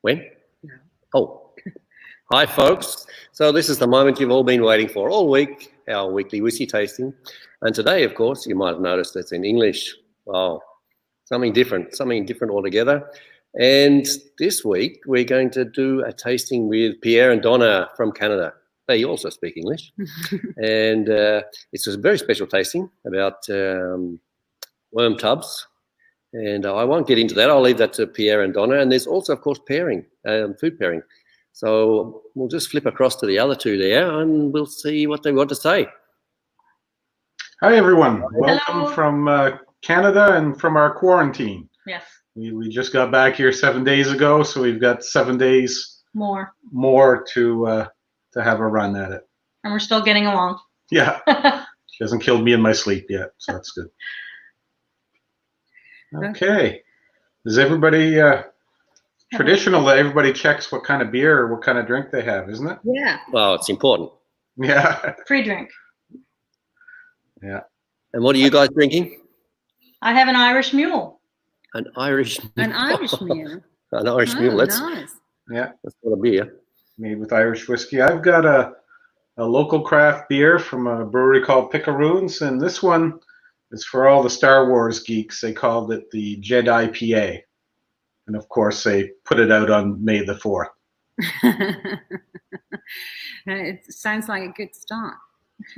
When? No. Oh, hi folks. So this is the moment you've all been waiting for all week, our weekly whiskey tasting. And today, of course, you might have noticed it's in English. Wow, something different altogether. And this week, we're going to do a tasting with Pierre and Donna from Canada. They also speak English. And it's a very special tasting about worm tubs. And I won't get into that. I'll leave that to Pierre and Donna. And there's also, of course, pairing, food pairing. So we'll just flip across to the other two there and we'll see what they want to say. Hi, everyone. Hello. Welcome from Canada and from our quarantine. Yes. We just got back here 7 days ago, so we've got 7 days more to have a run at it. And we're still getting along. Yeah. She hasn't killed me in my sleep yet, so that's good. Okay. Does everybody, traditional that everybody checks what kind of beer or what kind of drink they have, isn't it? Yeah. Well, it's important. Yeah. Pre-drink. Yeah. And what are you guys drinking? I have an Irish mule. An Irish mule. An Irish mule. An Irish mule. That's nice. Yeah. That's not a beer. Made with Irish whiskey. I've got a local craft beer from a brewery called Picaroons, and this one is for all the Star Wars geeks. They called it the Jedi PA. And of course, they put it out on May the 4th. It sounds like a good start.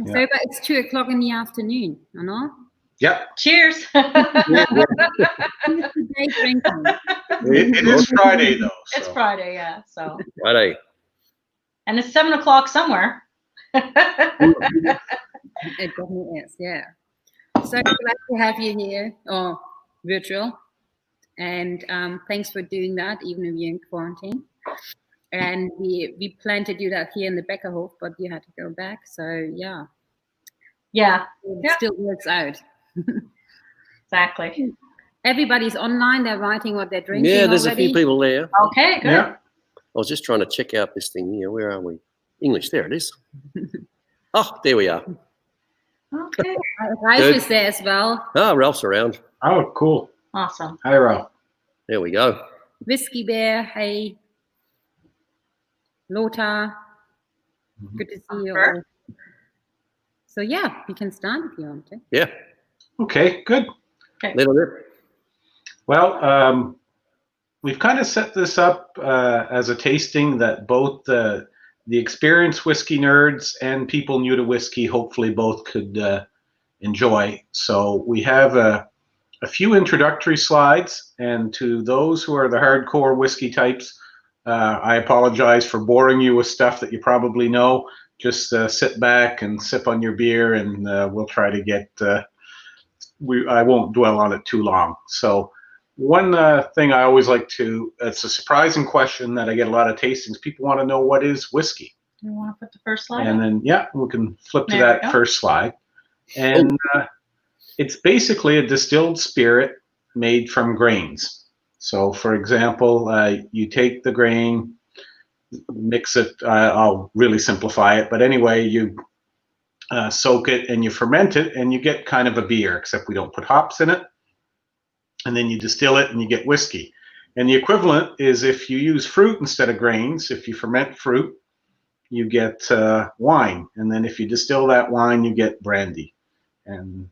Yeah. So, but it's 2 o'clock in the afternoon, you know? Yep. Cheers. Day drinking. It is Friday, though. So. It's Friday, yeah. So. Friday. And it's 7 o'clock somewhere. It definitely is, yeah. So glad to have you here, or virtual. And thanks for doing that, even if you're in quarantine. And we planned to do that here in the Beckerhof, but you had to go back. So yeah. Yeah. It still works out. Exactly. Everybody's online. They're writing what they're drinking. Yeah, there's already. a few people there. Okay, good. Yeah. I was just trying to check out this thing here. Where are we? English. There it is. Oh, there we are. Okay. Ralph Good. is there as well. Oh, Ralph's around. Oh, cool. Awesome. Hi, Ralph. There we go. Whiskey Bear, hey. Lothar, good to see you all. So yeah, we can start if you want to. Yeah. Okay, good. Okay. Little bit. Well, we've kind of set this up as a tasting that both the experienced whiskey nerds and people new to whiskey hopefully both could enjoy. So we have a few introductory slides, and to those who are the hardcore whiskey types, I apologize for boring you with stuff that you probably know. Just sit back and sip on your beer, and we'll try to get. I won't dwell on it too long. So, one thing I always like to. It's a surprising question that I get a lot of tastings. People want to know what is whiskey. You want to put the first slide? And then we can flip to There we that go. first slide. And it's basically a distilled spirit made from grains. So, for example, you take the grain, mix it. I'll really simplify it, but anyway, you soak it and you ferment it, and you get kind of a beer, except we don't put hops in it. And then you distill it, and you get whiskey. And the equivalent is if you use fruit instead of grains. If you ferment fruit, you get wine, and then if you distill that wine, you get brandy. And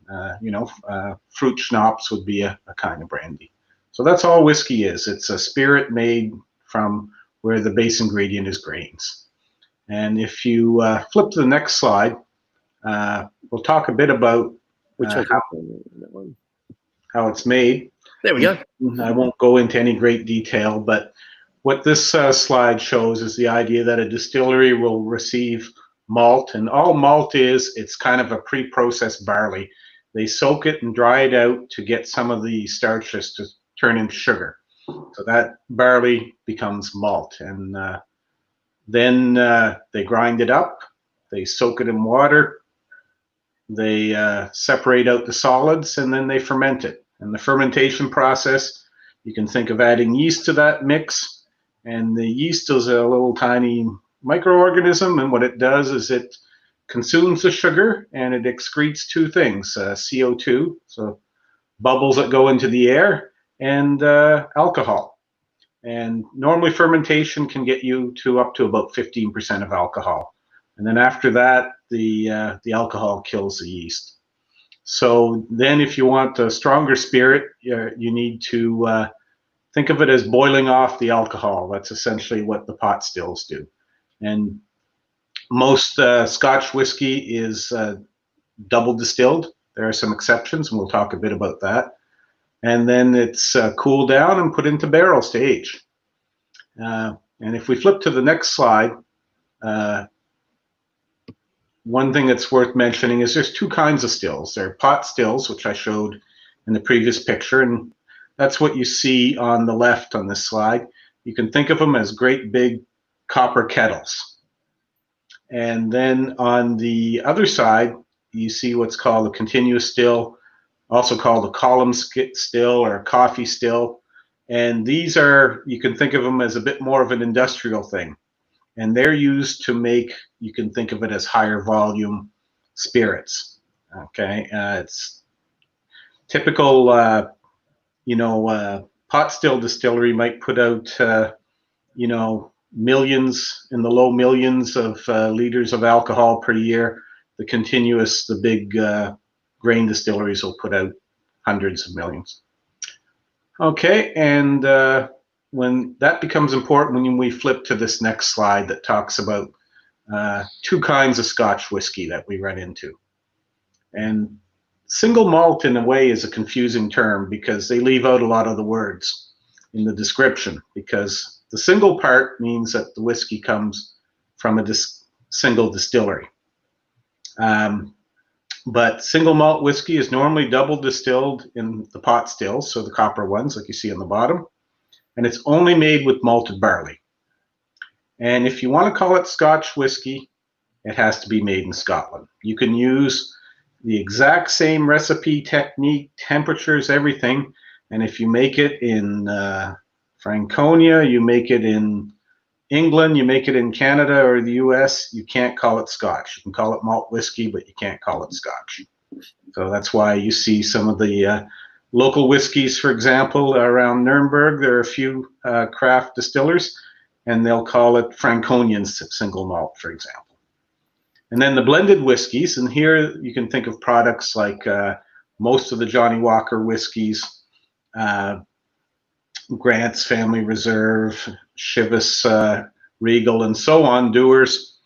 fruit schnapps would be a kind of brandy. So that's all whiskey is. It's a spirit made from where the base ingredient is grains. And if you flip to the next slide, we'll talk a bit about how it's made. There we go. I won't go into any great detail, but what this slide shows is the idea that a distillery will receive malt, and all malt is, it's kind of a pre-processed barley. They soak it and dry it out to get some of the starches to turn into sugar. So that barley becomes malt, and then they grind it up, they soak it in water, they separate out the solids, and then they ferment it. And the fermentation process, you can think of adding yeast to that mix, and the yeast is a little tiny microorganism, and what it does is it consumes the sugar and it excretes two things, CO2, so bubbles that go into the air, and alcohol. And normally fermentation can get you to up to about 15% of alcohol. And then after that, the alcohol kills the yeast. So then if you want a stronger spirit, you need to think of it as boiling off the alcohol. That's essentially what the pot stills do. And most Scotch whiskey is double distilled. There are some exceptions, and we'll talk a bit about that. And then it's cooled down and put into barrels to age. And if we flip to the next slide, one thing that's worth mentioning is there's two kinds of stills. There are pot stills, which I showed in the previous picture, and that's what you see on the left on this slide. You can think of them as great big copper kettles. And then on the other side, you see what's called a continuous still, also called a column still or a coffee still. And these are, you can think of them as a bit more of an industrial thing. And they're used to make, you can think of it as higher volume spirits. Okay, it's typical, pot still distillery might put out, millions, in the low millions of liters of alcohol per year. The continuous, the big grain distilleries will put out hundreds of millions. Okay, and when that becomes important, when we flip to this next slide that talks about two kinds of Scotch whiskey that we run into. And single malt, in a way, is a confusing term because they leave out a lot of the words in the description, because the single part means that the whiskey comes from a single distillery. But single malt whiskey is normally double distilled in the pot stills, so the copper ones like you see on the bottom, and it's only made with malted barley. And if you want to call it Scotch whiskey, it has to be made in Scotland. You can use the exact same recipe, technique, temperatures, everything, and if you make it in Franconia, you make it in England, you make it in Canada or the US, you can't call it Scotch. You can call it malt whiskey, but you can't call it Scotch. So that's why you see some of the local whiskeys, for example, around Nuremberg, there are a few craft distillers, and they'll call it Franconian single malt, for example. And then the blended whiskeys, and here you can think of products like most of the Johnny Walker whiskeys, Grant's Family Reserve, Chivas Regal, and so on, Dewar's.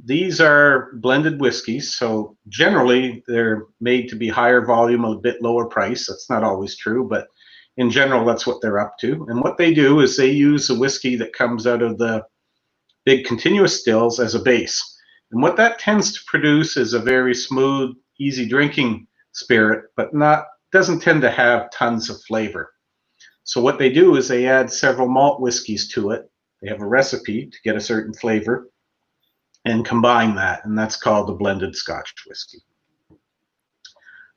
These are blended whiskeys, so generally they're made to be higher volume, a bit lower price. That's not always true, but in general, that's what they're up to. And what they do is they use the whiskey that comes out of the big continuous stills as a base. And what that tends to produce is a very smooth, easy drinking spirit, but doesn't tend to have tons of flavor. So what they do is they add several malt whiskeys to it. They have a recipe to get a certain flavor and combine that, and that's called a blended Scotch whiskey.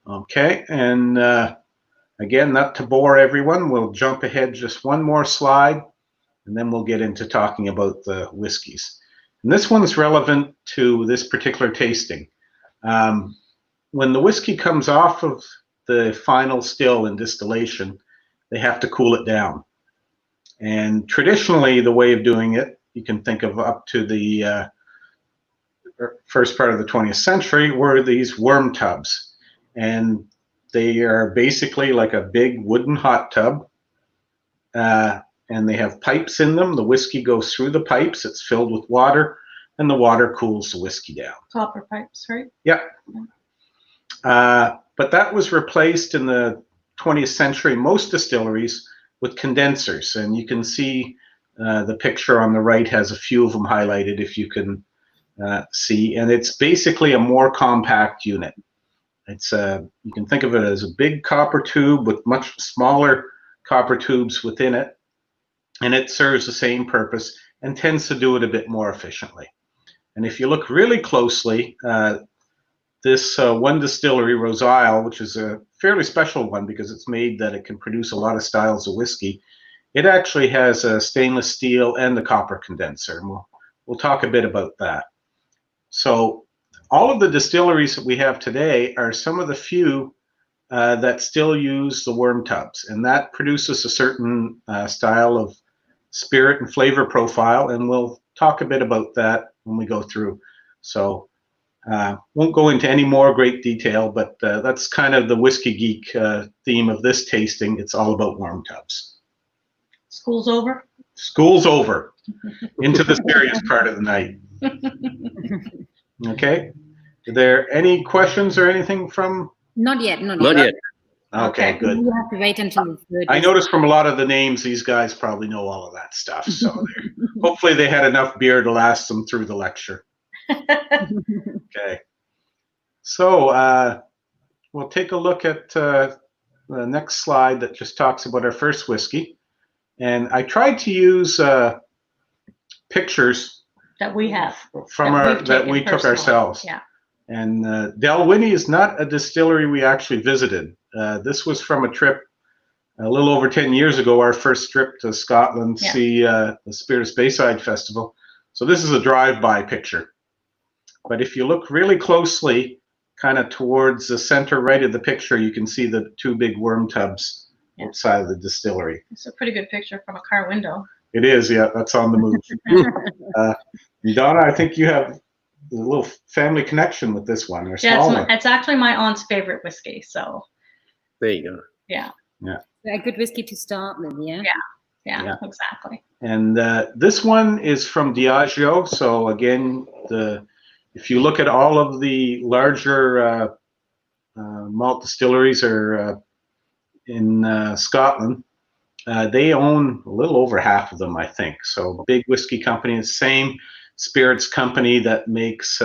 Okay, and again, not to bore everyone, we'll jump ahead just one more slide, and then we'll get into talking about the whiskeys. And this one's relevant to this particular tasting. When the whiskey comes off of the final still in distillation, they have to cool it down. And traditionally, the way of doing it, you can think of up to the first part of the 20th century, were these worm tubs. And they are basically like a big wooden hot tub. And they have pipes in them. The whiskey goes through the pipes. It's filled with water, and the water cools the whiskey down. Copper pipes, right? Yep. But that was replaced in the 20th century, most distilleries, with condensers. And you can see the picture on the right has a few of them highlighted if you can see. And it's basically a more compact unit. It's you can think of it as a big copper tube with much smaller copper tubes within it. And it serves the same purpose and tends to do it a bit more efficiently. And if you look really closely, this one distillery, Rose Isle, which is a fairly special one because it's made that it can produce a lot of styles of whiskey, it actually has a stainless steel and a copper condenser. And we'll talk a bit about that. So all of the distilleries that we have today are some of the few that still use the worm tubs, and that produces a certain style of spirit and flavor profile, and we'll talk a bit about that when we go through. So won't go into any more great detail, but that's kind of the Whiskey Geek theme of this tasting. It's all about worm tubs. School's over. School's over. Into the serious part of the night. Okay. Are there any questions or anything from? Not yet. Not yet. Okay, Okay. good. You have to wait until the third. I noticed from a lot of the names, these guys probably know all of that stuff. So hopefully they had enough beer to last them through the lecture. Okay. So we'll take a look at the next slide that just talks about our first whiskey. And I tried to use pictures That we have. from that we took personally. ourselves. Yeah. And Dalwhinnie is not a distillery we actually visited. This was from a trip a little over 10 years ago, our first trip to Scotland to see the Spirit of Speyside Festival. So this is a drive-by picture. But if you look really closely, kind of towards the center right of the picture, you can see the two big worm tubs outside of the distillery. It's a pretty good picture from a car window. It is, yeah, that's on the move. Donna, I think you have a little family connection with this one. Yeah, it's actually my aunt's favorite whiskey. So There you go. yeah. A good whiskey to start with, yeah? Yeah, exactly. And this one is from Diageo. So again, if you look at all of the larger malt distilleries or in Scotland, they own a little over half of them, I think. So big whiskey company, the same spirits company that makes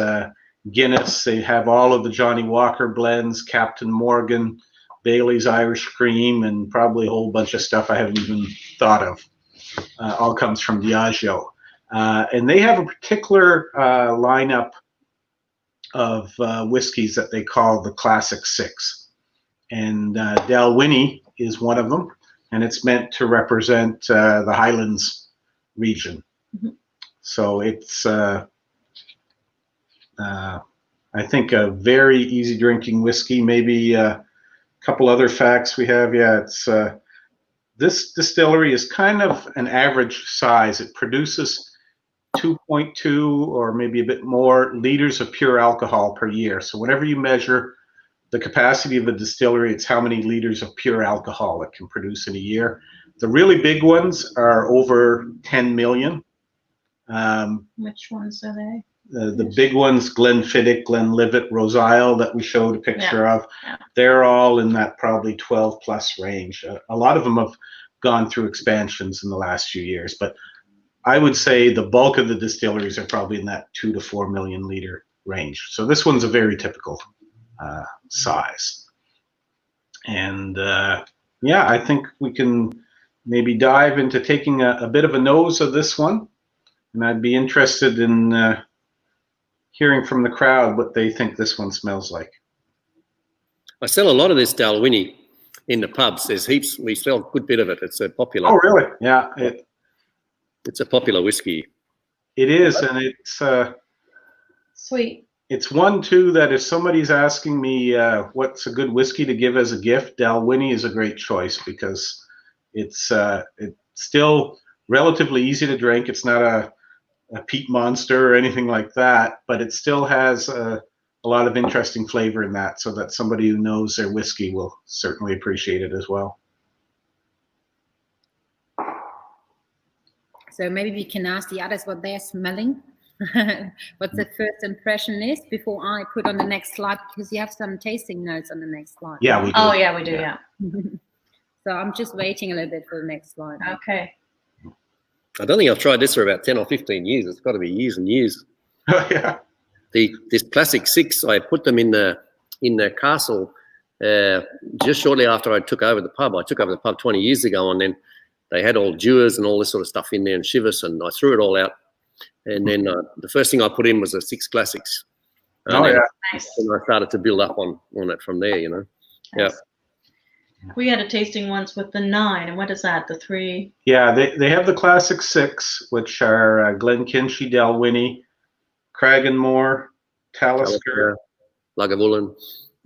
Guinness. They have all of the Johnny Walker blends, Captain Morgan, Bailey's Irish Cream, and probably a whole bunch of stuff I haven't even thought of. All comes from Diageo. And they have a particular lineup of whiskeys that they call the Classic Six. And Dalwhinnie is one of them, and it's meant to represent the Highlands region. Mm-hmm. So it's, I think, a very easy drinking whiskey. Maybe a couple other facts we have. Yeah, it's this distillery is kind of an average size. It produces 2.2 or maybe a bit more liters of pure alcohol per year. So whenever you measure the capacity of a distillery, it's how many liters of pure alcohol it can produce in a year. The really big ones are over 10 million. Which ones are they? The big ones, Glenfiddich, Glenlivet, Rose Isle, that we showed a picture of, Yeah. they're all in that probably 12 plus range. A lot of them have gone through expansions in the last few years, but I would say the bulk of the distilleries are probably in that 2 to 4 million liter range. So this one's a very typical size. And yeah, I think we can maybe dive into taking a bit of a nose of this one. And I'd be interested in hearing from the crowd what they think this one smells like. I sell a lot of this Dalwhinnie in the pubs. There's heaps. We sell a good bit of it. It's a popular. Oh, really? Yeah. It's a popular whiskey. It is, and it's Sweet. it's one too that if somebody's asking me what's a good whiskey to give as a gift, Dalwhinnie is a great choice because it's still relatively easy to drink. It's not a peat monster or anything like that, but it still has a lot of interesting flavor in that, so that somebody who knows their whiskey will certainly appreciate it as well. So maybe we can ask the others what they're smelling. What the first impression is before I put on the next slide, because you have some tasting notes on the next slide. Yeah, we do. Oh, yeah, we do, yeah. So I'm just waiting a little bit for the next slide. Okay. I don't think I've tried this for about 10 or 15 years. It's got to be years and years. Yeah. This Classic Six, I put them in the castle just shortly after I took over the pub. I took over the pub 20 years ago, and then they had all Dewars and all this sort of stuff in there and Chivas, and I threw it all out. And then the first thing I put in was a Six Classics. Oh, yeah. Nice. And I started to build up on it from there, you know. Yeah. Nice. We had a tasting once with the 9, and what is that? The 3? Yeah, they have the Classic Six, which are Glenkinchie, Dalwhinnie, Cragganmore, Talisker, Lagavulin.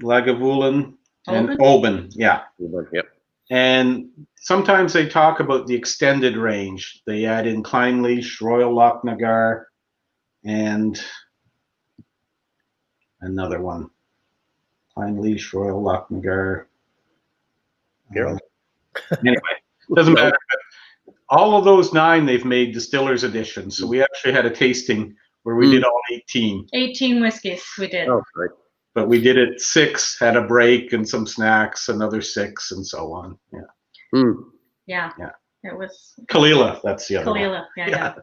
Lagavulin, and Oban. Yeah. Yep. And sometimes they talk about the extended range. They add in Clynelish, Royal Lochnagar, and another one. Clynelish, Royal Lochnagar. Anyway, doesn't matter. All of those 9 they've made distillers editions. So we actually had a tasting where we did all 18. 18 whiskeys we did. Oh, right. But we did it 6, had a break and some snacks, another 6, and so on. Yeah. Yeah. Yeah. It was Kalila, that's the other one. Kalila. Yeah.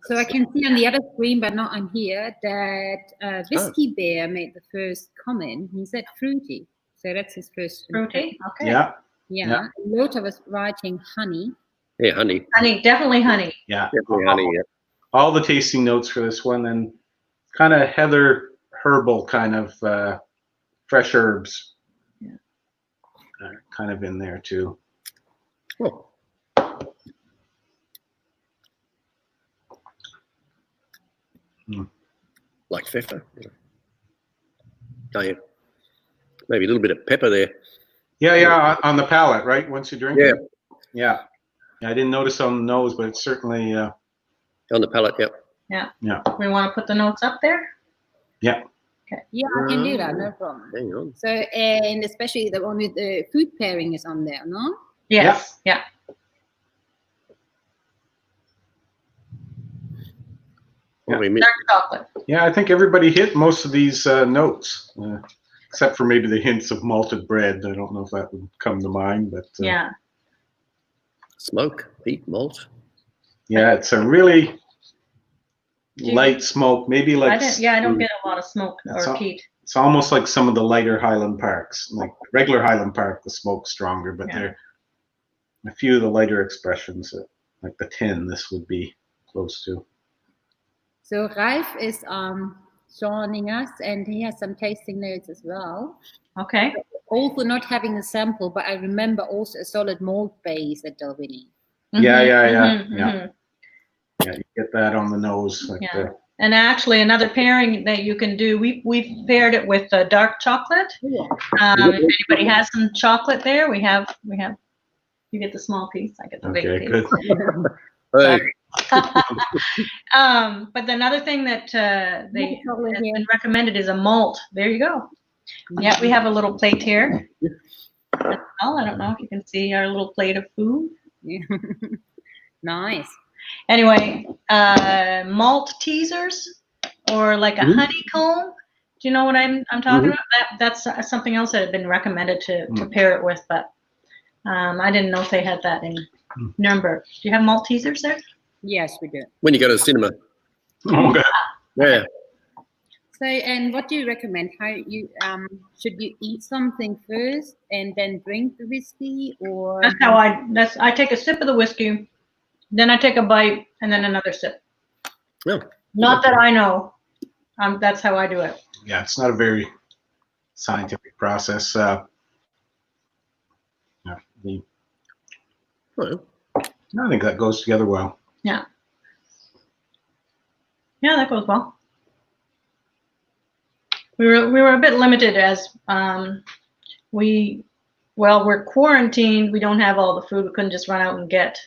So I can see on the other screen, but not on here, that Whiskey Bear made the first comment. He said fruity. So that's his first. Fruity. Okay. Yeah. Yeah. Lothar was writing honey. Yeah, honey. Honey, definitely honey. Yeah. Definitely honey, yeah. All the tasting notes for this one, and kind of heather herbal kind of fresh herbs. Yeah. Kind of in there too. Oh. Like pepper. Oh, yeah. Maybe a little bit of pepper there. Yeah, on the palate, right? Once you drink Yeah. it. Yeah. I didn't notice on the nose, but it's certainly. On the palate, yep. Yeah. Yeah. We want to put the notes up there? Yeah. Okay. Yeah, I can do that, no problem. Hang on. So, and especially the one with the food pairing is on there, no? Yes. Yeah. What we missed? Dark chocolate. Yeah, I think everybody hit most of these notes, except for maybe the hints of malted bread. I don't know if that would come to mind, but Yeah. Smoke, peat, malt. yeah, it's a really light smoke. Maybe like I don't get a lot of smoke It's or all- peat. it's almost like some of the lighter Highland Parks, like regular Highland Park. The smoke's stronger, but Yeah. there a few of the lighter expressions, like the 10, this would be close to. So Ralph is joining us, and he has some tasting notes as well. Okay. Also not having a sample, but I remember also a solid malt base at Dalwhinnie. Yeah. mhm. Yeah, you get that on the nose. Like Yeah. And actually, another pairing that you can do, we've paired it with dark chocolate. Yeah. If anybody has some chocolate there, we have. You get the small piece. I get the big Okay, piece. good. Hey, But another thing that has been recommended is a malt. There you go. Yeah, we have a little plate here. That's all. I don't know if you can see our little plate of food. Yeah. Nice. Anyway, malt teasers or like a honeycomb. Do you know what I'm talking about? That's something else that had been recommended to pair it with, but I didn't know if they had that in Nuremberg. Do you have malt teasers there? Yes, we do. when you go to the cinema. Okay. Yeah. So, and what do you recommend? How you should you eat something first and then drink the whiskey, or? That's how I take a sip of the whiskey, then I take a bite, and then another sip. No. Not that I know. That's how I do it. Yeah, it's not a very scientific process. Well, I think that goes together well. Yeah. Yeah, that goes well. We were a bit limited as we're quarantined. We don't have all the food. We couldn't just run out and get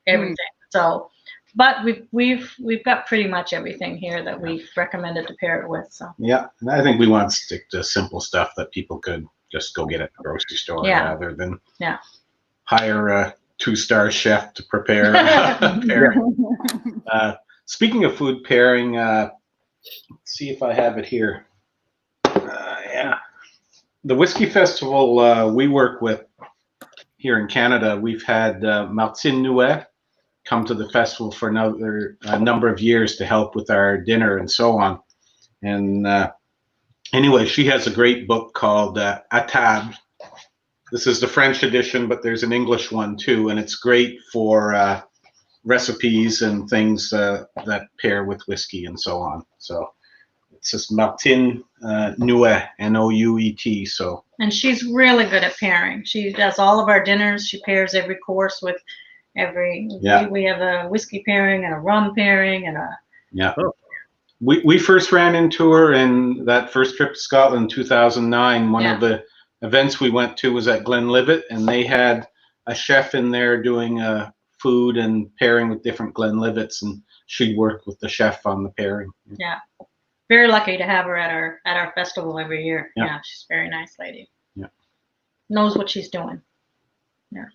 everything. So, but we've got pretty much everything here that we've recommended to pair it with. So Yeah, and I think we want to stick to simple stuff that people could just go get at the grocery store rather than hire a 2-star chef to prepare. Speaking of food pairing, let's see if I have it here. Yeah, the Whiskey Festival we work with here in Canada, we've had Martine Nouet come to the festival for a number of years to help with our dinner and so on. And anyway, she has a great book called À Table. This is the French edition, but there's an English one too, and it's great for recipes and things that pair with whiskey and so on. So it's just Martine Nouet, N-O-U-E-T. So. And she's really good at pairing. She does all of our dinners. She pairs every course with every. Yeah. We have a whiskey pairing and a rum pairing and a. Yeah. We first ran into her in that first trip to Scotland in 2009. One of the events we went to was at Glenlivet, and they had a chef in there doing food and pairing with different Glenlivets, and she worked with the chef on the pairing. Yeah. Very lucky to have her at our festival every year. Yeah. Yeah, she's a very nice lady. Yeah. Knows what she's doing. Yeah.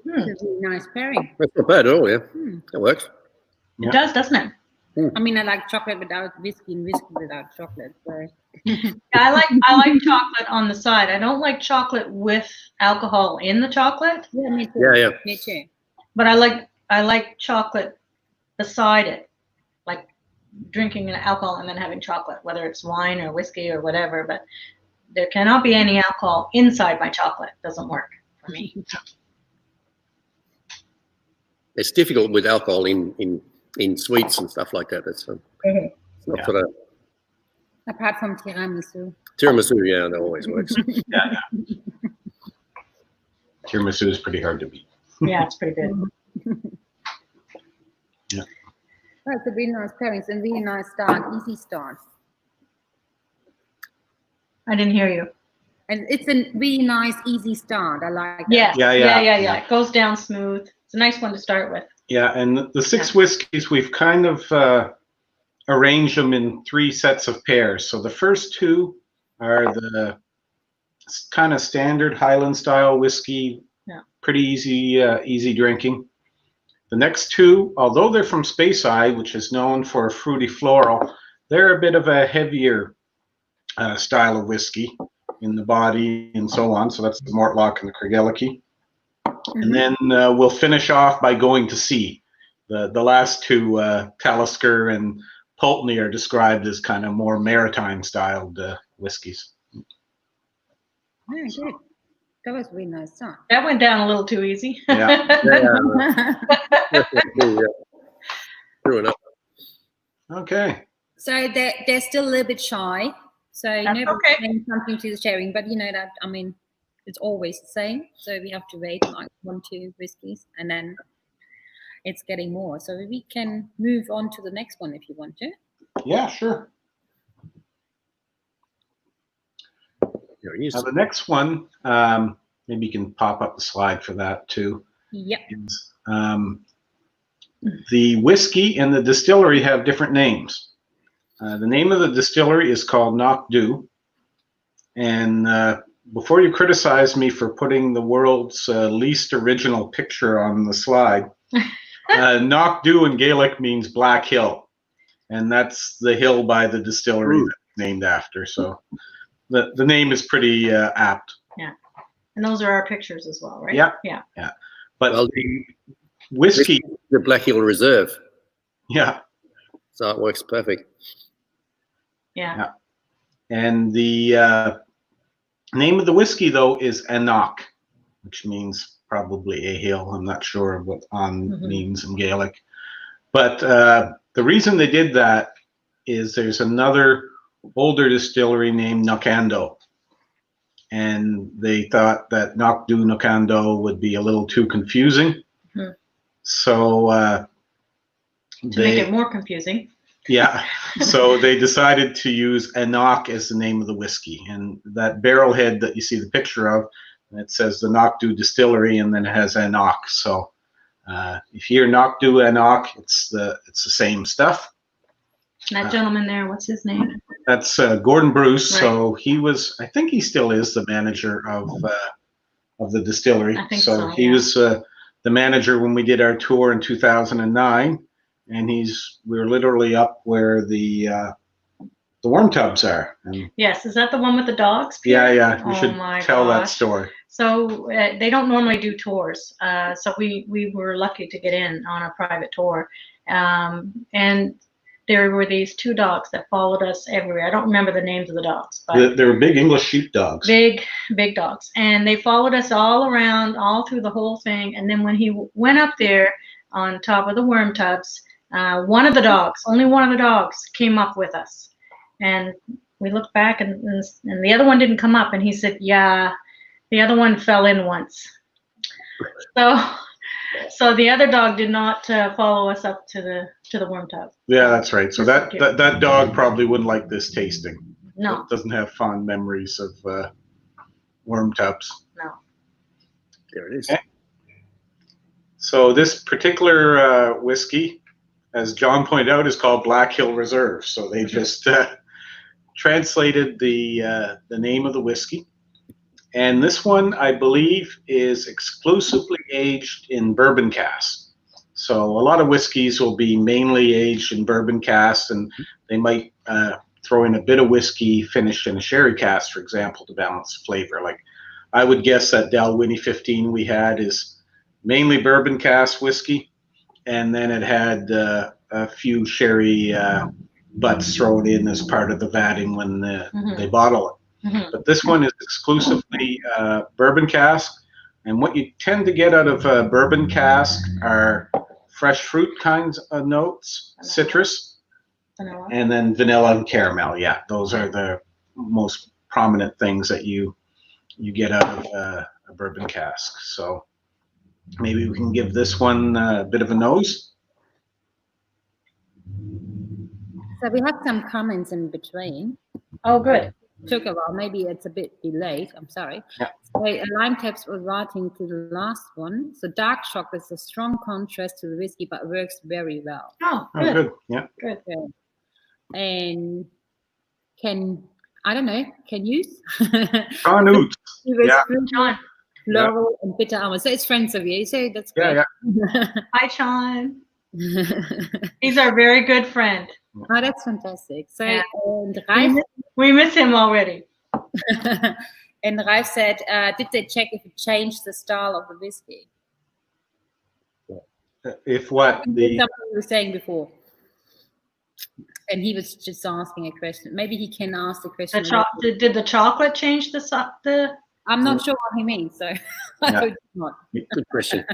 It's a really nice pairing. That's not bad at all, yeah. That works. It does, doesn't it? I mean, I like chocolate without whiskey and whiskey without chocolate. So. I like chocolate on the side. I don't like chocolate with alcohol in the chocolate. Yeah, me too. Yeah. Me too. But I like chocolate beside it, like drinking an alcohol and then having chocolate, whether it's wine or whiskey or whatever. But there cannot be any alcohol inside my chocolate. Doesn't work for me. It's difficult with alcohol in sweets and stuff like that. It's not sort of Apart from tiramisu. tiramisu. Yeah, that always works. Yeah. Tiramisu is pretty hard to beat. Yeah, it's pretty good. Yeah. Oh, it's a really nice pairing. It's a really nice start, easy start. I didn't hear you. And it's a really nice, easy start. I like that. Yes. Yeah. Yeah. It goes down smooth. It's a nice one to start with. Yeah, and the 6 whiskeys, we've kind of arranged them in 3 sets of pairs. So the first 2 are the kind of standard Highland style whiskey, pretty easy drinking. The next 2, although they're from Speyside, which is known for fruity floral, they're a bit of a heavier style of whiskey in the body and so on. So that's the Mortlach and the Craigellachie. And then we'll finish off by going to sea. The last 2, Talisker and Pulteney, are described as kind of more maritime styled whiskies. Yeah, good. That was a really nice start. That went down a little too easy. Yeah. True enough. Okay. So they're still a little bit shy. So That's nobody's okay. saying something to the sharing, but you know that, I mean, it's always the same. So we have to wait like 1-2 whiskeys, and then it's getting more. So we can move on to the next one if you want to. Yeah, sure. There it is. Now the next one, maybe you can pop up the slide for that too. Yep. Is, the whiskey and the distillery have different names. The name of the distillery is called AnCnoc, and before you criticize me for putting the world's least original picture on the slide, AnCnoc in Gaelic means Black Hill, and that's the hill by the distillery that's named after. So the name is pretty apt. Yeah. And those are our pictures as well, right? Yeah. Yeah. Yeah. But Well, the whiskey, the Black Hill Reserve, yeah. so it works perfect. Yeah. And the name of the whiskey, though, is AnCnoc, which means probably a hill. I'm not sure what means in Gaelic. But the reason they did that is there's another older distillery named Knocando. And they thought that Knocando would be a little too confusing. So To make it more confusing. Yeah, so they decided to use AnCnoc as the name of the whiskey, and that barrel head that you see the picture of, it says the Knocdu Distillery, and then it has AnCnoc. So if you hear Knocdu AnCnoc, it's the same stuff. That gentleman there, what's his name? That's Gordon Bruce. Right. So he was, I think he still is the manager of the distillery. I think so, He yeah. was the manager when we did our tour in 2009. And we're literally up where the wormtubs are. And Yes, is that the one with the dogs? yeah, Pierre? yeah. You Oh should my tell that gosh. story. So they don't normally do tours. So we were lucky to get in on a private tour. And there were these 2 dogs that followed us everywhere. I don't remember the names of the dogs, but They were big English sheepdogs. big dogs. And they followed us all around, all through the whole thing. And then when he went up there on top of the wormtubs, only one of the dogs came up with us. And we looked back and the other one didn't come up. And he said, yeah, the other one fell in once. So So the other dog did not follow us up to the worm tub. Yeah, that's right. So That's so that dog probably wouldn't like this tasting. No, It doesn't have fond memories of worm tubs. no. There it is. Okay. So this particular whiskey, as John pointed out, is called Black Hill Reserve. So they just translated the name of the whiskey. And this one, I believe, is exclusively aged in bourbon cask. So a lot of whiskeys will be mainly aged in bourbon cask, and they might throw in a bit of whiskey finished in a sherry cask, for example, to balance the flavor. Like I would guess that Dalwhinnie 15 we had is mainly bourbon cask whiskey, and then it had a few sherry butts thrown in as part of the vatting when they bottle it. Mm-hmm. But this one is exclusively bourbon cask, and what you tend to get out of bourbon cask are fresh fruit kinds of notes, citrus, Vanilla. and then vanilla and caramel. Yeah, those are the most prominent things that you get out of a bourbon cask. So maybe we can give this one a bit of a nose. So we have some comments in between. Oh, good. Took a while. Maybe it's a bit delayed. I'm sorry. Yeah. So Lime Taps was writing to the last one. So dark chocolate is a strong contrast to the whiskey, but works very well. Oh, Oh, good. good. Yeah. Good. And can you? John Oates. Yeah. John. Laurel and bitter almond. So it's friends of you. So that's great. Yeah, Hi, John. He's our very good friend. Oh, that's fantastic. So Yeah. and Ralph, We miss him already. and Ralph said, did they check if it changed the style of the whiskey? If what Something the you were saying before. And he was just asking a question. Maybe he can ask the question. Did the chocolate change the? I'm not sure what he means, so I Yeah. hope not. Good question.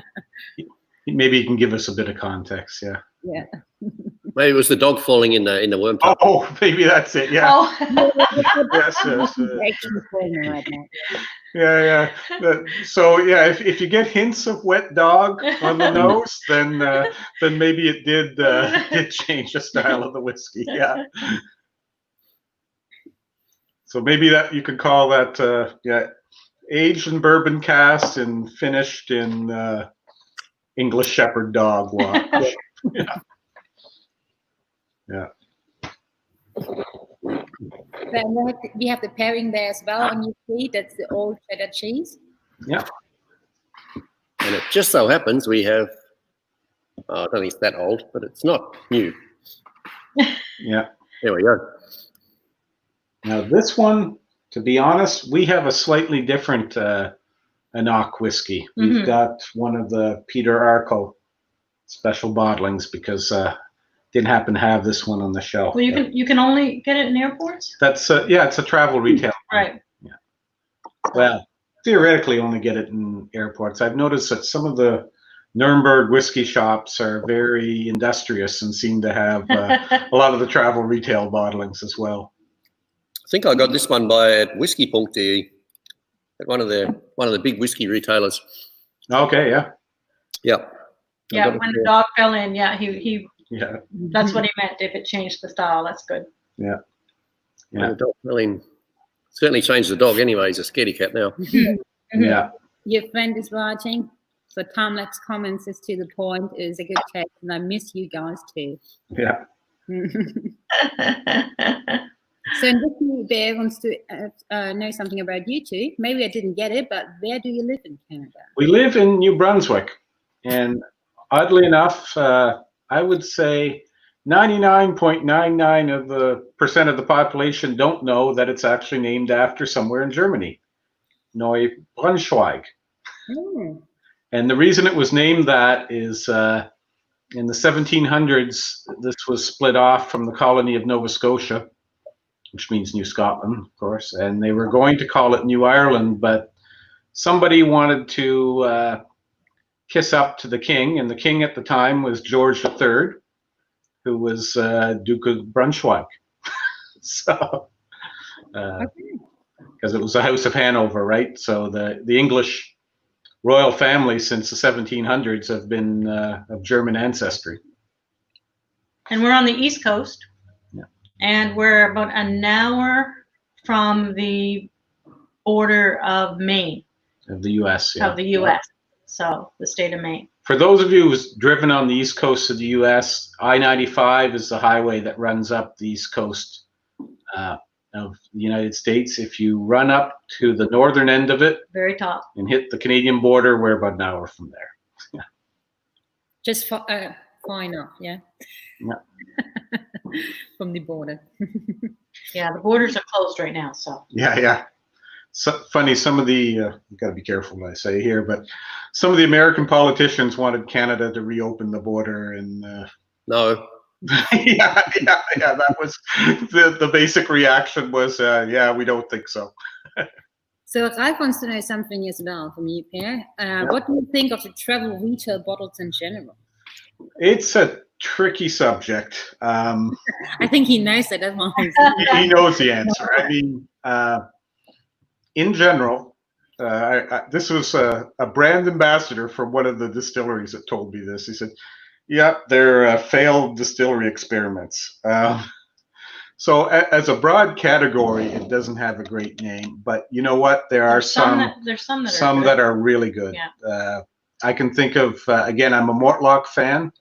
maybe you can give us a bit of context. Yeah. Yeah. Maybe it was the dog falling in the worm tub. Oh, maybe that's it. Yeah. Oh. Yes. Action film right now. Yeah. So yeah, if you get hints of wet dog on the nose, then maybe it did change the style of the whiskey. Yeah. So maybe that you could call that aged in bourbon cask and finished in English Shepherd dog wash. Yeah. Then we have the pairing there as well on your feed. That's the old cheddar cheese. Yeah. And it just so happens we have, I don't think it's that old, but it's not new. Yeah. There we go. Now this one, to be honest, we have a slightly different AnCnoc whiskey. We've got one of the Peter Arco special bottlings because didn't happen to have this one on the shelf. Well, you can only get it in airports. That's it's a travel retail. Right. Yeah. Well, theoretically, only get it in airports. I've noticed that some of the Nuremberg whiskey shops are very industrious and seem to have a lot of the travel retail bottlings as well. I think I got this one at Whiskey Punk, at one of the big whiskey retailers. Okay. Yeah. Yeah. Yeah. When the dog fell in, he. Yeah. That's what he meant. If it changed the style, that's good. Yeah. Yeah. The dog fell in. Certainly changed the dog anyway. He's a scaredy cat now. Yeah. Your friend is writing. So time lapse comments is to the point. Is a good text, and I miss you guys too. Yeah. So Nikki Bear wants to know something about you two. Maybe I didn't get it, but where do you live in Canada? We live in New Brunswick, and oddly enough, I would say 99.99% of the population don't know that it's actually named after somewhere in Germany, Neubraunschweig. Oh. And the reason it was named that is in the 1700s, this was split off from the colony of Nova Scotia, which means New Scotland, of course, and they were going to call it New Ireland, but somebody wanted to kiss up to the king, and the king at the time was George III, who was Duke of Brunswick. So, because it was the House of Hanover, right? So the English royal families since the 1700s have been of German ancestry. And we're on the East Coast. Yeah. And we're about an hour from the border of Maine. Of the U.S., yeah. Of the U.S., so the state of Maine. For those of you who's driven on the east coast of the U.S., I-95 is the highway that runs up the east coast of the United States. If you run up to the northern end of it, very top, and hit the Canadian border, we're about an hour from there. Yeah. Just far enough, yeah. Yeah. From the border. Yeah, the borders are closed right now, so. Yeah. So, funny, some of the, you got to be careful what I say here, but some of the American politicians wanted Canada to reopen the border, and No. yeah, that was the basic reaction was, yeah, we don't think so. So Ralph wants to know something as well from you, Pierre. What do you think of the travel retail bottles in general? It's a tricky subject. I think he knows that. That's why he knows the answer. I mean, in general, this was a brand ambassador from one of the distilleries that told me this. He said, yeah, they're failed distillery experiments. So as a broad category, it doesn't have a great name, but you know what? There are some that are really good. Yeah. I can think of, again, I'm a Mortlach fan.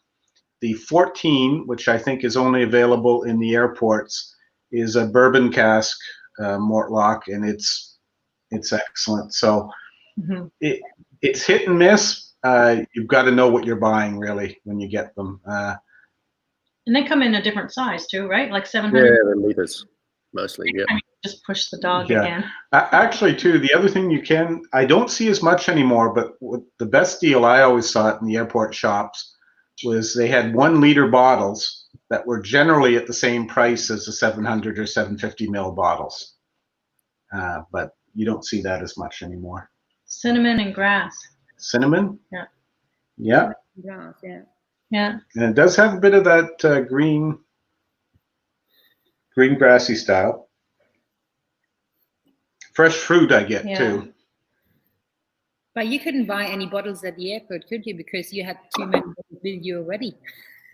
The 14, which I think is only available in the airports, is a bourbon cask Mortlach, and it's excellent. So it's hit and miss. You've got to know what you're buying really when you get them. And they come in a different size too, right? Like 700. Yeah, the liters mostly. Yeah. Just push the dog again. Actually, too, the other thing I don't see as much anymore, but the best deal I always saw it in the airport shops was they had 1 liter bottles that were generally at the same price as the 700 or 750 ml bottles. But you don't see that as much anymore. Cinnamon and grass. Cinnamon? Yeah. Yeah. Grass, yeah. Yeah. And it does have a bit of that green grassy style. Fresh fruit I get too. But you couldn't buy any bottles at the airport, could you? Because you had too many bottles with you already.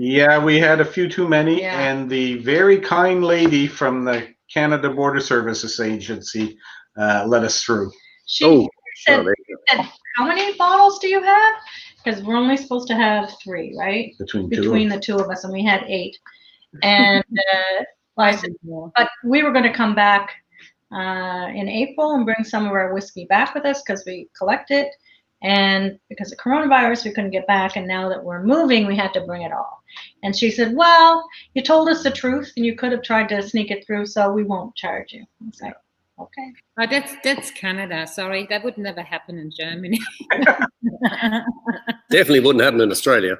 Yeah, we had a few too many, and the very kind lady from the Canada Border Services Agency let us through. She said, how many bottles do you have? Because we're only supposed to have 3, right? Between the two of us, and we had 8. And I said, but we were going to come back in April and bring some of our whiskey back with us because we collect it. And because of coronavirus, we couldn't get back. And now that we're moving, we had to bring it all. And she said, well, you told us the truth and you could have tried to sneak it through, so we won't charge you. I was like, okay. Oh, that's Canada. Sorry, that would never happen in Germany. Definitely wouldn't happen in Australia.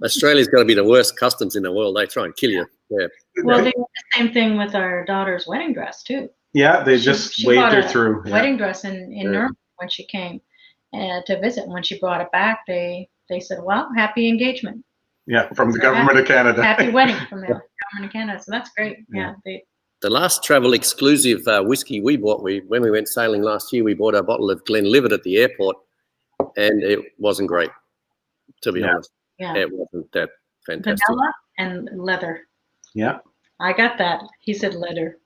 Australia's got to be the worst customs in the world. They try and kill you. Yeah. Well, they did the same thing with our daughter's wedding dress too. Yeah, they just waved her through. Wedding dress in Nuremberg when she came to visit. When she brought it back, they said, well, happy engagement. Yeah, from the government of Canada. Happy wedding from the government of Canada. So that's great. Yeah. The last travel exclusive whiskey we bought, when we went sailing last year, we bought a bottle of Glenlivet at the airport, and it wasn't great, to be honest. Yeah. It wasn't that fantastic. Vanilla and leather. Yeah. I got that. He said leather.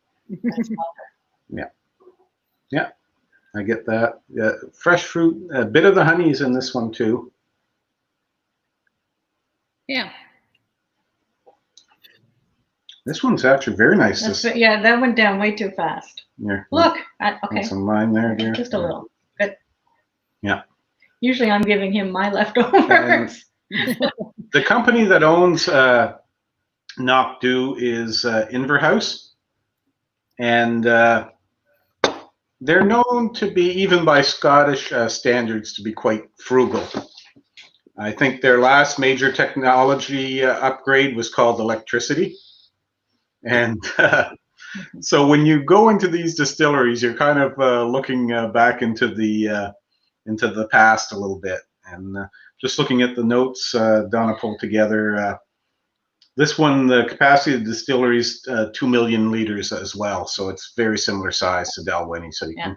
Yeah. I get that. Yeah. Fresh fruit, a bit of the honey is in this one too. Yeah. This one's actually very nice. Yeah, that went down way too fast. Yeah. Look. Okay. Some lime there, dear. Just a little. Good. Yeah. Usually I'm giving him my leftovers. The company that owns AnCnoc is Inverhouse. And they're known to be, even by Scottish standards, to be quite frugal. I think their last major technology upgrade was called electricity. And so when you go into these distilleries, you're kind of looking back into the past a little bit. And just looking at the notes Donna pulled together, this one, the capacity of the distillery is 2 million liters as well. So it's very similar size to Dalwhinnie. So you can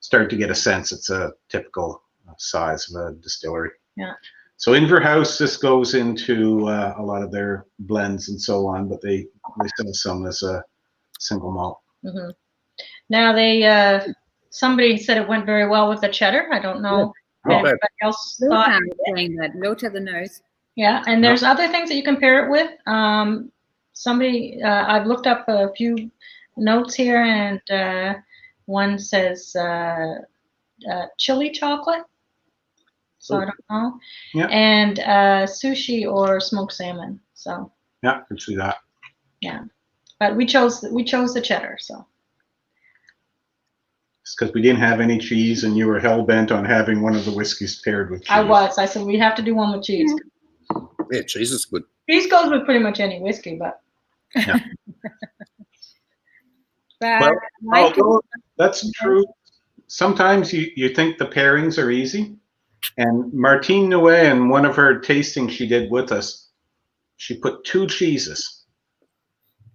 start to get a sense it's a typical size of a distillery. Yeah. So Inverhouse, this goes into a lot of their blends and so on, but they sell some as a single malt. Mm-hmm. Now they somebody said it went very well with the cheddar. I don't know if anybody else thought. Low the nose. Yeah, and there's other things that you can pair it with. Somebody I've looked up a few notes here, and one says chili chocolate. So I don't know. Yeah. And sushi or smoked salmon. So. Yeah, I can see that. Yeah, but we chose the cheddar. So. It's because we didn't have any cheese, and you were hell bent on having one of the whiskeys paired with cheese. I was. I said we have to do one with cheese. Yeah, cheese is good. Cheese goes with pretty much any whiskey, but. Yeah. Although that's true. Sometimes you think the pairings are easy. And Martine Nouet, in one of her tastings she did with us, she put 2 cheeses.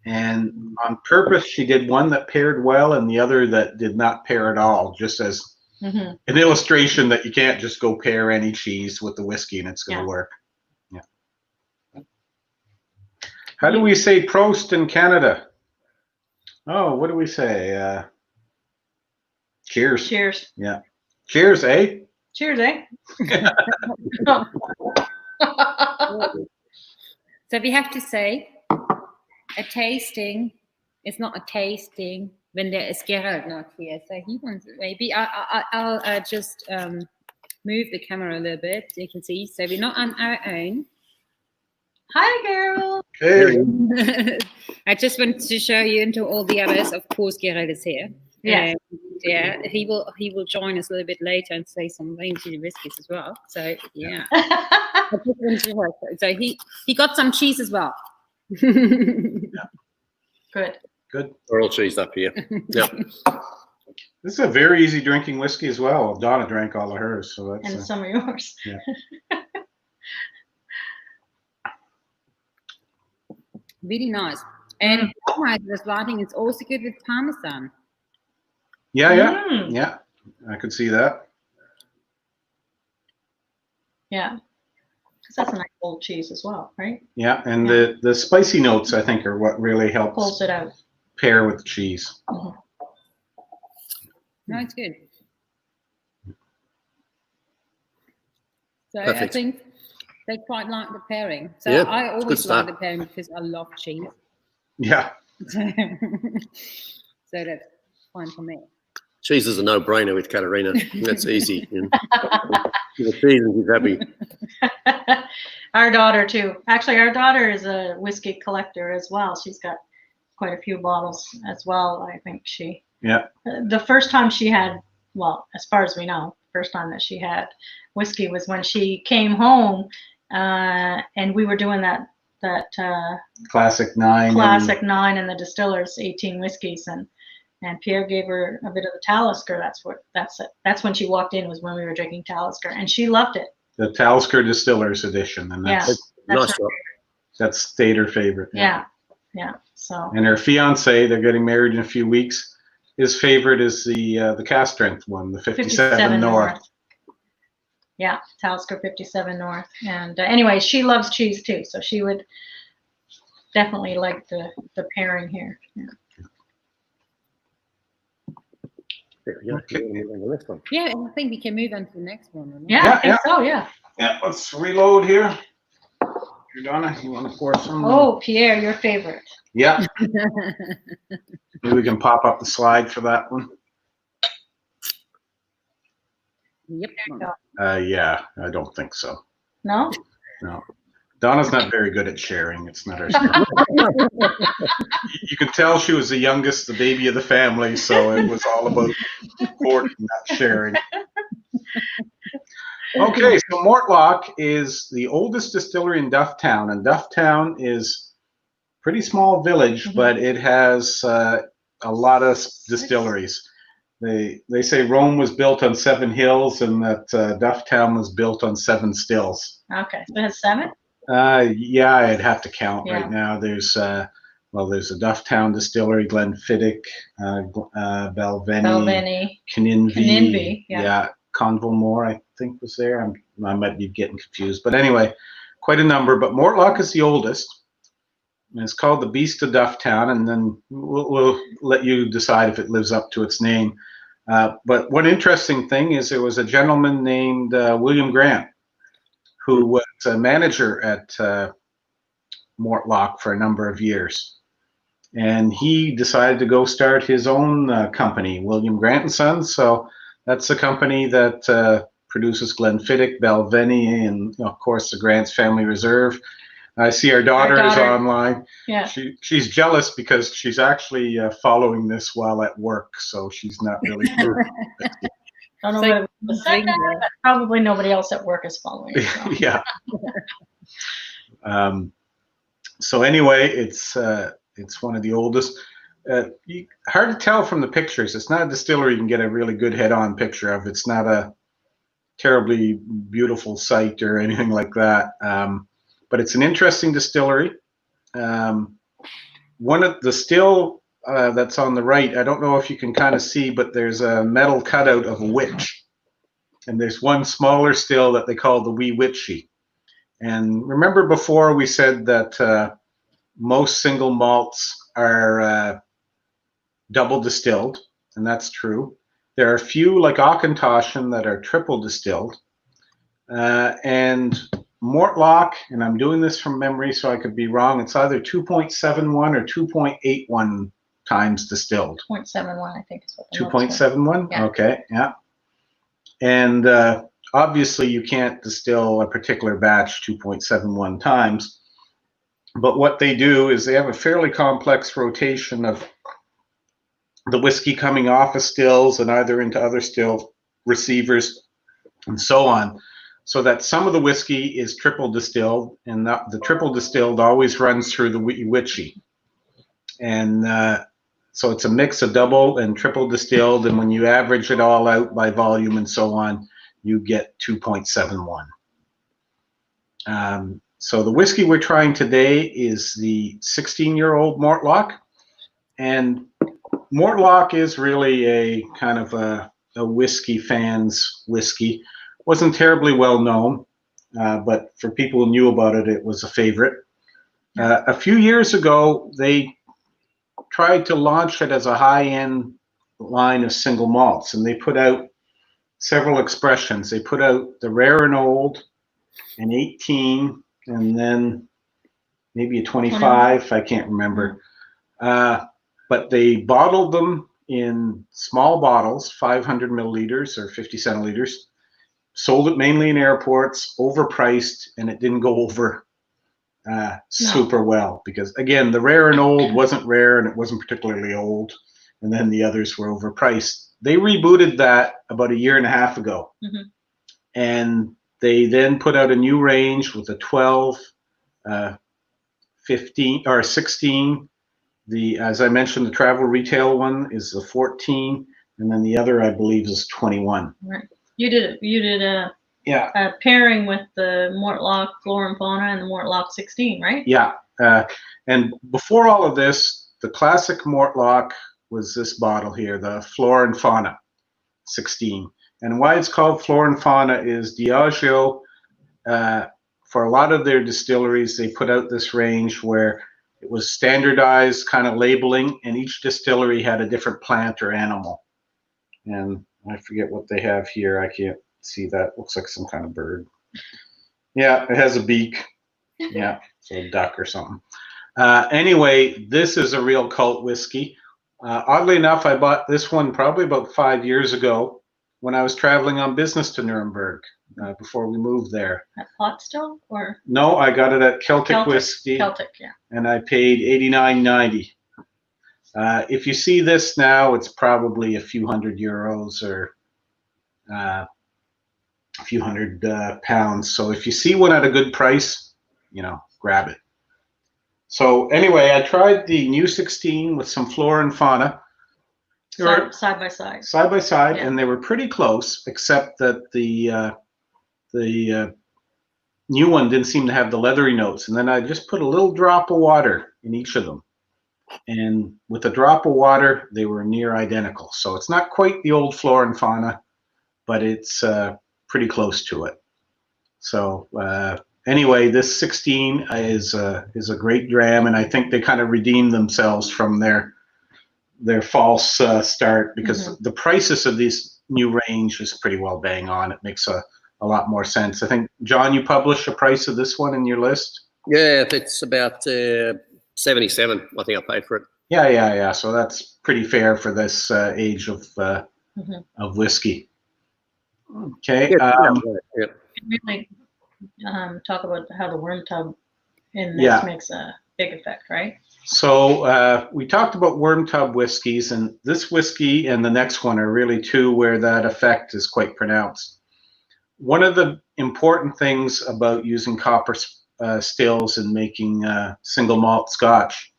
And on purpose, she did one that paired well and the other that did not pair at all, just as an illustration that you can't just go pair any cheese with the whiskey and it's going to work. Yeah. How do we say Prost in Canada? Oh, what do we say? Cheers. Cheers. Yeah. Cheers, eh? Cheers, eh? So we have to say a tasting is not a tasting when there is Gerald not here. So he wants it. Maybe I'll just move the camera a little bit so you can see. So we're not on our own. Hi, Gerald. Hey. I just wanted to show you into all the others. Of course, Gerald is here. Yeah. Yeah, he will join us a little bit later and say some names to the whiskies as well. So yeah. So he got some cheese as well. Good. Good. We're all cheesed up here. Yep. This is a very easy drinking whiskey as well. Donna drank all of hers, so that's. And some of yours. Yeah. Really nice. And I was writing, it's also good with Parmesan. Yeah, yeah. I could see that. Yeah. Because that's a nice old cheese as well, right? Yeah, and the spicy notes, I think, are what really helps Pulls it out. pair with the cheese. Mm-hmm. No, it's good. So Perfect. I think they quite like the pairing. So Yeah, I it's good always stuff. like the pairing because I love cheese. Yeah. So that's fine for me. Cheese is a no-brainer with Katerina. That's easy. You know. The cheese and she's happy. Our daughter too. Actually, our daughter is a whiskey collector as well. She's got quite a few bottles as well. I think she. Yeah. The first time she had, well, as far as we know, first time that she had whiskey was when she came home, and we were doing that Classic 9. Classic 9 and the Distillers 18 whiskeys, and Pierre gave her a bit of the Talisker. That's when she walked in, was when we were drinking Talisker, and she loved it. The Talisker Distillers edition, and that's Nice job. that stayed her favorite. Yeah. So. And her fiance, they're getting married in a few weeks. His favorite is the cast strength one, the 57 North. Yeah, Talisker 57 North. And anyway, she loves cheese too, so she would definitely like the pairing here. Yeah. There we go. Okay. The next one. Yeah, I think we can move on to the next one. Right? Yeah, I think so, yeah. Yeah, let's reload here. Here, Donna, you want to pour some? Oh, Pierre, your favorite. Yeah. Maybe we can pop up the slide for that one. Yep. Yeah, I don't think so. No? No. Donna's not very good at sharing. It's not her strength. You can tell she was the youngest, the baby of the family, so it was all about supporting, not sharing. Okay, so Mortlach is the oldest distillery in Dufftown, and Dufftown is a pretty small village, but it has a lot of distilleries. They say Rome was built on 7 hills, and that Dufftown was built on 7 stills. Okay, so it has 7? Yeah, I'd have to count Yeah. right now. There's a Dufftown distillery, Glenfiddich, Balvenie, Balvenie, Caninvie, Caninvie, yeah. Conville-Moore, I think, was there. I might be getting confused. But anyway, quite a number. But Mortlach is the oldest. And it's called the Beast of Dufftown, and then we'll let you decide if it lives up to its name. But one interesting thing is there was a gentleman named William Grant who was a manager at Mortlach for a number of years. And he decided to go start his own company, William Grant & Sons. So that's the company that produces Glenfiddich, Dalwhinnie, and of course the Grant's Family Reserve. I see our daughter is online. Yeah. She's jealous because she's actually following this while at work, so she's not really. I don't know what it was, but probably nobody else at work is following it. So. Yeah. So anyway, it's one of the oldest. Hard to tell from the pictures. It's not a distillery you can get a really good head-on picture of. It's not a terribly beautiful site or anything like that. But it's an interesting distillery. One of the still that's on the right, I don't know if you can kind of see, but there's a metal cutout of a witch. And there's one smaller still that they call the Wee Witchy. And remember before we said that most single malts are double distilled, and that's true. There are a few like AnCnoc that are triple distilled. And Mortlach, and I'm doing this from memory so I could be wrong, it's either 2.71 or 2.81 times distilled. 2.71, I think is what the 2.71? Yeah. Okay, yeah. And obviously you can't distill a particular batch 2.71 times, but what they do is they have a fairly complex rotation of the whiskey coming off of stills and either into other still receivers and so on. So that some of the whiskey is triple distilled, and the triple distilled always runs through the witchy. And so it's a mix of double and triple distilled, and when you average it all out by volume and so on, you get 2.71. So the whiskey we're trying today is the 16-year-old Mortlach. And Mortlach is really a kind of a whiskey fan's whiskey. Wasn't terribly well known, but for people who knew about it, it was a favorite. A few years ago, they tried to launch it as a high-end line of single malts, and they put out several expressions. They put out the Rare and Old, an 18, and then maybe a 25, I can't remember. But they bottled them in small bottles, 500 milliliters or 50 centiliters, sold it mainly in airports, overpriced, and it didn't go over super well because, again, the Rare and Old wasn't rare and it wasn't particularly old, and then the others were overpriced. They rebooted that about 1.5 years ago, and they then put out a new range with a 12, 15, or 16. As I mentioned, the travel retail one is the 14, and then the other, I believe, is 21. Right. You did a pairing with the Mortlach Flora and Fauna and the Mortlach 16, right? Yeah. And before all of this, the classic Mortlach was this bottle here, the Flora and Fauna 16. And why it's called Flora and Fauna is Diageo, for a lot of their distilleries, they put out this range where it was standardized kind of labeling, and each distillery had a different plant or animal. And I forget what they have here. I can't see that. Looks like some kind of bird. Yeah, it has a beak. Yeah, it's a duck or something. Anyway, this is a real cult whiskey. Oddly enough, I bought this one probably about 5 years ago when I was traveling on business to Nuremberg before we moved there. At Potstill or? No, I got it at Celtic Whiskey. Celtic, yeah. And I paid $89.90. If you see this now, it's probably a few hundred euros or a few hundred pounds. So if you see one at a good price, grab it. So anyway, I tried the new 16 with some Flora and Fauna. Side by side. Side by side, yeah. And they were pretty close, except that the new one didn't seem to have the leathery notes. And then I just put a little drop of water in each of them. And with a drop of water, they were near identical. So it's not quite the old Flora and Fauna, but it's pretty close to it. So anyway, this 16 is a great dram, and I think they kind of redeemed themselves from their false start, because the prices of this new range is pretty well bang on. It makes a lot more sense. I think, John, you published a price of this one in your list? Yeah, it's about 77. I think I paid for it. Yeah. So that's pretty fair for this age of whiskey. Okay. Yeah. We might talk about how the worm tub in this makes a big effect, right? So we talked about worm tub whiskeys, and this whiskey and the next one are really two where that effect is quite pronounced. One of the important things about using copper stills and making single malt Scotch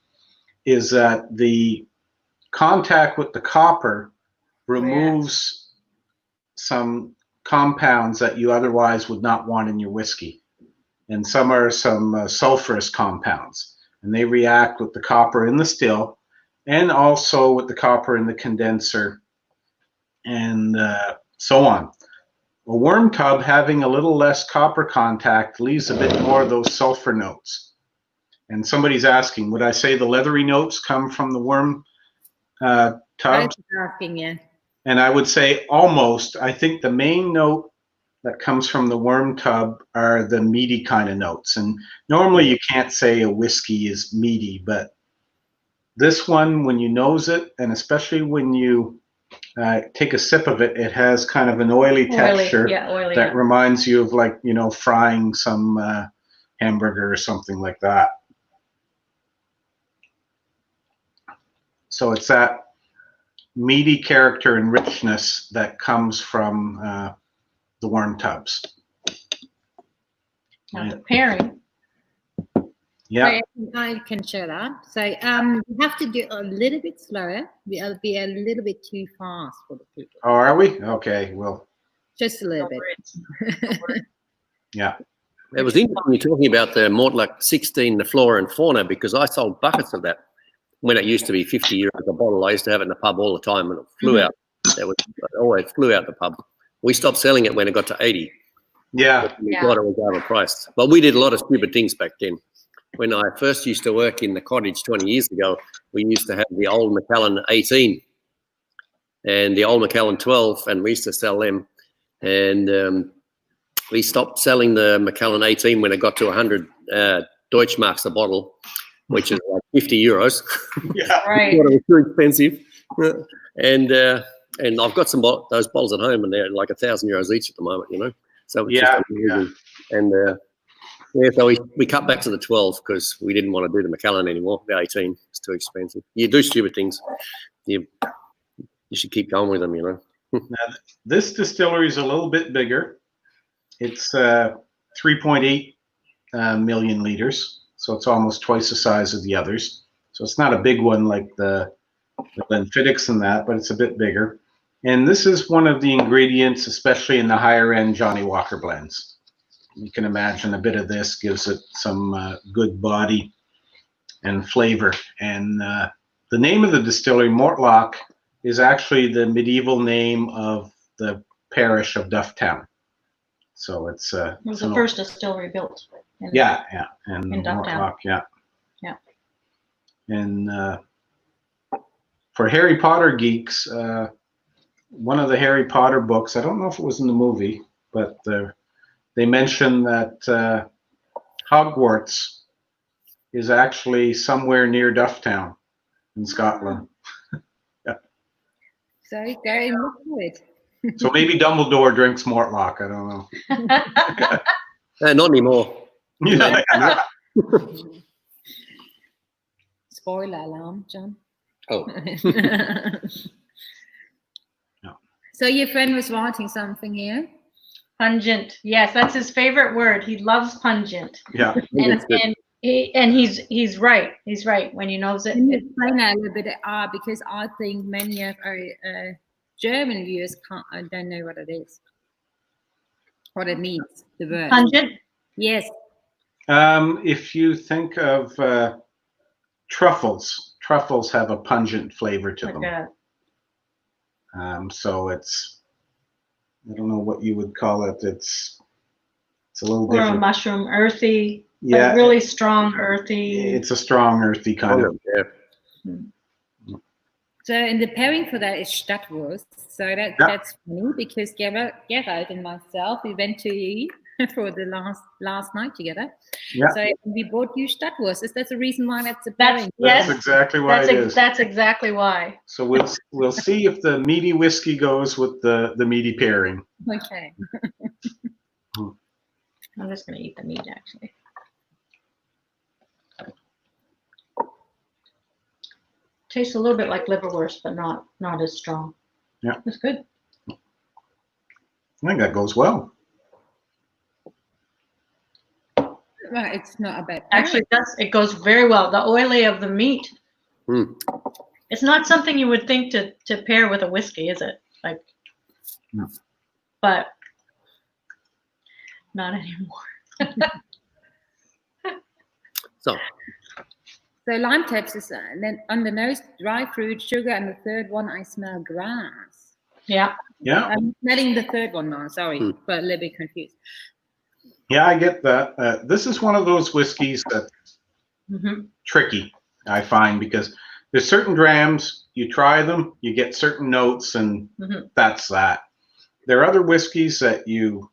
is that the contact with the copper removes some compounds that you otherwise would not want in your whiskey. And some are some sulfurous compounds, and they react with the copper in the still and also with the copper in the condenser and so on. A worm tub having a little less copper contact leaves a bit more of those sulfur notes. And somebody's asking, would I say the leathery notes come from the worm tubs? Asking, yeah. And I would say almost. I think the main note that comes from the worm tub are the meaty kind of notes. And normally you can't say a whiskey is meaty, but this one, when you nose it, and especially when you take a sip of it, it has kind of an oily texture that reminds you of, like, you know, frying some hamburger or something like that. So it's that meaty character and richness that comes from the worm tubs. Now the pairing. Yeah. So I can share that. So we have to do a little bit slower. We'll be a little bit too fast for the people. Oh, are we? Okay, well. Just a little bit. Yeah. It was interesting you talking about the Mortlach 16, the flora and fauna, because I sold buckets of that when it used to be 50 euros a bottle. I used to have it in the pub all the time, and it flew out. It always flew out the pub. We stopped selling it when it got to 80. Yeah. We thought it was overpriced. But we did a lot of stupid things back then. When I first used to work in the cottage 20 years ago, we used to have the old Macallan 18 and the old Macallan 12, and we used to sell them. And we stopped selling the Macallan 18 when it got to 100 Deutschmarks a bottle, which is like 50 euros. Yeah, right. It was too expensive. And I've got some those bottles at home, and they're like €1,000 each at the moment, you know. So it's just amazing. And so we cut back to the 12 because we didn't want to do the Macallan anymore. The 18 is too expensive. You do stupid things. You should keep going with them, you know. Now, this distillery is a little bit bigger. It's 3.8 million liters, so it's almost twice the size of the others. So it's not a big one like the Glenfiddich and that, but it's a bit bigger. And this is one of the ingredients, especially in the higher end Johnny Walker blends. You can imagine a bit of this gives it some good body and flavor. And the name of the distillery, Mortlach, is actually the medieval name of the parish of Dufftown. So it was the first distillery built. And in Mortlach, yeah. And for Harry Potter geeks, one of the Harry Potter books, I don't know if it was in the movie, but they mention that Hogwarts is actually somewhere near Dufftown in Scotland. So go and look for it. So maybe Dumbledore drinks Mortlach. I don't know. Not anymore. Yeah. Spoiler alarm, John. Oh. So your friend was writing something here. Pungent. Yes, that's his favorite word. He loves pungent. Yeah. And he's right. He's right. When you knows it. Can you explain that a little bit? Because I think many of our German viewers don't know what it is. What it means, the word. Pungent? Yes. If you think of truffles have a pungent flavor to them. So it's I don't know what you would call it. It's a little Or a different. mushroom, earthy, Yeah, but really strong, earthy. it's a strong, earthy kind of. Yeah. So, and the pairing for that is Stadtwurst. So that's funny because Gerald and myself, we went to you for the last night together. Yeah. So we bought you Stadtwurst. Is that the reason why that's the That's pairing? That's yes. exactly why it is. That's exactly why. So we'll see if the meaty whiskey goes with the meaty pairing. Okay. I'm just gonna eat the meat actually. Tastes a little bit like liverwurst, but not as strong. Yeah. It's good. I think that goes well. Right, it's not a bad Actually, it goes very well. The oily of the meat. It's not something you would think to pair with a whiskey, is it? Like, no. But not anymore. So lime taps is then on the nose, dry fruit, sugar, and the third one I smell grass. Yeah. Yeah. I'm smelling the third one now. Sorry, but a little bit confused. Yeah, I get that. This is one of those whiskeys that's tricky, I find, because there's certain drams, you try them, you get certain notes, and that's that. There are other whiskeys that you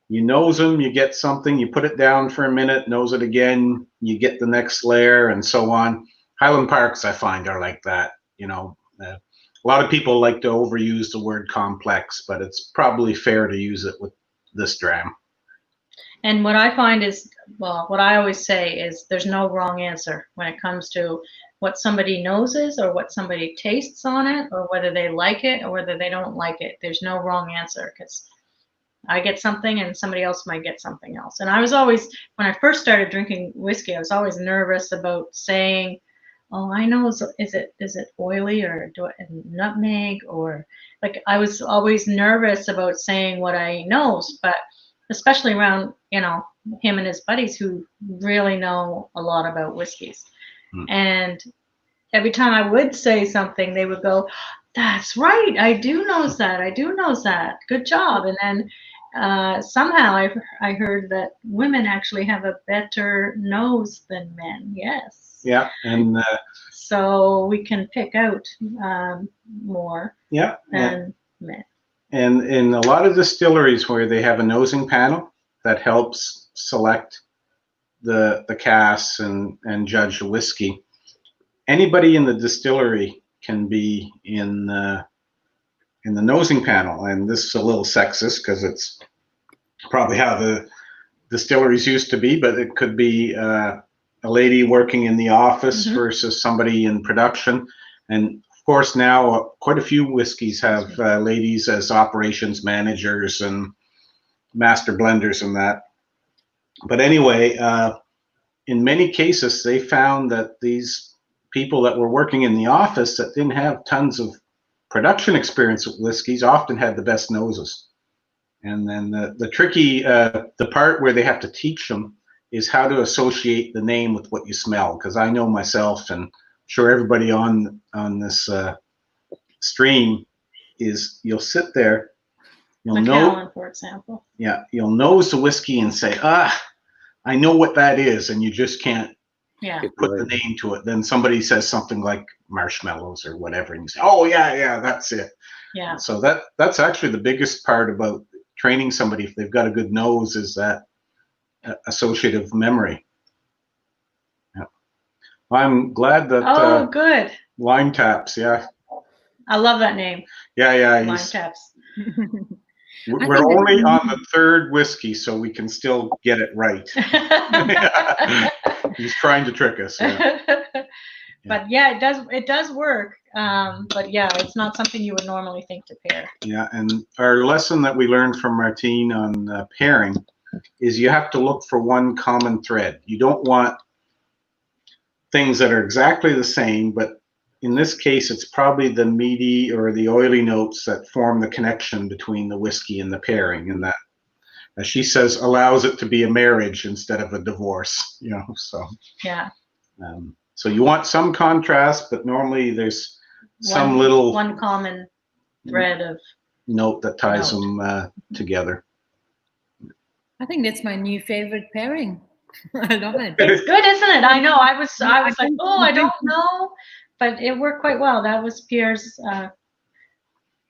nose them, you get something, you put it down for a minute, nose it again, you get the next layer, and so on. Highland Parks, I find, are like that. You know, a lot of people like to overuse the word complex, but it's probably fair to use it with this dram. And what I find is, well, what I always say is there's no wrong answer when it comes to what somebody noses or what somebody tastes on it, or whether they like it or whether they don't like it. There's no wrong answer, because I get something and somebody else might get something else. And I was always, when I first started drinking whiskey, I was always nervous about saying, oh, I know, is it oily, or do I nutmeg, or like, I was always nervous about saying what I knows, but especially around, you know, him and his buddies who really know a lot about whiskeys. And every time I would say something, they would go, that's right, I do knows that, good job. And then somehow I heard that women actually have a better nose than men. Yes. Yeah, and so we can pick out more than men. And in a lot of distilleries where they have a nosing panel that helps select the casks and judge the whiskey, anybody in the distillery can be in the nosing panel. And this is a little sexist because it's probably how the distilleries used to be, but it could be a lady working in the office versus somebody in production. And of course, now quite a few whiskeys have ladies as operations managers and master blenders and that. But anyway, in many cases, they found that these people that were working in the office that didn't have tons of production experience with whiskeys often had the best noses. And then the tricky, the part where they have to teach them is how to associate the name with what you smell. Because I know myself, and sure everybody on this stream is, you'll sit there, you'll know, for example. Yeah, you'll nose the whiskey and say, I know what that is, and you just can't put the name to it. Then somebody says something like marshmallows or whatever, and you say, oh yeah, that's it. Yeah. So that's actually the biggest part about training somebody, if they've got a good nose, is that associative memory. Yeah. I'm glad that good. Lime Taps, yeah. I love that name. Yeah. Lime Taps. We're only on the third whiskey, so we can still get it right. He's trying to trick us. Yeah. But yeah, it does work. But yeah, it's not something you would normally think to pair. Yeah, and our lesson that we learned from Martine on pairing is you have to look for one common thread. You don't want things that are exactly the same, but in this case, it's probably the meaty or the oily notes that form the connection between the whiskey and the pairing, and that, as she says, allows it to be a marriage instead of a divorce. You know, so yeah. So you want some contrast, but normally there's some little one common thread of note that ties them together. I think that's my new favorite pairing. I love it. It's good, isn't it? I know. I was like, oh, I don't know, but it worked quite well. That was Pierre's.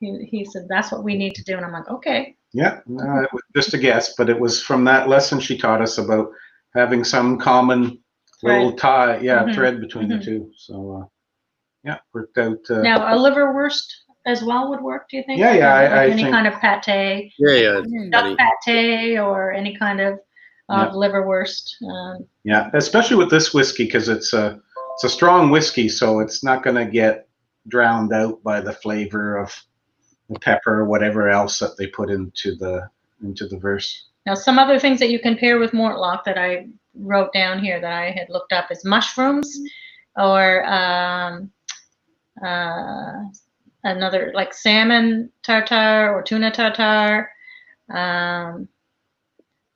He said that's what we need to do, and I'm like, okay. Yeah, no, it was just a guess, but it was from that lesson she taught us about having some common little tie, thread between the two. So, yeah, worked out. Now, a liverwurst as well would work, do you think? Yeah, like I any think, kind of pate, duck pate, or any kind of liverwurst. Yeah, especially with this whiskey, because it's a strong whiskey, so it's not going to get drowned out by the flavor of the pepper or whatever else that they put into the verse. Now, some other things that you can pair with Mortlach that I wrote down here that I had looked up is mushrooms, or another like salmon tartare or tuna tartare,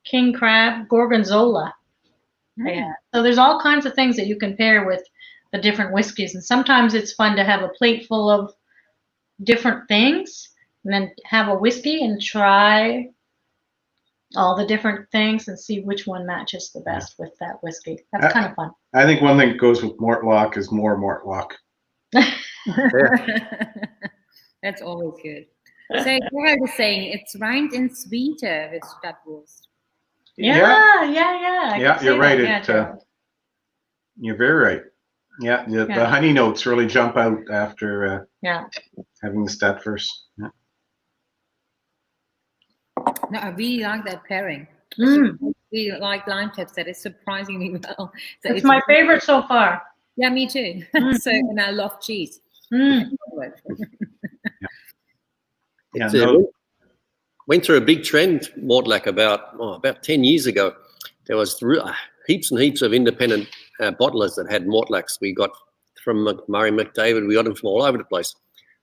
king crab, gorgonzola. Yeah. So there's all kinds of things that you can pair with the different whiskeys, and sometimes it's fun to have a plate full of different things and then have a whiskey and try all the different things and see which one matches the best with that whiskey. That's kind of fun. I think one thing that goes with Mortlach is more Mortlach. That's always good. So Gerald is saying it's rind and sweeter with Stadtwurst. Yeah, you're right. You're very right. Yeah, the honey notes really jump out after having the Stadtwurst. Yeah. No, I really like that pairing. I really like lime tips. That is surprisingly well. So it's my favorite so far. Yeah, me too. So, and I love cheese. Went through a big trend, Mortlach, about 10 years ago. There was heaps and heaps of independent bottlers that had Mortlachs. We got from Murray McDavid. We got them from all over the place.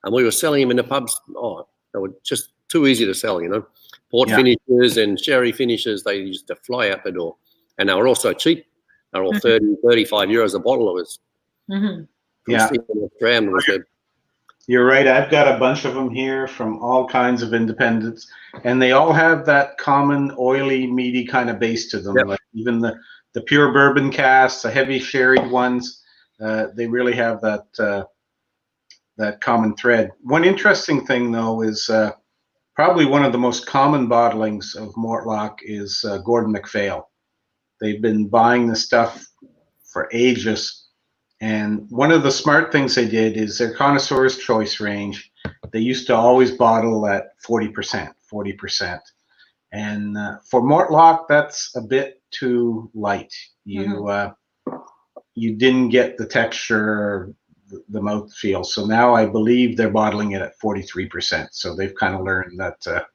And we were selling them in the pubs. They were just too easy to sell, Port finishes and sherry finishes, they used to fly out the door. And they were also cheap. They were all 30, 35 euros a bottle. It was Dram was good. You're right. I've got a bunch of them here from all kinds of independents, and they all have that common oily, meaty kind of base to them. Like even the pure bourbon casks, the heavy sherried ones, they really have that that common thread. One interesting thing, though, is probably one of the most common bottlings of Mortlach is Gordon MacPhail. They've been buying the stuff for ages. And one of the smart things they did is their Connoisseur's Choice range. They used to always bottle at 40%. And for Mortlach, that's a bit too light. You didn't get the texture, the mouthfeel. So now I believe they're bottling it at 43%. So they've kind of learned that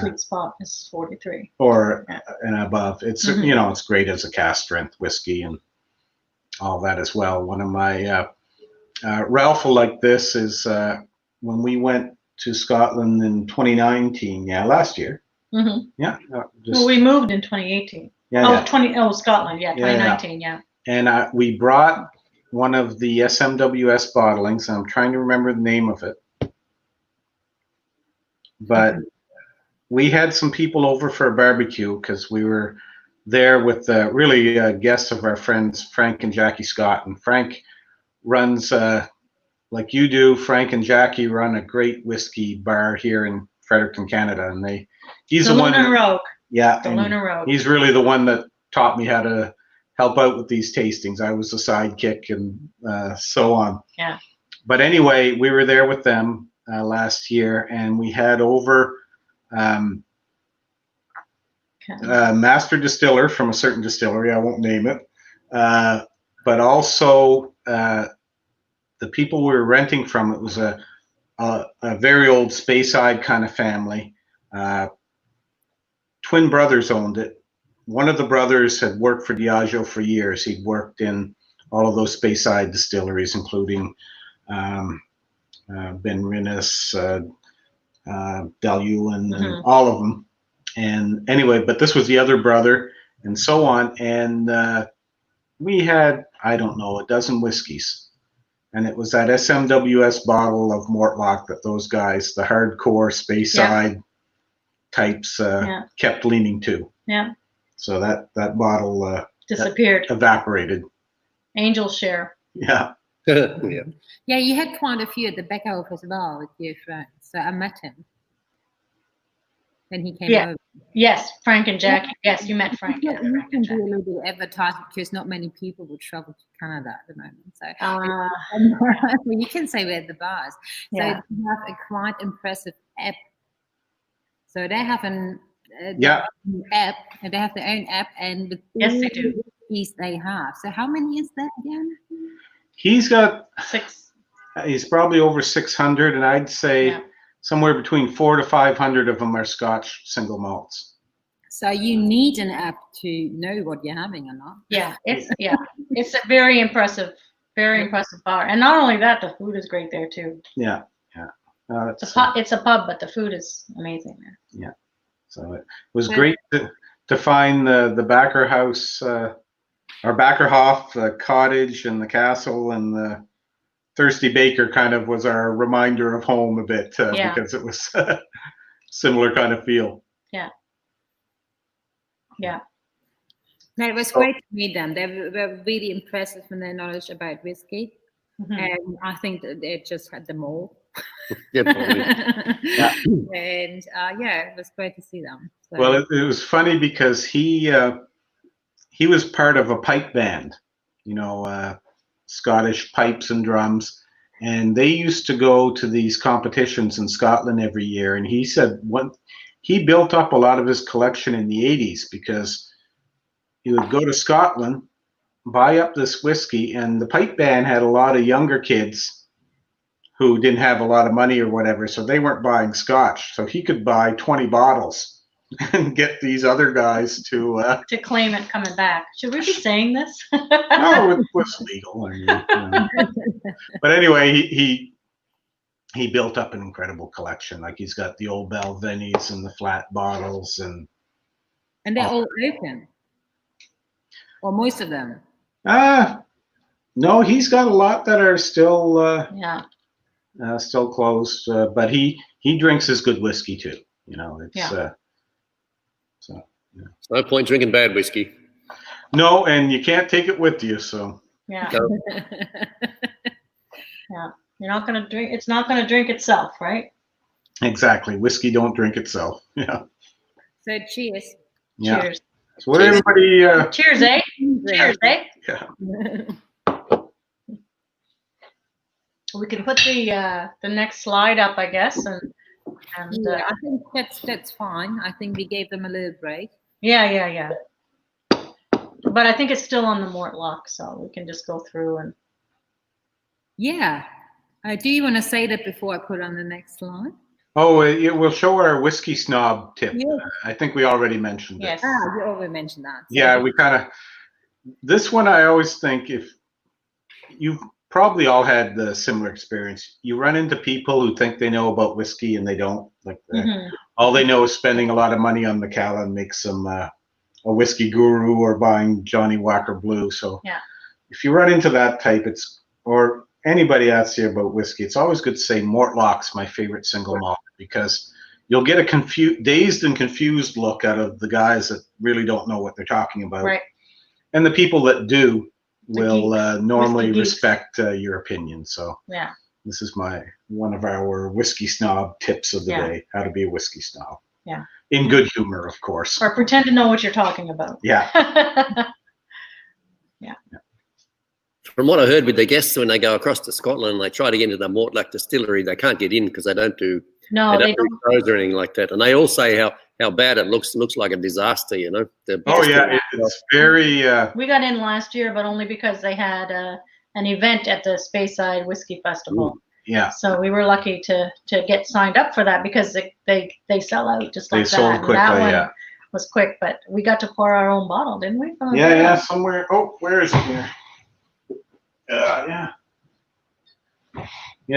sweet spot is 43 or and above. It's it's great as a cask strength whiskey and all that as well. One of my Ralph will like this is when we went to Scotland in 2019. Last year. Well, we moved in 2018. Scotland. 2019. And we brought one of the SMWS bottlings, and I'm trying to remember the name of it. But we had some people over for a barbecue because we were there with guests of our friends Frank and Jackie Scott. And Frank runs, like you do, Frank and Jackie run a great whiskey bar here in Fredericton, Canada. And he's the one. Rogue. Yeah. Luna Rogue. He's really the one that taught me how to help out with these tastings. I was the sidekick and so on. Yeah. But anyway, we were there with them last year, and we had over master distiller from a certain distillery. I won't name it. But also the people we were renting from, it was a very old Speyside kind of family. Twin brothers owned it. One of the brothers had worked for Diageo for years. He'd worked in all of those Speyside distilleries, including Ben Rinnes, Dalwhinnie, and all of them. And anyway, but this was the other brother, and so on. And we had, I don't know, a dozen whiskeys. And it was that SMWS bottle of Mortlach that those guys, the hardcore Speyside types, kept leaning to. Yeah. So that bottle Disappeared. Evaporated. Angel share. Yeah. Yeah. Yeah, you had quite a few at the back of as well with your friends. So I met him. Then he came over. Yes, Frank and Jackie. Yes, you met Frank. You Yeah, Frank can and do a Jackie. little bit of advertising because not many people would travel to Canada at the moment. So you can say we're at the bars. So Yeah. they have a quite impressive app. So they have an app, and they have their own app, and with Yes, they all do. the whiskeys they have. So how many is that again? He's got 6. he's probably over 600, and I'd say somewhere between 400 to 500 of them are Scotch single malts. So you need an app to know what you're having or not. Yeah, it's a very impressive bar, and not only that, the food is great there too. Yeah. It's a pub, but the food is amazing there. Yeah. So it was great to find the Backer House, or Backerhof cottage and the castle, and the Thirsty Baker kind of was our reminder of home a bit because it was a similar kind of feel. Yeah. Yeah. No, it was great to meet them. They were really impressive in their knowledge about whiskey. Mm-hmm. And I think that they just had them all. Yeah, probably. And it was great to see them. So. Well, it was funny because he was part of a pipe band, Scottish pipes and drums, and they used to go to these competitions in Scotland every year. And he said he built up a lot of his collection in the 80s because he would go to Scotland, buy up this whiskey, and the pipe band had a lot of younger kids who didn't have a lot of money or whatever, so they weren't buying Scotch. So he could buy 20 bottles and get these other guys to claim it coming back. Should we be saying this? No, it was legal. I mean, but anyway, he built up an incredible collection. Like he's got the old Dalwhinnies and the flat bottles, and they're all open, or most of them. No, he's got a lot that are still still closed. But he drinks his good whiskey too. It's No point drinking bad whiskey. No, and you can't take it with you. So yeah. No. Yeah. You're not going to drink. It's not going to drink itself, right? Exactly. Whiskey don't drink itself. Yeah. So cheers. Yeah. Cheers. So what everybody? Cheers, eh? Cheers, eh? Yeah. We can put the next slide up, I guess, and I think that's fine. I think we gave them a little break. Yeah. But I think it's still on the Mortlach, so we can just go through and. Yeah. Do you want to say that before I put on the next slide? Oh, we'll show our whiskey snob tip. Yeah. I think we already mentioned Yes. it. You already mentioned that. So Yeah, we kind of. This one, I always think if you've probably all had the similar experience, you run into people who think they know about whiskey and they don't. Like all they know is spending a lot of money on Macallan makes them a whiskey guru, or buying Johnny Walker Blue. So if you run into that type, or anybody asks you about whiskey, it's always good to say Mortlach's my favorite single malt, because you'll get a dazed and confused look out of the guys that really don't know what they're talking about. Right. And the people that do will normally Whiskey geeks. respect your opinion. So this is one of our whiskey snob tips of the day: how to be a whiskey snob. Yeah. In good humor, of course. Or pretend to know what you're talking about. Yeah. Yeah. From what I heard with the guests, when they go across to Scotland and they try to get into the Mortlach distillery, they can't get in because they don't do They don't. shows or anything like that. And they all say how bad it looks. Looks like a disaster, It's very. We got in last year, but only because they had an event at the Speyside Whiskey Festival. Ooh, yeah. So we were lucky to get signed up for that, because they sell out just like that. They sold quickly, that one was quick, but we got to pour our own bottle, didn't we? Somewhere. Oh, where is it here? Yeah,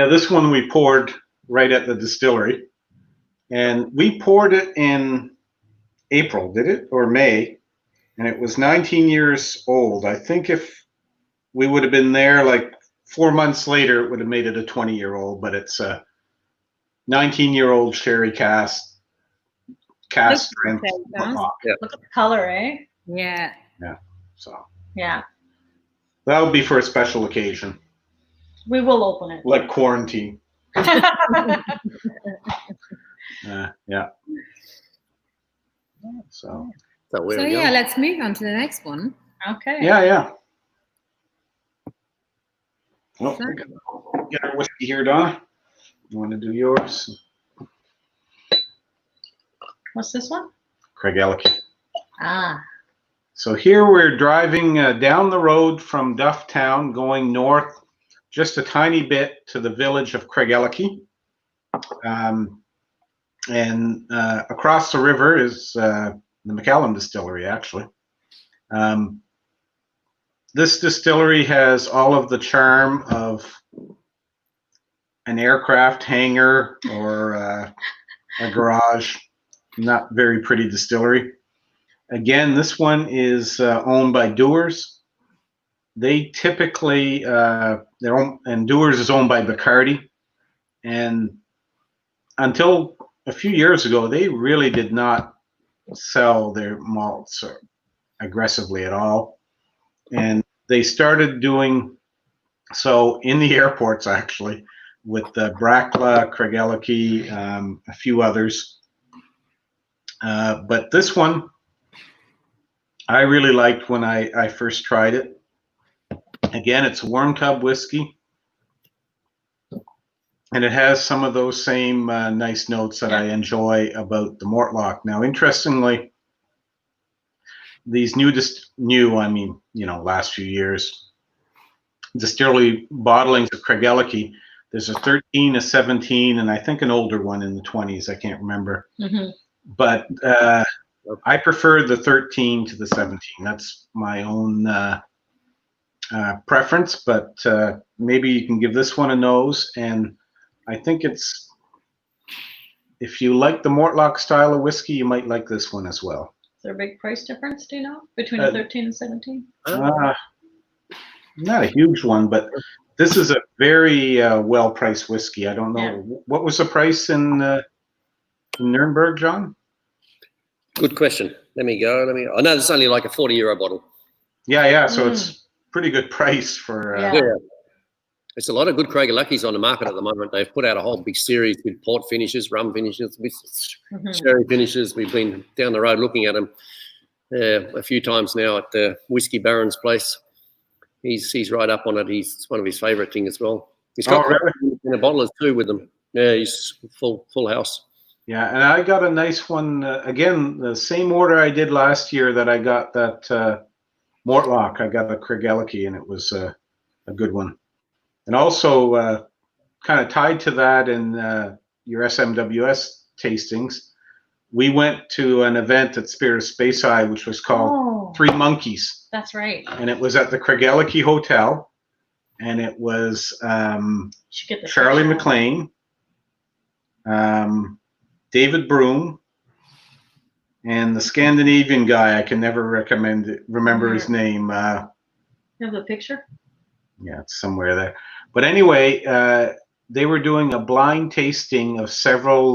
this one we poured right at the distillery, and we poured it in April, did it, or May? And it was 19 years old. I think if we would have been there like 4 months later, it would have made it a 20-year-old, but it's a 19-year-old sherry cask strength. Mortlach. Yeah. Look at the color, eh? Yeah. Yeah. So Yeah. that would be for a special occasion, We will open it. like quarantine. Yeah. So So where So are we yeah, going? let's move on to the next one. Okay. yeah. Well, we gotta get our whiskey here, Donna. You want to do yours? What's this one? Craigellachie. Ah. So here we're driving down the road from Dufftown, going north just a tiny bit to the village of Craigellachie. And across the river is the McCallum Distillery, actually. This distillery has all of the charm of an aircraft hangar or a garage. Not very pretty distillery. Again, this one is owned by Dewars. They typically, and Dewars is owned by Bacardi. And until a few years ago, they really did not sell their malts aggressively at all. And they started doing so in the airports, actually, with Brackla, Craigellachie, a few others. But this one, I really liked when I first tried it. Again, it's a wormtub whiskey. And it has some of those same nice notes that I enjoy about the Mortlach. Now, interestingly, these last few years, distillery bottlings of Craigellachie, there's a 13, a 17, and I think an older one in the 20s. I can't remember. Mm-hmm. But I prefer the 13 to the 17. That's my own preference, but maybe you can give this one a nose. And I think if you like the Mortlach style of whiskey, you might like this one as well. Is there a big price difference, do you know, between a 13 and 17? Not a huge one, but this is a very well-priced whiskey. I don't know. Yeah. What was the price in Nuremberg, John? Good question. Let me go. I know it's only like a €40 bottle. Yeah. So it's pretty good price for. Yeah. There's a lot of good Craigellachie's on the market at the moment. They've put out a whole big series with port finishes, rum finishes, sherry finishes. We've been down the road looking at them a few times now at the Whiskey Baron's place. He's right up on it. It's one of his favourite things as well. He's got in a bottle too with them. Yeah, he's full house. Yeah, and I got a nice one again. The same order I did last year that I got that Mortlach. I got a Craigellachie, and it was a good one. And also, kind of tied to that in your SMWS tastings, we went to an event at Spirit of Speyside, which was called Three Monkeys. That's right. And it was at the Craigellachie Hotel, and it was Charlie McLean, David Broom, and the Scandinavian guy. I can never remember his name. You have the picture? Yeah, it's somewhere there. But anyway, they were doing a blind tasting of several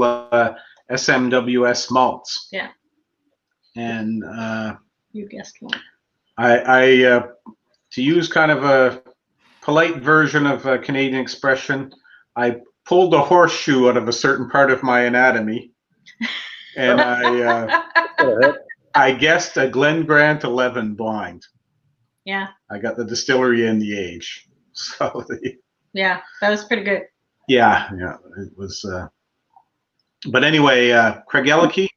SMWS malts. Yeah. And you guessed one. I to use kind of a polite version of a Canadian expression, I pulled a horseshoe out of a certain part of my anatomy, and I guessed a Glen Grant 11 blind. Yeah. I got the distillery and the age. So yeah, that was pretty good. Yeah, it was. But anyway, Craigellachie,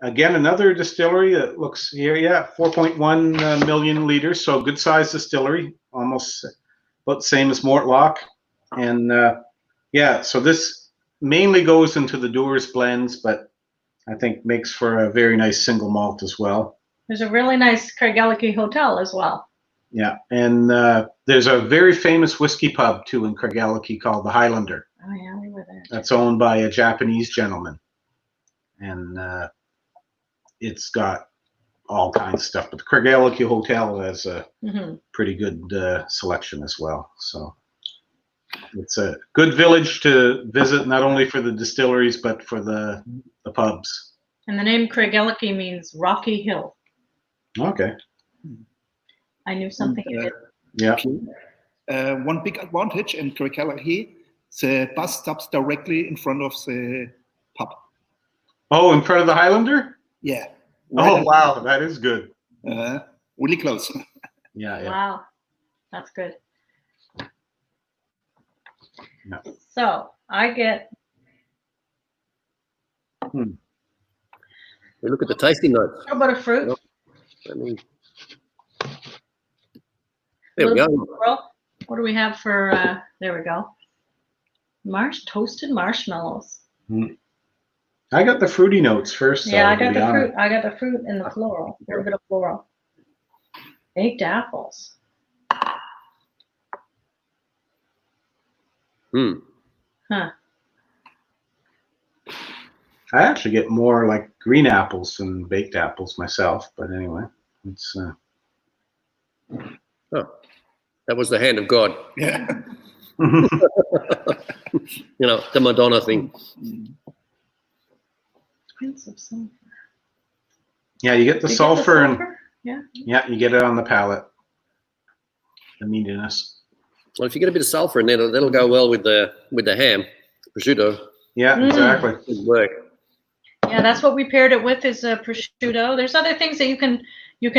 again, another distillery that looks here, 4.1 million liters, so good sized distillery, almost about the same as Mortlach. And so this mainly goes into the Dewars blends, but I think makes for a very nice single malt as well. There's a really nice Craigellachie hotel as well. Yeah, and there's a very famous whiskey pub too in Craigellachie called the Highlander. Oh yeah, we were there. That's owned by a Japanese gentleman, and it's got all kinds of stuff. But the Craigellachie Hotel has a pretty good selection as well. So it's a good village to visit, not only for the distilleries but for the pubs. And the name Craigellachie means rocky hill. Okay. I knew something in it. Yeah. One big advantage in Craigellachie, the bus stops directly in front of the pub. Oh, in front of the Highlander? Yeah. Oh, wow, that is good. Really close. Yeah. Wow, that's good. Yeah. So I get. We look at the tasting notes. A little bit of fruit. I mean, there we go. What do we have for? There we go. Toasted marshmallows. I got the fruity notes first. Yeah, I to got be the honest. fruit. I got the fruit and the floral. A little bit of floral. Baked apples. Huh. I actually get more like green apples than baked apples myself, but anyway, it's. Oh, that was the hand of God. Yeah. You know, the Madonna thing. Hints of sulfur. Yeah, you get the You get sulfur, and yeah. you get it on the palate. The meatiness. Well, if you get a bit of sulfur in there, that'll go well with the ham, prosciutto. Yeah, exactly. Good work. Yeah, that's what we paired it with is prosciutto. There's other things that you can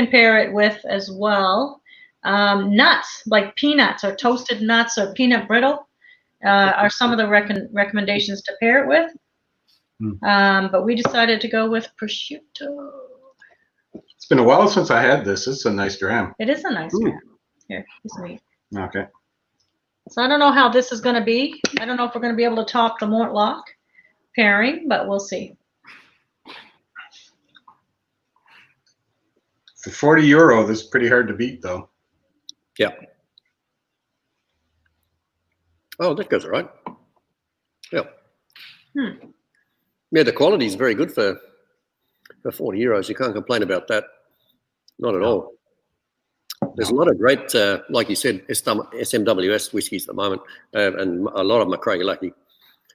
pair it with as well. Nuts, like peanuts or toasted nuts or peanut brittle, are some of the recommendations to pair it with. But we decided to go with prosciutto. It's been a while since I had this. It's a nice dram. It is a nice dram. Here, it's me. Okay. So I don't know how this is going to be. I don't know if we're going to be able to top the Mortlach pairing, but we'll see. For €40, this is pretty hard to beat, though. Yeah. Oh, that goes all right. Yeah. Yeah, the quality is very good for €40. You can't complain about that. Not at all. There's a lot of great, like you said, SMWS whiskies at the moment, and a lot of them are Craigellachie.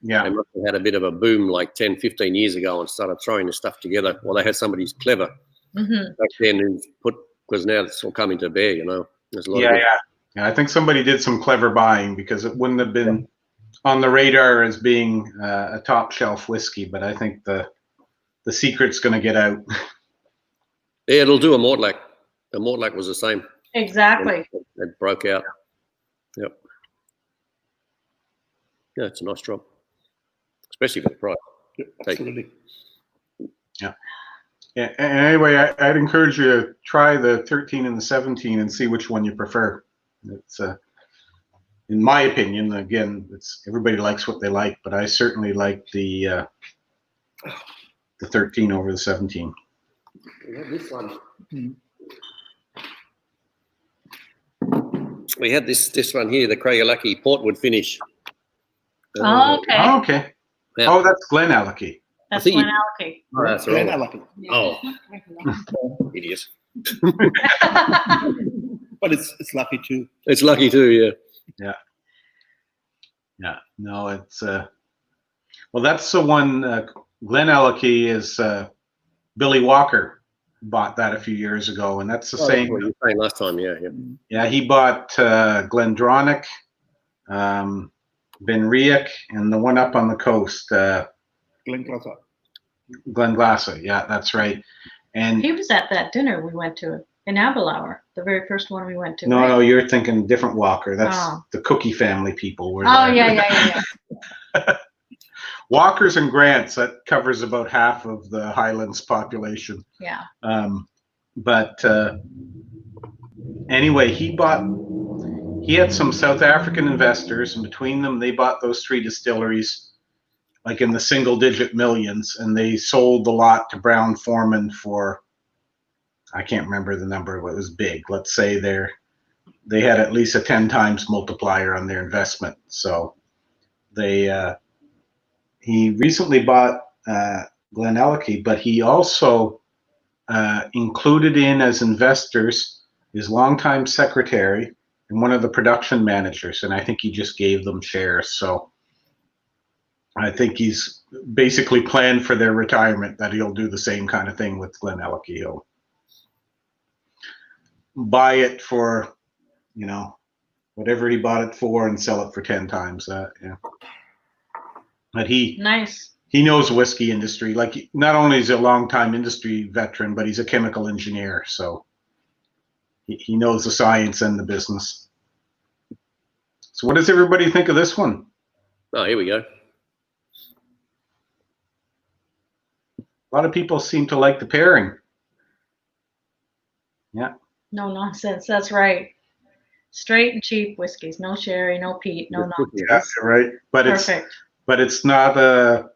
Yeah. They must have had a bit of a boom like 10, 15 years ago and started throwing the stuff together. Well, they had somebody who's clever back then who because now it's all coming to bear, you know. There's a lot of Yeah, I think somebody did some clever buying because it wouldn't have been on the radar as being a top shelf whiskey, but I think the secret's going to get out. Yeah, it'll do a Mortlach. The Mortlach was the same. Exactly. It broke out. Yep. Yeah, it's a nice drop, especially for the price. Absolutely. Yeah. Yeah. Anyway, I'd encourage you to try the 13 and the 17 and see which one you prefer. It's in my opinion, again, it's everybody likes what they like, but I certainly like the 13 over the 17. This one. We had this one here, the Craigellachie Portwood finish. Oh, okay. Oh, okay. Yeah. Oh, that's Glenallachie. That's I think Glenallachie. Oh, that's Yeah, right. I like it. Oh, idiot. But it's lucky too. It's lucky too, yeah. Yeah. No, it's well, that's the one. Glenallachie is Billy Walker bought that a few years ago, and that's the That's same. what you were saying last time, yeah. Yeah, he bought Glendronach, Benriach, and the one up on the coast, Glenglasa. Glenglasa. Yeah, that's right. And He was at that dinner we went to in Abelauer, the very first one we went to. no, right? no, you're thinking different Walker. That's Oh. the Cookie family people. Were Oh, there. yeah. Walkers and Grants, that covers about half of the Highlands population. Yeah. But anyway, he had some South African investors, and between them, they bought those 3 distilleries like in the single-digit millions, and they sold the lot to Brown Forman for, I can't remember the number, but it was big. Let's say they had at least a 10 times multiplier on their investment. So he recently bought Glenallachie, but he also included in as investors his longtime secretary and one of the production managers, and I think he just gave them shares. So I think he's basically planned for their retirement that he'll do the same kind of thing with Glenelg. He'll buy it for, you know, whatever he bought it for and sell it for 10 times that. Yeah. But he knows whiskey industry. Like, not only is he a long-time industry veteran, but he's a chemical engineer. So he knows the science and the business. So what does everybody think of this one? Oh, here we go. A lot of people seem to like the pairing. Yeah. No nonsense. That's right. Straight and cheap whiskeys. No sherry, no peat, no nonsense. Yeah, right. But Perfect. it's not a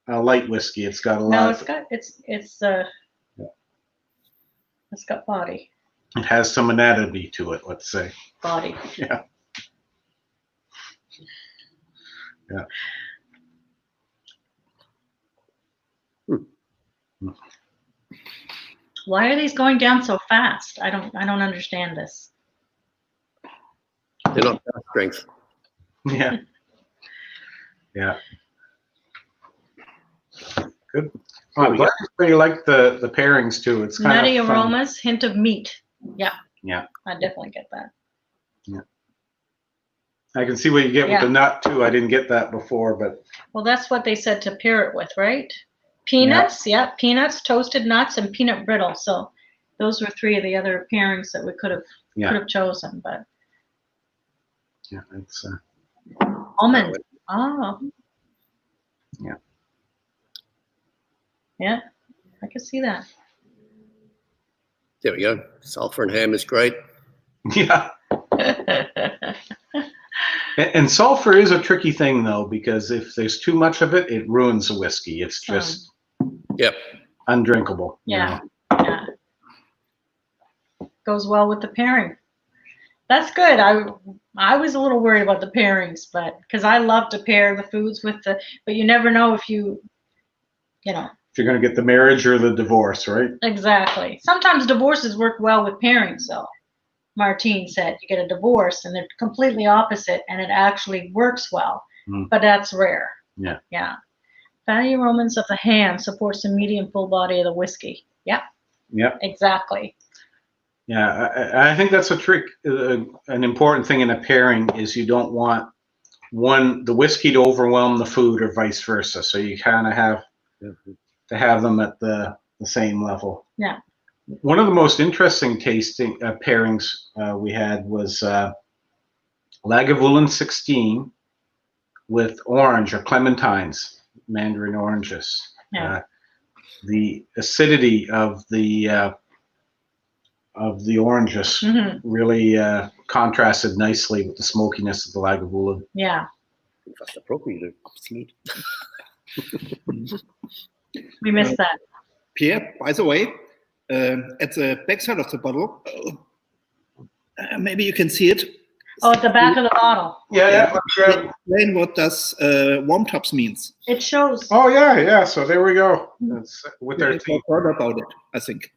light whiskey. It's got a lot. No, it's got body. It has some anatomy to it, let's say. Body. Yeah. Yeah. Why are these going down so fast? I don't understand this. They're not fast drinks. Yeah. Yeah. Good. Oh, I'm glad you like the pairings too. It's kind Nutty of fun. aromas, hint of meat. Yeah. Yeah. I definitely get that. Yeah. I can see what you get with the nut too. I didn't get that before, but. Well, that's what they said to pair it with, right? Peanuts, peanuts, toasted nuts, and peanut brittle. So those were 3 of the other pairings that we could have chosen, but. Yeah, it's. Almond. Oh. Yeah. Yeah, I can see that. There we go. Sulfur and ham is great. Yeah. And sulfur is a tricky thing though, because if there's too much of it, it ruins the whiskey. It's just undrinkable. Yeah. Yeah. Goes well with the pairing. That's good. I was a little worried about the pairings, but because I love to pair the foods with but you never know if you know. If you're going to get the marriage or the divorce, right? Exactly. Sometimes divorces work well with pairings, though. Martine said you get a divorce and they're completely opposite, and it actually works well, but that's rare. Yeah. Yeah. Fatty aromas of the ham supports the medium full body of the whiskey. Yep. Yep. Exactly. Yeah, I think that's a trick. An important thing in a pairing is you don't want the whiskey to overwhelm the food or vice versa. So you kind of have to have them at the same level. Yeah. One of the most interesting tasting pairings we had was Lagavulin 16 with orange or clementines, mandarin oranges. Yeah. The acidity of the oranges really contrasted nicely with the smokiness of the Lagavulin. Yeah. That's appropriate. We missed that. Pierre, by the way, at the back side of the bottle, maybe you can see it. Oh, at the back of the bottle. Yeah. Explain what does wormtubs means. It shows. Oh yeah. So there we go. That's with their teeth. Heard about it, I think.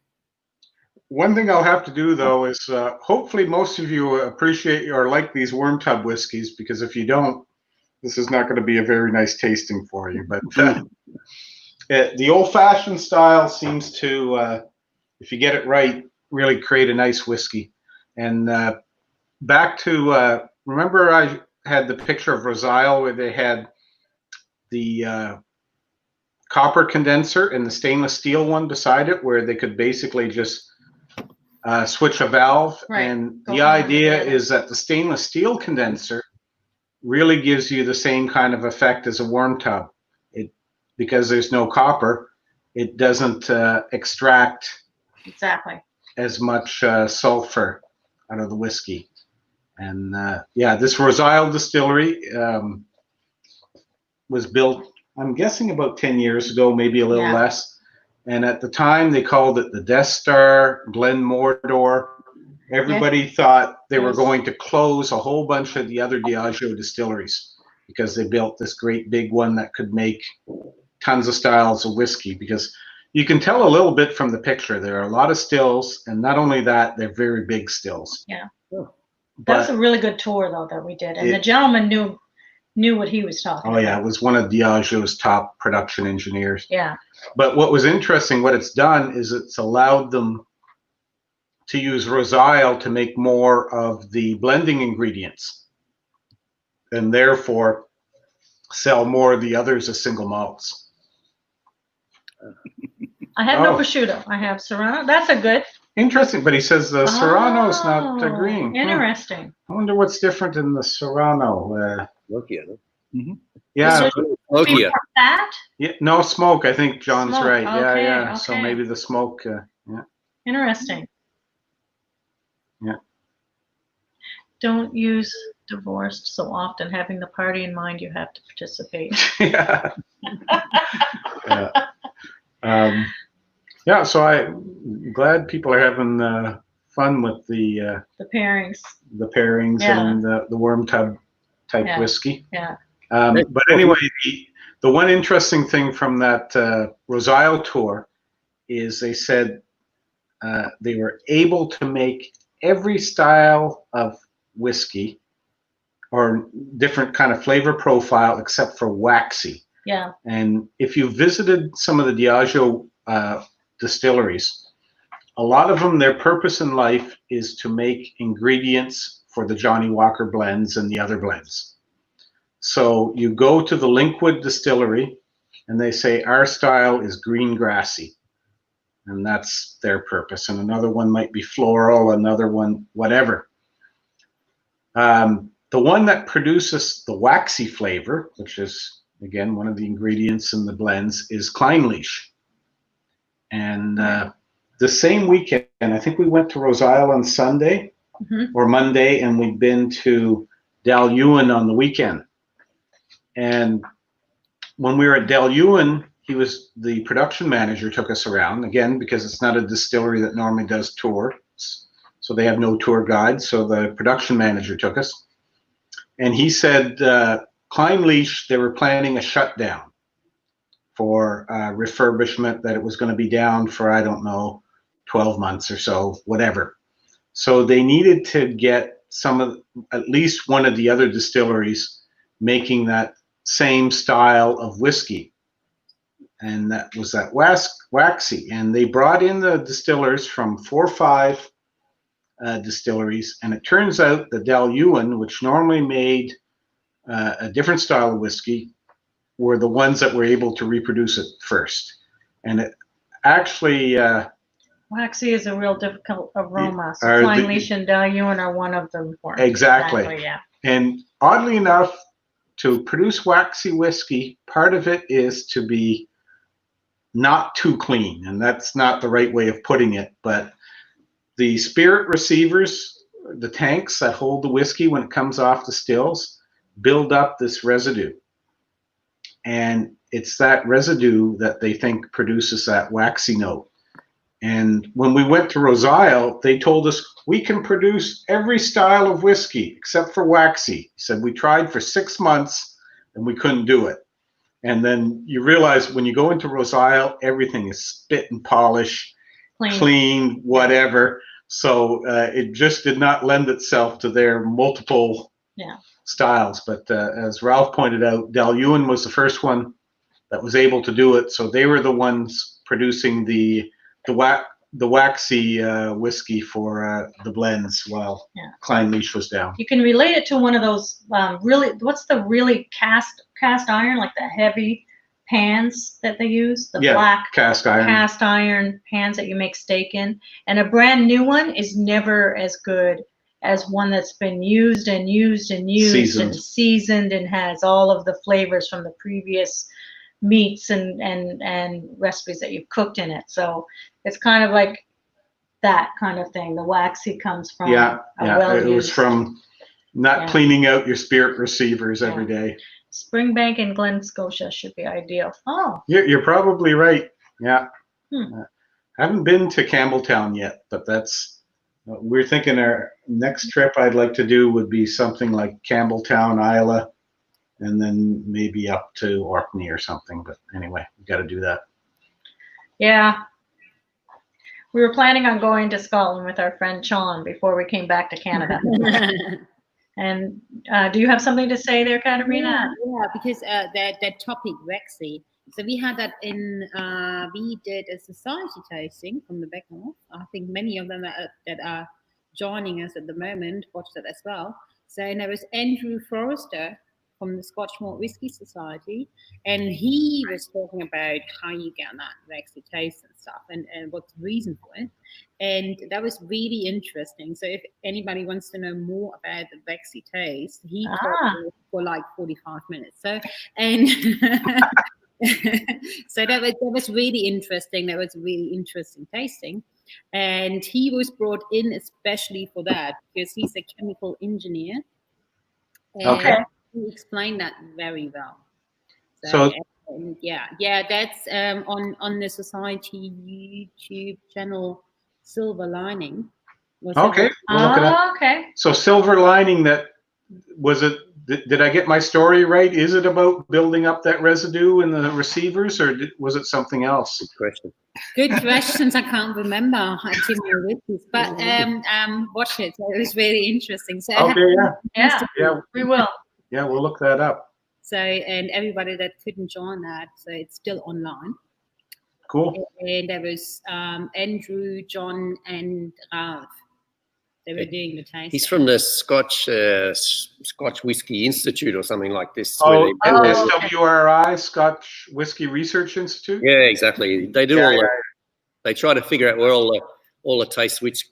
One thing I'll have to do though is hopefully most of you appreciate or like these wormtub whiskeys, because if you don't, this is not going to be a very nice tasting for you. But the old-fashioned style seems to, if you get it right, really create a nice whiskey. And back to, remember I had the picture of Rosile where they had the copper condenser and the stainless steel one beside it, where they could basically just switch a valve. Right. And the idea is that the stainless steel condenser really gives you the same kind of effect as a worm tub. Because there's no copper, it doesn't extract as much sulfur out of the whiskey. And this Rosile distillery was built, I'm guessing about 10 years ago, maybe a little less. And at the time they called it the Death Star, Glenmordor. Everybody thought they were going to close a whole bunch of the other Diageo distilleries because they built this great big one that could make tons of styles of whiskey. Because you can tell a little bit from the picture. There are a lot of stills, and not only that, they're very big stills. Yeah. That's a really good tour though that we did, and the gentleman knew what he was talking about. Oh yeah, it was one of Diageo's top production engineers. Yeah. But what was interesting, what it's done is it's allowed them to use Rosile to make more of the blending ingredients, and therefore sell more of the others as single malts. I have no prosciutto. I have Serrano. That's a good. Interesting, but he says the Serrano is not green. Interesting. I wonder what's different in the Serrano. Smokier, no? Yeah. Smokier. Fat? Yeah, no smoke. I think John's Smoke, right. okay, Yeah. So okay. maybe the smoke. Yeah. Interesting. Yeah. Don't use divorced so often. Having the party in mind, you have to participate. Yeah. Yeah. So I'm glad people are having fun with the pairings. The pairings and the worm tub type whiskey. Yeah. But anyway, the one interesting thing from that Rosile tour is they said they were able to make every style of whiskey or different kind of flavor profile except for waxy. Yeah. And if you visited some of the Diageo distilleries, a lot of them, their purpose in life is to make ingredients for the Johnnie Walker blends and the other blends. So you go to the Linkwood distillery and they say, our style is green grassy. And that's their purpose. And another one might be floral, another one, whatever. The one that produces the waxy flavor, which is, again, one of the ingredients in the blends, is Kleinlich. And the same weekend, I think we went to Rosile on Sunday or Monday, and we'd been to Dalwhinnie on the weekend. And when we were at Dalwhinnie, he was the production manager, took us around, again, because it's not a distillery that normally does tours. So they have no tour guide. So the production manager took us. And he said, Kleinlich, they were planning a shutdown for refurbishment, that it was going to be down for, I don't know, 12 months or so, whatever. So they needed to get at least one of the other distilleries making that same style of whiskey. And that was that waxy. And they brought in the distillers from 4 or 5 distilleries. And it turns out that Dalwhinnie, which normally made a different style of whiskey, were the ones that were able to reproduce it first. And it actually... waxy is a real difficult aroma. So Kleinlich and Dalwhinnie are one of them for me. Exactly. Yeah. And oddly enough, to produce waxy whiskey, part of it is to be not too clean. And that's not the right way of putting it. But the spirit receivers, the tanks that hold the whiskey when it comes off the stills, build up this residue. And it's that residue that they think produces that waxy note. And when we went to Rosile, they told us we can produce every style of whiskey except for waxy. He said we tried for 6 months and we couldn't do it. And then you realize when you go into Rosile, everything is spit and polish, clean, whatever. So it just did not lend itself to their multiple styles. But as Ralph pointed out, Dalwhinnie was the first one that was able to do it. So they were the ones producing the waxy whiskey for the blends while Kleinlich was down. You can relate it to one of those what's the really cast iron, like the heavy pans that they use, the black cast iron pans that you make steak in. And a brand new one is never as good as one that's been used and used and used and seasoned and has all of the flavors from the previous meats and recipes that you've cooked in it. So it's kind of like that kind of thing. The waxy comes from it was from not cleaning out your spirit receivers every day. Springbank and Glen Scotia should be ideal. Oh, you're probably right. Yeah. I haven't been to Campbelltown yet, but that's we're thinking our next trip I'd like to do would be something like Campbelltown, Isla, and then maybe up to Orkney or something. But anyway, we got to do that. Yeah. We were planning on going to Scotland with our friend Sean before we came back to Canada. And do you have something to say there, Katerina? Yeah, because that topic, Waxy. So we had that in, we did a society tasting from the back north. I think many of them that are joining us at the moment watch that as well. So there was Andrew Forrester from the Scotch Malt Whisky Society, and he was talking about how you get that waxy taste and stuff, and what's the reason for it. And that was really interesting. So if anybody wants to know more about the waxy taste, he talked for like 45 minutes. So, and so that was really interesting. That was really interesting tasting. And he was brought in especially for that because he's a chemical engineer. And he explained that very well. So yeah, that's on the Society YouTube channel, Silver Lining. Okay. Okay. So Silver Lining, that was it. Did I get my story right? Is it about building up that residue in the receivers, or was it something else? Good question. Good questions. I can't remember. I too many whiskeys, but watch it. So it was really interesting. So Yeah, we will. Yeah, we'll look that up. So, and everybody that couldn't join that, so it's still online. Cool. And there was Andrew, John, and Ralph. They were doing the tasting. He's from the Scotch Whisky Institute or something like this. Oh, SWRI, Scotch Whisky Research Institute. Yeah, exactly. They do all. They try to figure out where all the taste, which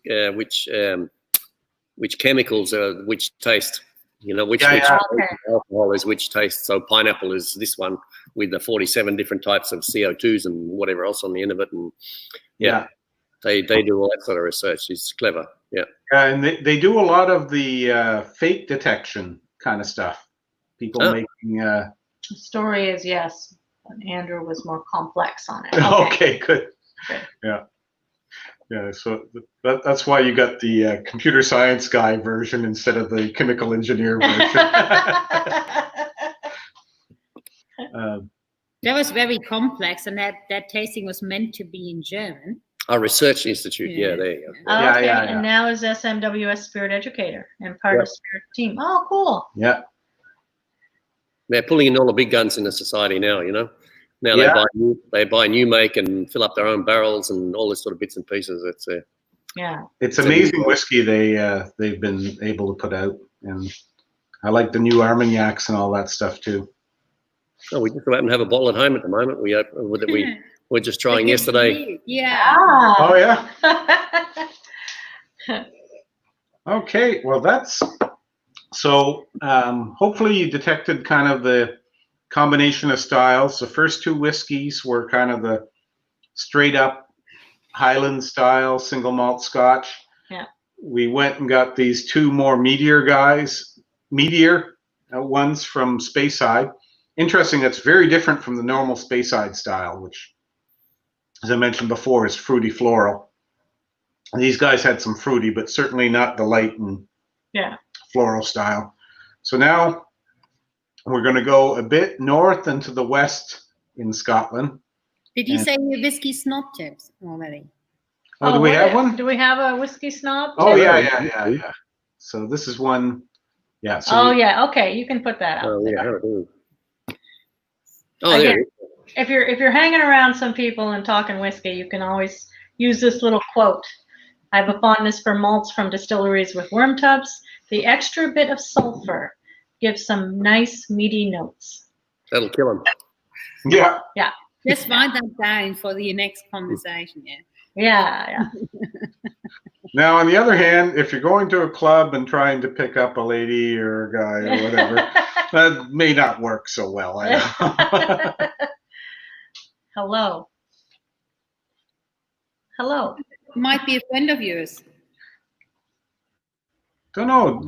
chemicals are which taste. You know, which alcohol is which taste. So pineapple is this one with the 47 different types of CO2s and whatever else on the end of it. And they do all that sort of research. It's clever. Yeah. And they do a lot of the fake detection kind of stuff. People making. The story is yes, but Andrew was more complex on it. Okay, good. Yeah. Yeah, so that's why you got the computer science guy version instead of the chemical engineer version. That was very complex, and that tasting was meant to be in German. Our research institute, there you go. And now is SMWS Spirit Educator and part of Spirit team. Oh, cool. Yeah. They're pulling in all the big guns in the society now, you know. Now they buy new make and fill up their own barrels and all this sort of bits and pieces. It's amazing whiskey they've been able to put out, and I like the new Armagnacs and all that stuff too. Oh, we just happen to have a bottle at home at the moment. We're just trying yesterday. Yeah. Oh yeah. Okay, well that's so. Hopefully you detected kind of the combination of styles. The first two whiskeys were kind of the straight up Highlands style single malt Scotch. Yeah. We went and got these two more meteor ones from Speyside. Interesting, that's very different from the normal Speyside style, which, as I mentioned before, is fruity floral. And these guys had some fruity, but certainly not the light and floral style. So now we're going to go a bit north and to the west in Scotland. Did you say your whiskey snob tips already? Oh, do we have one? Do we have a whiskey snob? Oh, yeah. So this is one. Yeah. So okay. You can put that out. There. If you're hanging around some people and talking whiskey, you can always use this little quote. I have a fondness for malts from distilleries with wormtubs. The extra bit of sulfur gives some nice meaty notes. That'll kill them. Yeah. Yeah. Just write that down for the next conversation. Yeah. Now, on the other hand, if you're going to a club and trying to pick up a lady or a guy or whatever, that may not work so well. I know. Hello. Might be a friend of yours. Don't know.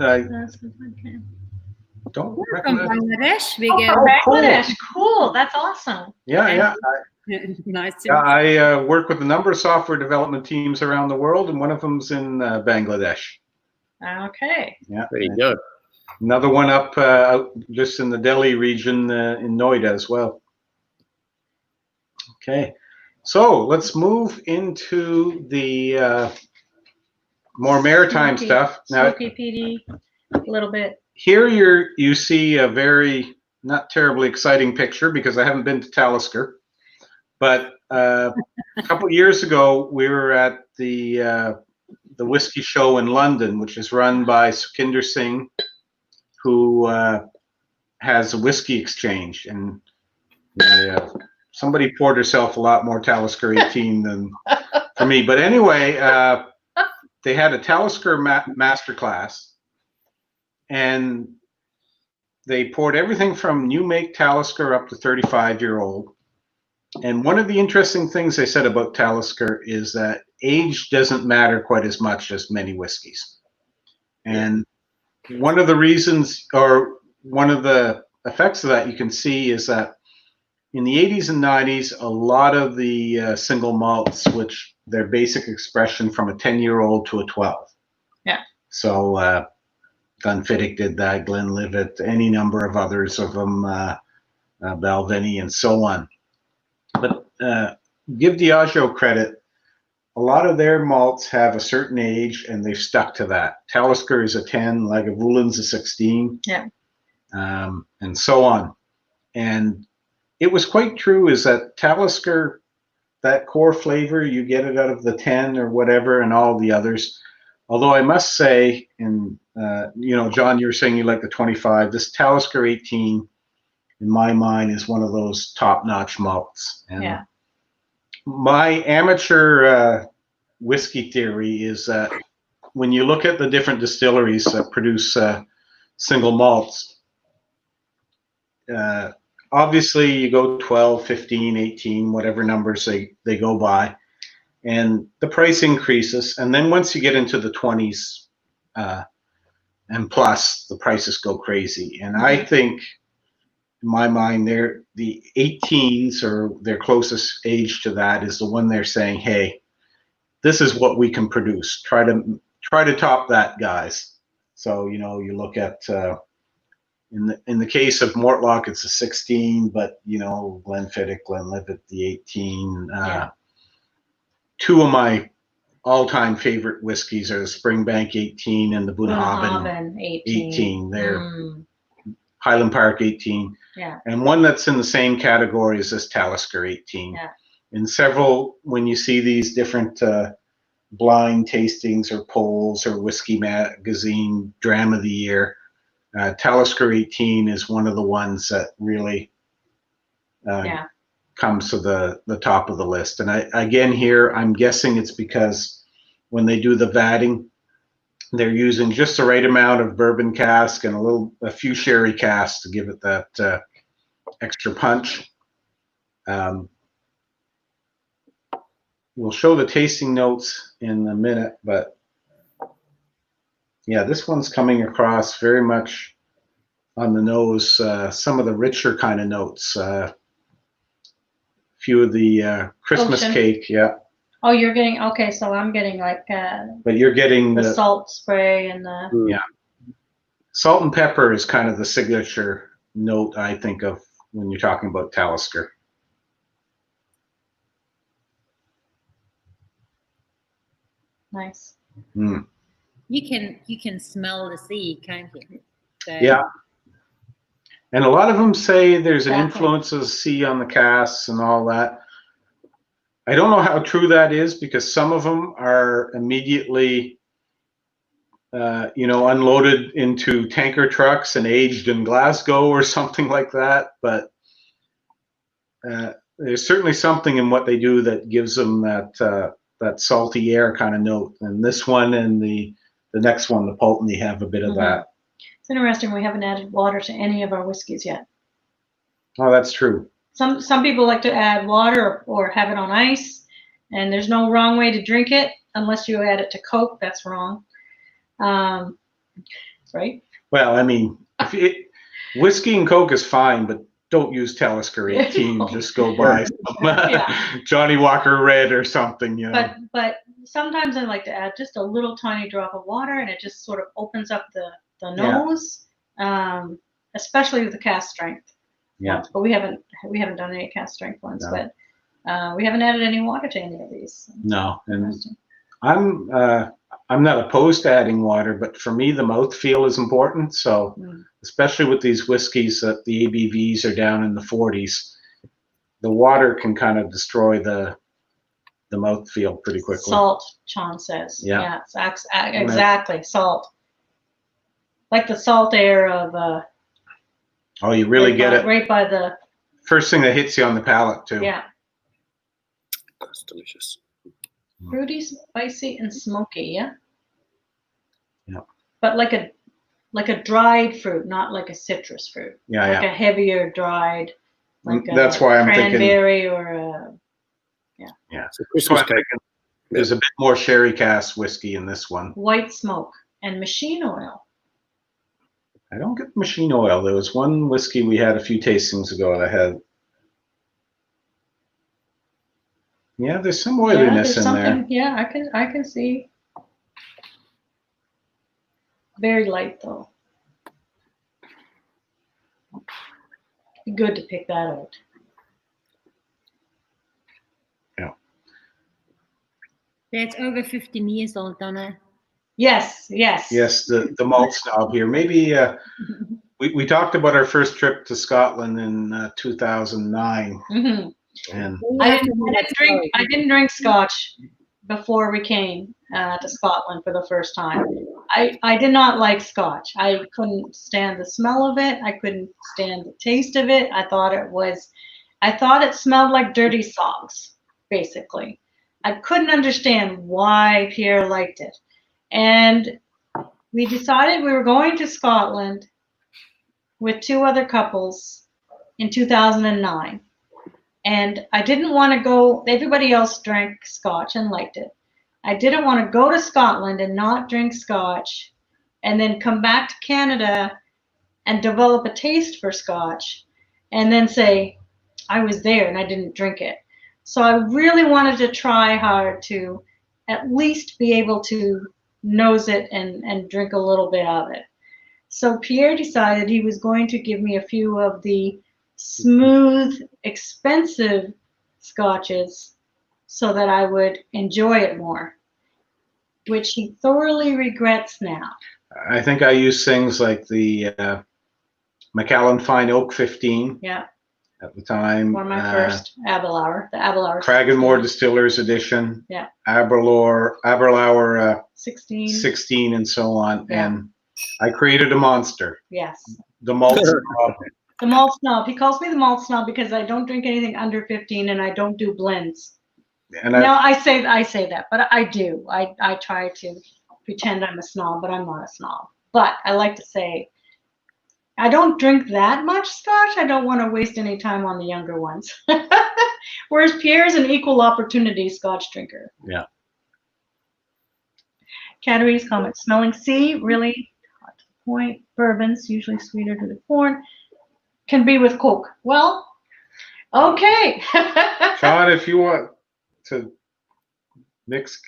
From Bangladesh. Bangladesh. Cool. That's awesome. Yeah. Nice to I work with a number of software development teams around the world, and one of them's in Bangladesh. Okay. Yeah. There you go. Another one up out just in the Delhi region in Noida as well. Okay. So let's move into the more maritime Smoky, stuff. Now, smoky peaty, a little bit. here you see a very not terribly exciting picture because I haven't been to Talisker, but a couple of years ago we were at the whiskey show in London, which is run by Sukhinder Singh, who has a whiskey exchange, and somebody poured herself a lot more Talisker 18 than for me. But anyway, they had a Talisker master class, and they poured everything from new make Talisker up to 35-year-old. And one of the interesting things they said about Talisker is that age doesn't matter quite as much as many whiskeys. And one of the reasons, or one of the effects of that you can see, is that in the 80s and 90s, a lot of the single malts switched their basic expression from a 10-year-old to a 12. Yeah. So Glenfiddich did that, Glenlivet, any number of others of them, Dalwhinnie, and so on. But give Diageo credit. A lot of their malts have a certain age, and they've stuck to that. Talisker is a 10, Lagavulins a 16, Yeah. And so on. And it was quite true is that Talisker, that core flavor, you get it out of the 10 or whatever, and all the others. Although I must say, and John, you were saying you like the 25. This Talisker 18, in my mind, is one of those top-notch malts. And Yeah. my amateur whiskey theory is that when you look at the different distilleries that produce single malts, obviously you go 12, 15, 18, whatever numbers they go by, and the price increases. And then once you get into the 20s and plus, the prices go crazy. And I think, in my mind, the 18s, or their closest age to that, is the one they're saying, hey, this is what we can produce. Try to top that, guys. So, you look at in the case of Mortlach, it's a 16, but Glenfiddich, Glenlivet, the 18. Two of my all-time favorite whiskeys are the Springbank 18 and the Bunnahabhain 18. They're Highland Park 18. Yeah. And one that's in the same category as this Talisker 18. Yeah. In several, when you see these different blind tastings or polls or whiskey magazine Dram of the Year, Talisker 18 is one of the ones that really comes to the top of the list. And again here, I'm guessing it's because when they do the vatting, they're using just the right amount of bourbon cask and a few sherry casks to give it that extra punch. We'll show the tasting notes in a minute, but yeah, this one's coming across very much on the nose, some of the richer kind of notes. Few of the Christmas cake, yeah. Oh, you're getting, okay, so I'm getting like but you're getting the salt spray and the... Yeah. Salt and pepper is kind of the signature note, I think, of when you're talking about Talisker. Nice. Mm. You can smell the sea, can't you? So, yeah. And a lot of them say there's an influence of the sea on the casks and all that. I don't know how true that is, because some of them are immediately, unloaded into tanker trucks and aged in Glasgow or something like that. But there's certainly something in what they do that gives them that salty air kind of note. And this one and the next one, the Pulteney, have a bit of that. It's interesting. We haven't added water to any of our whiskeys yet. Oh, that's true. Some people like to add water or have it on ice, and there's no wrong way to drink it unless you add it to Coke. That's wrong. Right? Well, I mean, whiskey and Coke is fine, but don't use Talisker 18. Just go buy some Johnny Walker Red or something, But sometimes I like to add just a little tiny drop of water, and it just sort of opens up the nose, especially with the cask strength. Yeah. But we haven't done any cask strength ones. No. But We haven't added any water to any of these. No, and I'm not opposed to adding water, but for me the mouthfeel is important. So especially with these whiskeys that the ABVs are down in the 40s, the water can kind of destroy the mouthfeel pretty quickly. Salt, Sean says. Yeah. Exactly, salt. Like the salt air of Oh, you really get it right by the first thing that hits you on the palate too. yeah. That's delicious. Fruity, spicy, and smoky. Yeah. Yeah. But like a dried fruit, not like a citrus fruit. Yeah, like a heavier dried. Like that's why I'm thinking cranberry or a yeah. So Christmas cake. There's a bit more sherry cask whiskey in this one. white smoke and machine oil. I don't get machine oil. There was one whiskey we had a few tastings ago that had. Yeah, there's some oiliness in there. Yeah, I can see. Very light though. Good to pick that out. That's over 15 years old, Donna. Yes. Yes, the malt snob here. Maybe we talked about our first trip to Scotland in 2009, Mm-hmm. and I didn't drink Scotch before we came to Scotland for the first time. I did not like Scotch. I couldn't stand the smell of it. I couldn't stand the taste of it. I thought it smelled like dirty socks, basically. I couldn't understand why Pierre liked it. And we decided we were going to Scotland with two other couples in 2009. And I didn't want to go, everybody else drank Scotch and liked it. I didn't want to go to Scotland and not drink Scotch and then come back to Canada and develop a taste for Scotch and then say, I was there and I didn't drink it. So I really wanted to try hard to at least be able to nose it and drink a little bit of it. So Pierre decided he was going to give me a few of the smooth, expensive scotches so that I would enjoy it more, which he thoroughly regrets now. I think I use things like the Macallan Fine Oak 15. Yeah. At the time. One of my first Abelauer, the Abelauer. Cragganmore Distillers edition. Yeah. Aberlour 16, and so on. Yeah. And I created a monster. Yes. The malt snob. The malt snob. He calls me the malt snob because I don't drink anything under 15 and I don't do blends. And I say that, but I do. I try to pretend I'm a snob, but I'm not a snob. But I like to say I don't drink that much Scotch. I don't want to waste any time on the younger ones. Whereas Pierre's an equal opportunity Scotch drinker. Yeah. Katerina's comment, smelling C, really hot to the point. Bourbons, usually sweeter to the corn, can be with Coke. Well, okay. Sean, if you want to mix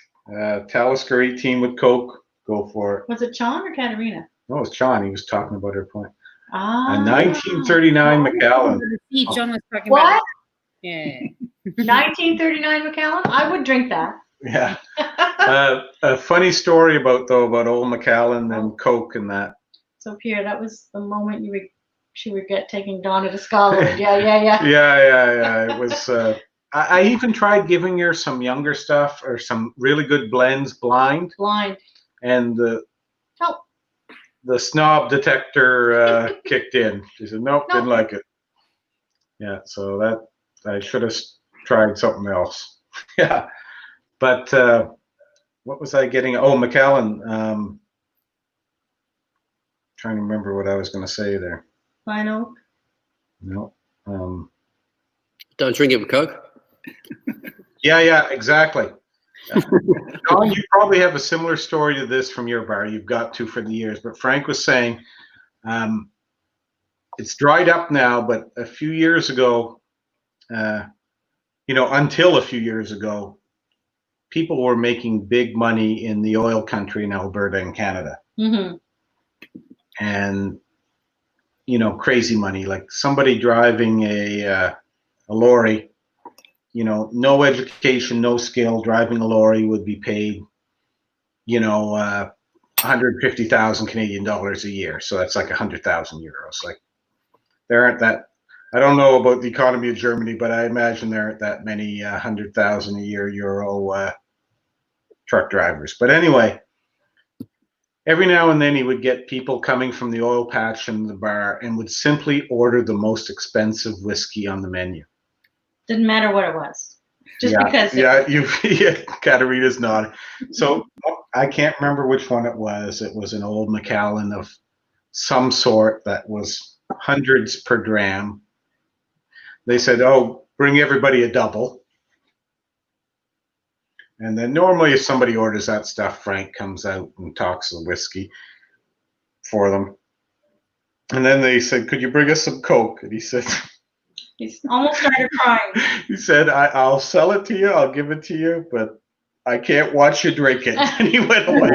Talisker 18 with Coke, go for it. Was it Sean or Katerina? No, it's Sean. He was talking about her point. Ah. A 1939 Macallan. John was talking What? about. Yeah. 1939 Macallan? I would drink that. Yeah. A funny story about old Macallan and Coke and that. So Pierre, that was the moment she would get taking Donna to Scotland. Yeah. Yeah. It was. I even tried giving her some younger stuff or some really good blends blind. And the snob detector kicked in. She said, nope, didn't like it. Yeah, so that I should have tried something else. Yeah, but what was I getting? Oh, Macallan. Trying to remember what I was going to say there. Fine Oak. No. Don't drink it with Coke. Yeah, exactly. John, you probably have a similar story to this from your bar. You've got to for the years, but Frank was saying it's dried up now, but a few years ago, until a few years ago, people were making big money in the oil country in Alberta and Canada. Mm-hmm. And, crazy money, like somebody driving a lorry no education, no skill, driving a lorry would be paid, 150,000 Canadian dollars a year. So that's like 100,000 euros. Like, there aren't that. I don't know about the economy of Germany, but I imagine there aren't that many 100,000 a year euro truck drivers. But anyway, every now and then he would get people coming from the oil patch and the bar and would simply order the most expensive whiskey on the menu. Didn't matter what it was. Just because. Katarina's nodding. So I can't remember which one it was. It was an old Macallan of some sort that was hundreds per dram. They said, "Oh, bring everybody a double." And then normally if somebody orders that stuff, Frank comes out and talks the whiskey for them. And then they said, "Could you bring us some Coke?" And he said, He's almost started crying. he said, I'll sell it to you, I'll give it to you, but I can't watch you drink it. And he went away.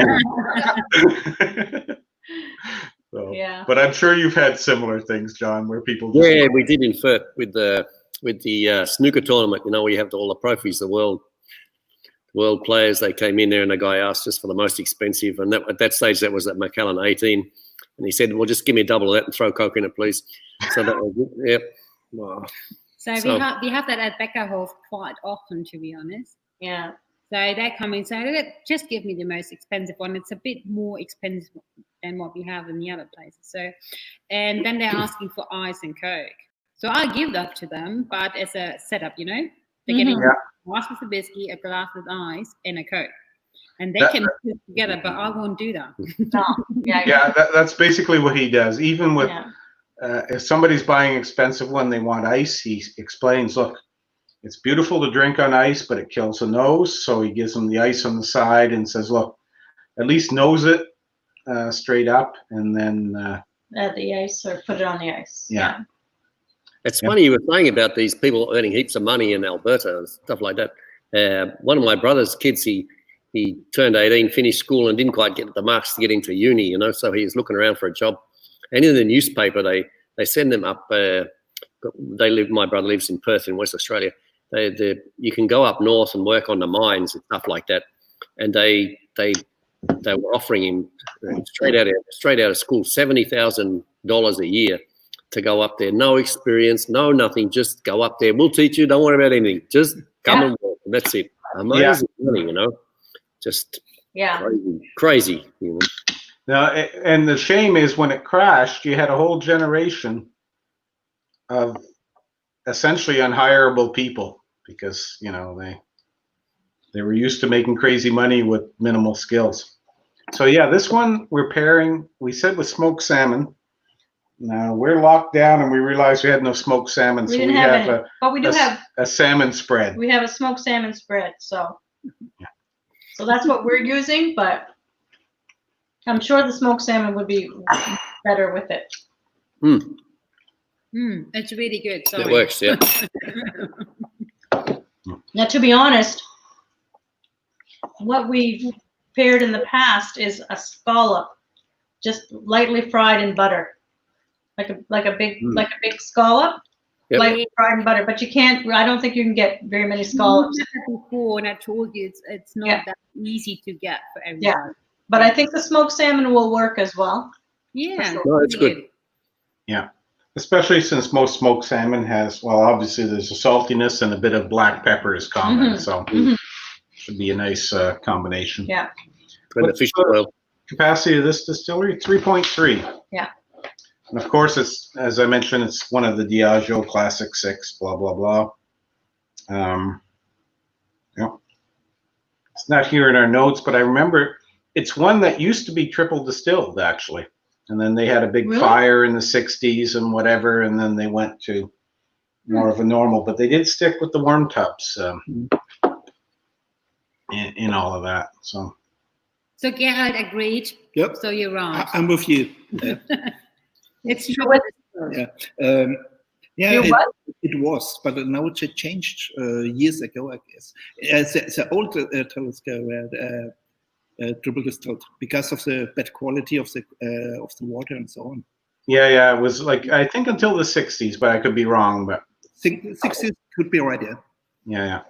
So, Yeah. But I'm sure you've had similar things, John, where people just we did in Furt with the snooker tournament. We have all the profis, the world players. They came in there and the guy asked just for the most expensive, and at that stage that was at Macallan 18, and he said, "Well, just give me a double of that and throw Coke in it, please." So that was it. Yep. Wow. So we have that at Beckerhof quite often, to be honest. Yeah. So they come in, so just give me the most expensive one. It's a bit more expensive than what we have in the other places. So, and then they're asking for ice and Coke. So I give that to them, but as a setup, they're getting a glass with a whiskey, a glass with ice, and a Coke. And they can put it together, but I won't do that. No. Yeah, that's basically what he does. Even with if somebody's buying an expensive one, they want ice, he explains, look, it's beautiful to drink on ice, but it kills the nose. So he gives them the ice on the side and says, look, at least nose it straight up, and then add the ice or put it on the ice. Yeah. It's funny you were saying about these people earning heaps of money in Alberta and stuff like that. One of my brother's kids, he turned 18, finished school, and didn't quite get the marks to get into uni, so he was looking around for a job. And in the newspaper, they send them up. My brother lives in Perth in West Australia. You can go up north and work on the mines and stuff like that. And they were offering him straight out of school $70,000 a year to go up there. No experience, no nothing. Just go up there. We'll teach you. Don't worry about anything. Just come and work. And that's it. Amazing money, Just crazy. Now, and the shame is when it crashed, you had a whole generation of essentially unhireable people because, they were used to making crazy money with minimal skills. So this one we're pairing, we said with smoked salmon. Now we're locked down and we realized we had no smoked salmon. We didn't have any, but we do have a salmon spread. We have a smoked salmon spread. So that's what we're using, but I'm sure the smoked salmon would be better with it. It's really good. Sorry. It works, yeah. Now, to be honest, what we've paired in the past is a scallop, just lightly fried in butter, like a big scallop, lightly fried in butter. But you can't. I don't think you can get very many scallops. Before, and I told you it's not that easy to get for everyone. Yeah, but I think the smoked salmon will work as well. Yeah, no, it's good. Yeah, especially since most smoked salmon has, obviously there's a saltiness and a bit of black pepper is common, so should be a nice combination. Yeah. And the fish oil. Capacity of this distillery, 3.3. Yeah. And of course, it's, as I mentioned, it's one of the Diageo Classic 6, blah, blah, blah. It's not here in our notes, but I remember it's one that used to be triple distilled, actually. And then they had a big fire in the 60s and whatever, and then they went to more of a normal. But they did stick with the wormtubs in all of that. So Gerald agreed. Yep. So you're right. I'm with you. It's true. It was, but now it changed years ago, I guess. The old Telesco were triple distilled because of the bad quality of the water and so on. Yeah, it was like, I think until the 60s, but I could be wrong. But 60s could be right, Yeah.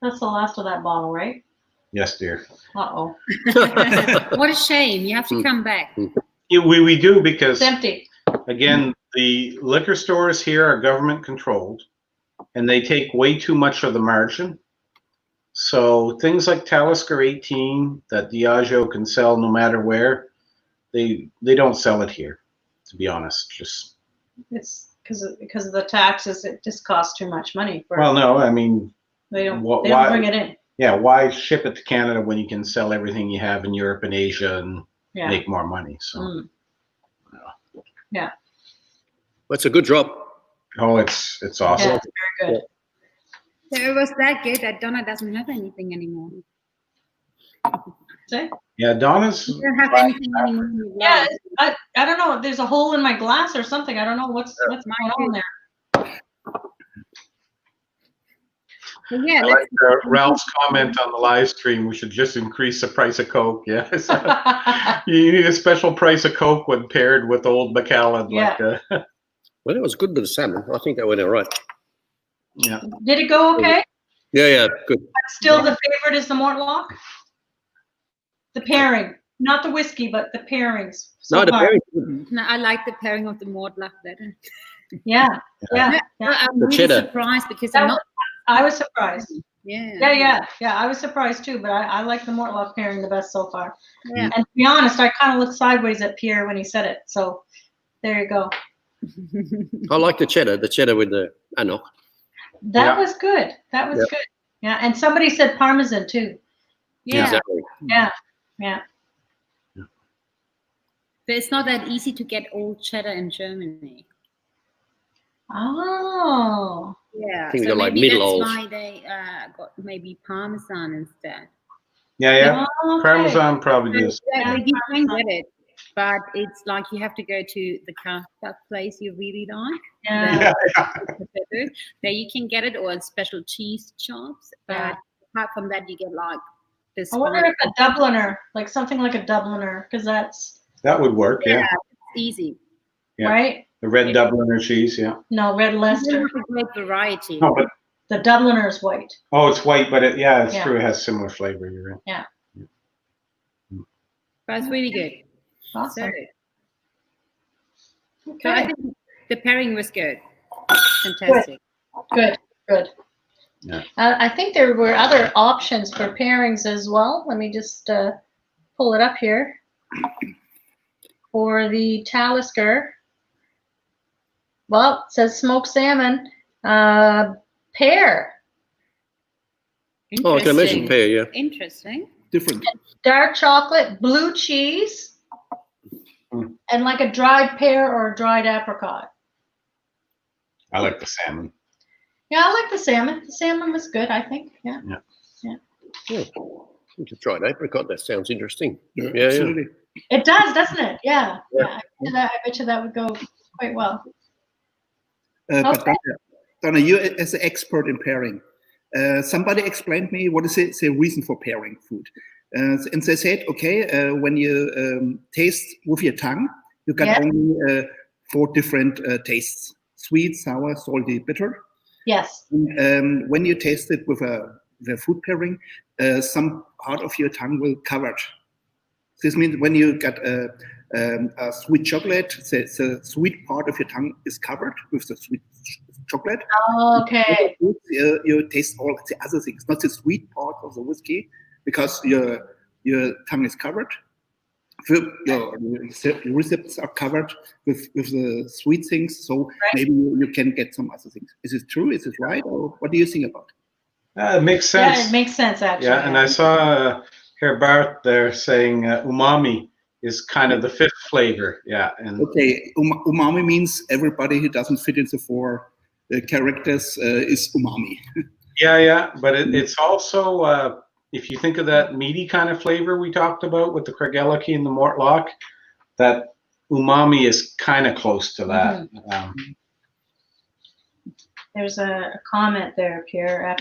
That's the last of that bottle, right? Yes, dear. Uh-oh. What a shame. You have to come back. Yeah, we do because, It's empty. again, the liquor stores here are government controlled, and they take way too much of the margin. So things like Talisker 18 that Diageo can sell no matter where, they don't sell it here, to be honest. Just It's because of the taxes. It just costs too much money. well, no, I mean, They don't why- bring it in. yeah, why ship it to Canada when you can sell everything you have in Europe and Asia and Yeah. make more money? So, Mm. Yeah. That's a good drop. oh, it's awesome. Yeah, it's very good. So it was that good that Donna doesn't have anything anymore. See? Yeah, Donna's. You don't have anything anymore. in your Yeah, glass. I don't know. There's a hole in my glass or something. I don't know what's going on there. So yeah, I let's like Ralph's comment on the live stream. We should just increase the price of Coke. Yeah, you need a special price of Coke when paired with Old Macallan. Yeah. Like, Well, it was good with the salmon. I think that went all right. yeah. Did it go okay? Yeah, good. But still, the favorite is the Mortlach. The pairing, not the whiskey, but the pairings. So No, the far. berry good. No, I like the pairing of the Mortlach better. Yeah. I'm The really cheddar. surprised because That I'm not. I was surprised. Yeah. Yeah. I was surprised too, but I like the Mortlach pairing the best so far. Yeah. And to be honest, I kind of looked sideways at Pierre when he said it. So there you go. I like the cheddar with the AnCnoc. That Yeah. was good. That was Yep. good. Yeah. And somebody said Parmesan too. Yeah. Exactly. Yeah. Yeah. But it's not that easy to get old cheddar in Germany. Oh. Yeah. I think so they're like maybe middle that's old. why they got maybe Parmesan instead. Yeah. Okay. Parmesan probably So is. yeah, you can get it, but it's like you have to go to the that place you really like. Yeah. There you can get it, or in special cheese shops. But Yeah. apart from that, you get like this. I wonder if a Dubliner, like something like a Dubliner, because that's That would work. Yeah. it's easy. Yeah. right. The red Dubliner cheese. Yeah. No, red You Leicester. have a great variety. No, but The Dubliner is white. it's white, but it's Yeah. true. It has similar flavor. You're right. But it's really good. Awesome. So I Okay. think the pairing was good. Fantastic. Good. Good. Yeah. I think there were other options for pairings as well. Let me just pull it up here. For the Talisker, well, it says smoked salmon, pear, Oh, I can imagine pear, yeah. Interesting. Different. dark chocolate, blue cheese, Mm. and like a dried pear or a dried apricot. I like the salmon. Yeah, I like the salmon. The salmon was good, I think. Yeah. Oh, we could try an apricot. That sounds interesting. Yeah, Yeah. absolutely. It does, doesn't it? Yeah. Yeah. I bet you that would go quite well. But Okay. Donna, you as an expert in pairing, somebody explained me what is the reason for pairing food. And they said, okay, when you taste with your tongue, you got Yeah. only 4 different tastes: sweet, sour, salty, bitter. Yes. When you taste it with the food pairing, some part of your tongue will cover it. This means when you get a sweet chocolate, the sweet part of your tongue is covered with the sweet chocolate. Okay. You taste all the other things, not the sweet part of the whiskey, because your tongue is covered. Your receptors are covered with the sweet things, so maybe you can get some other things. Is it true? Is it right? Or what do you think about it? It makes sense. Yeah, it makes sense actually. Yeah, and I saw Herr Bart there saying umami is kind of the 5th flavor. Yeah, and Okay, umami means everybody who doesn't fit into 4 characters is umami. yeah, but it's also if you think of that meaty kind of flavor we talked about with the Craigellachie and the Mortlach, that umami is kind of close to that. There's a comment there, Pierre.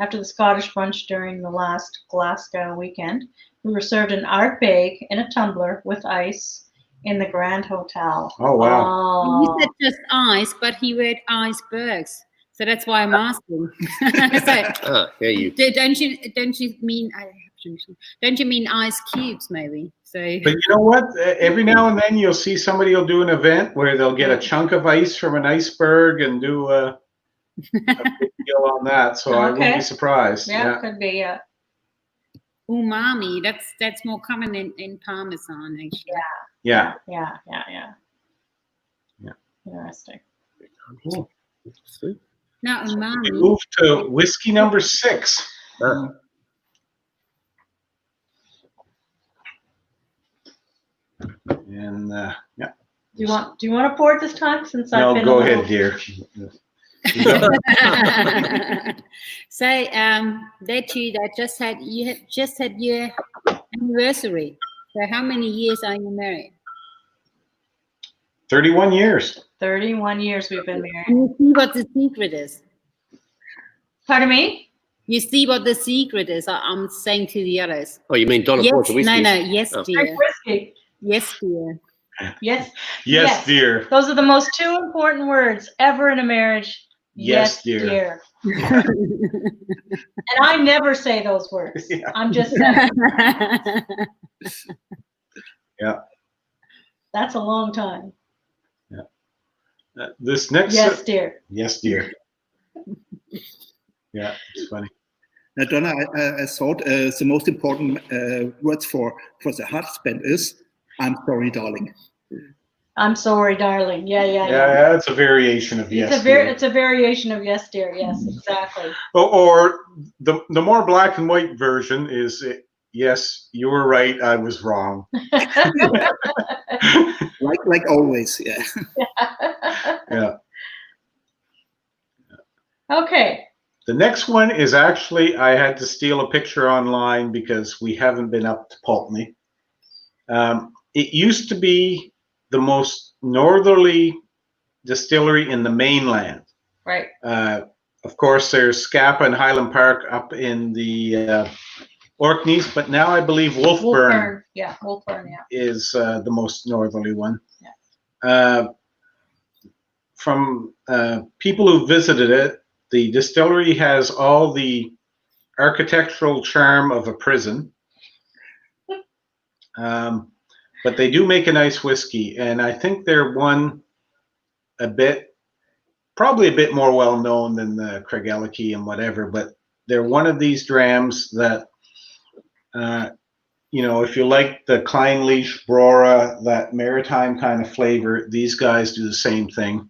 After the Scottish brunch during the last Glasgow weekend, we were served an Ardbeg in a tumbler with ice in the Grand Hotel. Oh, wow. He Oh, said just ice, but he read icebergs. So that's why I'm asking. So, Yeah, you. don't you mean don't you mean ice cubes maybe? So But you know what? Every now and then you'll see somebody will do an event where they'll get a chunk of ice from an iceberg and do a big deal on that. So I wouldn't be surprised. Yeah, could be. Yeah. Umami, that's more common in Parmesan actually. Yeah. Yeah. Yeah. Interesting. Cool. Now We umami. move to whiskey number 6. And yeah. Do you want to pour it this time since I've No, been go a little... ahead, dear. So that you had just had your anniversary. So how many years are you married? 31 years. 31 years we've been married. And you see what the secret is. Pardon me? You see what the secret is. I'm saying to the others. Oh, you mean Donna Yes, pours the whiskey? no, yes, Oh. dear. Whiskey. Yes, dear. Yes. Yes, dear. Those are the most 2 important words ever in a marriage. Yes, dear. And I never say those words. Yeah. I'm just saying. Yeah. That's a long time. This next. Yes, dear. Yes, dear. Yeah, it's funny. Now, Donna, I thought the most important words for the husband is, "I'm sorry, darling." I'm sorry, darling. Yeah, it's a variation of yes, dear. It's a variation of yes, dear. Yes, exactly. Or the more black and white version is yes, you were right, I was wrong. like always, yeah. Yeah. Okay. The next one is actually, I had to steal a picture online because we haven't been up to Pulteney. It used to be the most northerly distillery in the mainland. Right. Of course, there's Scapa and Highland Park up in the Orkneys, but now I believe Wolfburn. Yeah, Wolfburn, yeah. Is the most northerly one. Yeah. From people who visited it, the distillery has all the architectural charm of a prison. But they do make a nice whiskey, and I think they're one probably a bit more well known than the Craigellachie and whatever, but they're one of these drams that, if you like the Clynelish, Brora, that maritime kind of flavor, these guys do the same thing.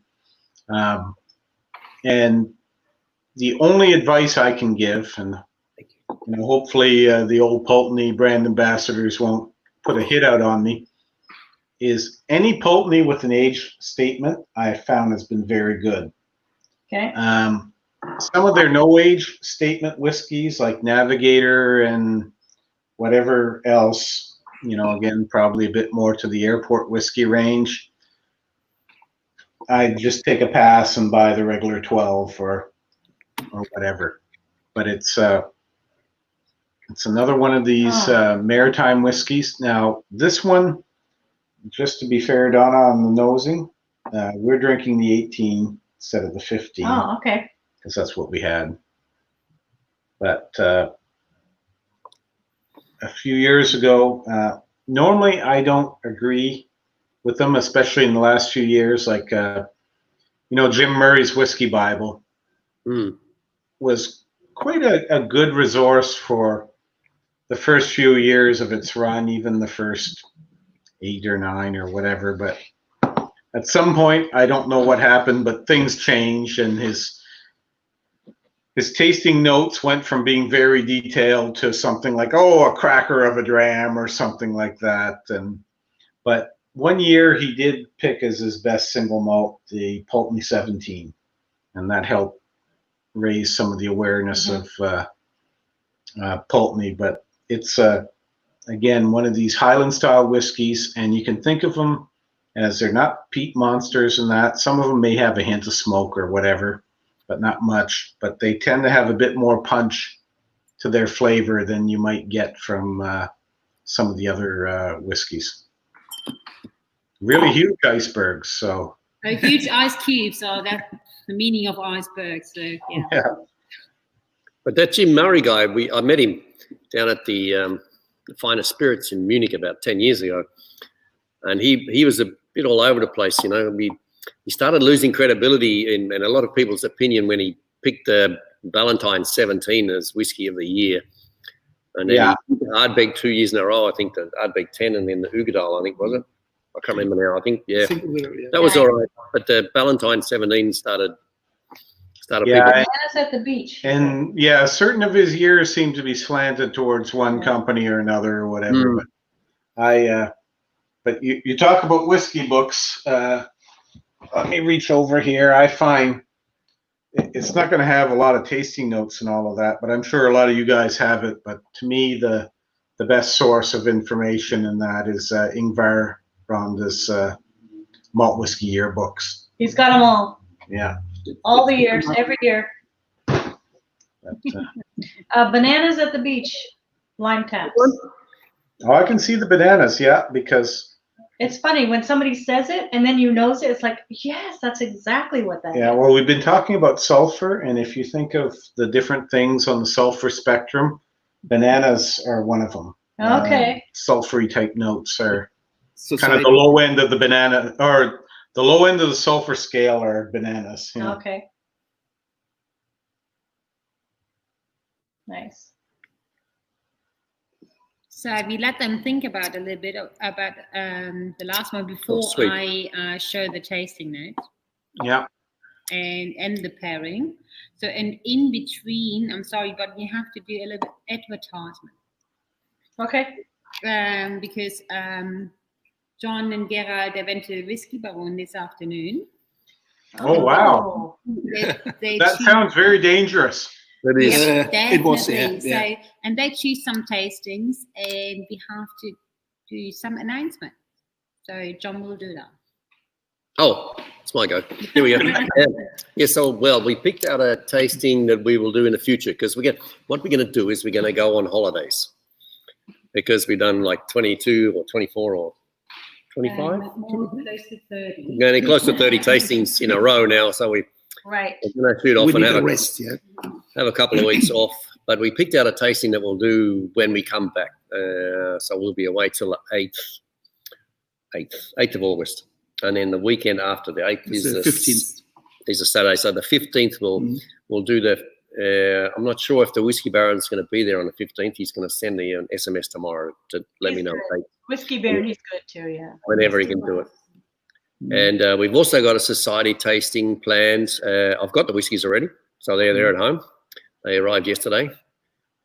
And the only advice I can give, and hopefully the old Pulteney brand ambassadors won't put a hit out on me, is any Pulteney with an age statement I have found has been very good. Okay. Some of their no age statement whiskeys like Navigator and whatever else, again, probably a bit more to the airport whiskey range, I just take a pass and buy the regular 12 or whatever. But it's another one of these maritime whiskeys. Now, this one, just to be fair, Donna, on the nosing, we're drinking the 18 instead of the 15. Oh, okay. Because that's what we had. But a few years ago, normally I don't agree with them, especially in the last few years. Like, Jim Murray's Whiskey Bible was quite a good resource for the first few years of its run, even the first 8 or 9 or whatever. But at some point, I don't know what happened, but things changed, and his tasting notes went from being very detailed to something like, a cracker of a dram or something like that. But one year he did pick as his best single malt the Pulteney 17, and that helped raise some of the awareness of Pulteney. But it's again one of these Highland style whiskeys, and you can think of them as they're not peat monsters and that. Some of them may have a hint of smoke or whatever, but not much. But they tend to have a bit more punch to their flavor than you might get from some of the other whiskeys. Really huge icebergs. So Huge ice cubes are that the meaning of iceberg. So yeah. Yeah. But that Jim Murray guy, I met him down at the Finest Spirits in Munich about 10 years ago, and he was a bit all over the place. You know, he started losing credibility in a lot of people's opinion when he picked the Ballantine 17 as whiskey of the year, and then he Ardbeg 2 years in a row. I think the Ardbeg 10, and then the Ugadal, I think, was it? I can't remember now. I think that was all right, but the Ballantine 17 started. Bananas at the beach. And yeah, certain of his years seem to be slanted towards one company or another or whatever. But but you talk about whiskey books. Let me reach over here. I find it's not going to have a lot of tasting notes and all of that, but I'm sure a lot of you guys have it. But to me, the best source of information in that is Ingvar Ronda's malt whiskey yearbooks. He's got them all. Yeah. All the years, every year. Bananas at the beach, lime taps. Oh, I can see the bananas, yeah, because it's funny when somebody says it and then you nose it. It's like, yes, that's exactly what that is. Yeah, well, we've been talking about sulfur, and if you think of the different things on the sulfur spectrum, bananas are one of them. Okay. Sulfury type notes are kind of the low end of the banana, or the low end of the sulfur scale are bananas. You know? Okay. Nice. So we let them think about a little bit about the last one before I show the tasting notes. Yeah. And the pairing. So and in between, I'm sorry, but we have to do a little bit advertisement. Okay. Because John and Gerard, they went to the Whiskey Baron this afternoon. Oh, wow. That sounds very dangerous. It is. It was, yeah. So, and they choose some tastings, and we have to do some announcement. So John will do that. Oh, it's my go. Here we go. So, well, we picked out a tasting that we will do in the future, because what we're going to do is we're going to go on holidays, because we've done like 22 or 24 or 25? Close to 30. Getting close to 30 tastings in a row now, so we're going to shoot off and have a couple of weeks off. But we picked out a tasting that we'll do when we come back. So we'll be away till the 8th of August. And then the weekend after the 8th is the 15th. Is a Saturday. So the 15th we'll do the, I'm not sure if the Whiskey Baron's going to be there on the 15th. He's going to send me an SMS tomorrow to let me know. Whiskey Baron, he's good too, yeah. Whenever he can do it. And we've also got a society tasting planned. I've got the whiskies already, so they're there at home. They arrived yesterday,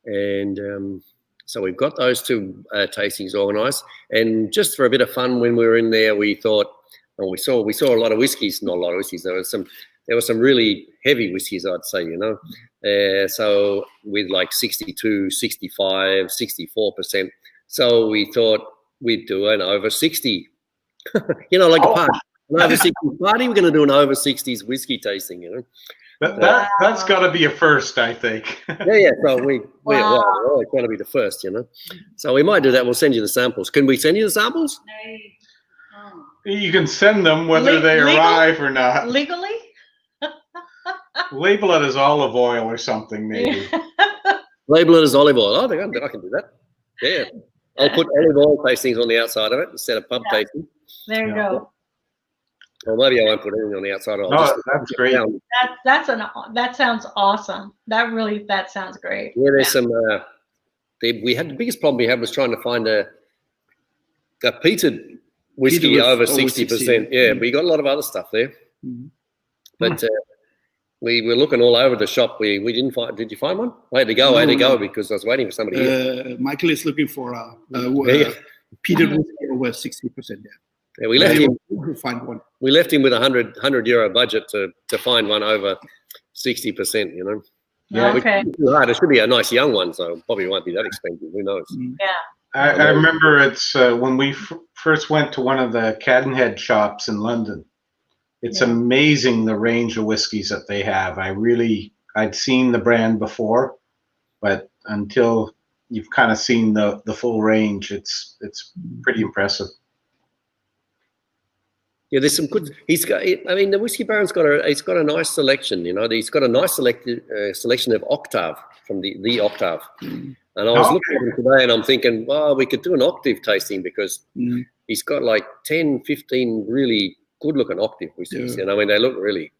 and so we've got those two tastings organised. And just for a bit of fun, when we were in there, we thought, well, we saw a lot of whiskies. Not a lot of whiskies. There were some really heavy whiskies, I'd say. You know, so with like 62, 65, 64%. So we thought we'd do an over 60. You know, like a party. An over 60 party, we're going to do an over 60s whiskey tasting, you know. That's got to be a first, I think. Yeah. So it's got to be the first, you know. So we might do that. We'll send you the samples. Can we send you the samples? No. You can send them whether they arrive or not. Legally? Label it as olive oil or something, maybe. Label it as olive oil. I think I can do that. Yeah. I'll put olive oil tastings on the outside of it instead of pub tasting. There you go. Or maybe I won't put anything on the outside. That's great. That sounds awesome. That sounds great. Yeah, there's some. We had the biggest problem we had was trying to find a peated whiskey over 60%. Yeah, we got a lot of other stuff there, but we were looking all over the shop. We didn't find. Did you find one? I had to go because I was waiting for somebody here. Michael is looking for a peated whiskey over 60%. Yeah, we left him. Find one. We left him with a €100 budget to find one over 60%. You know. Yeah. Okay. It should be a nice young one, so probably won't be that expensive. Who knows? Yeah. I remember it's when we first went to one of the Cadenhead shops in London. It's amazing the range of whiskeys that they have. I'd seen the brand before, but until you've kind of seen the full range, it's pretty impressive. Yeah, there's some good. He's got. I mean, the whiskey baron's got a nice selection. You know, he's got a nice selection of Octave from the Octave. And I was looking at him today, and I'm thinking, well, we could do an octave tasting because he's got like 10, 15 really good-looking octave whiskeys. You know, I mean, they look really,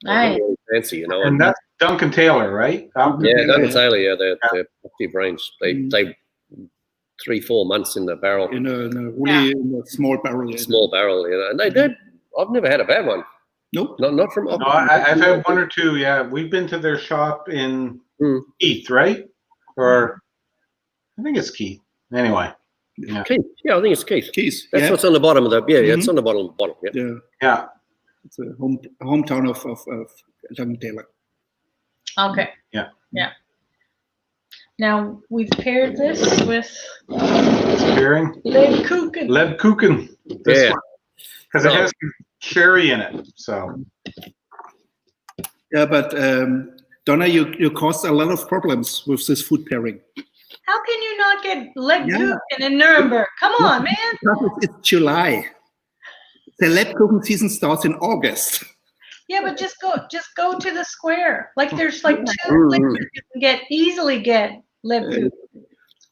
really fancy. You know, and that's Duncan Taylor, right? Duncan Taylor. Yeah, they're octave range. They 3-4 months in the barrel. In a small barrel. Small barrel, you know, and they did. I've never had a bad one. Nope. Not from. No, I've had 1 or 2. Yeah, we've been to their shop in Keith, right? Or I think it's Keith. Anyway. Yeah. Keith. Yeah, I think it's Keith. Keith. That's what's on the bottom of the. Yeah, it's on the bottom. Yeah. It's a hometown of Duncan Taylor. Okay. Yeah. Now we've paired this with Pairing Lebkuchen. Lebkuchen. This one, because it has sherry in it. So. Yeah, but Donna, you caused a lot of problems with this food pairing. How can you not get Lebkuchen in Nuremberg? Come on, man. It's July. The Lebkuchen season starts in August. Yeah, but just go to the square. Like there's like 2 places you can easily get Lebkuchen.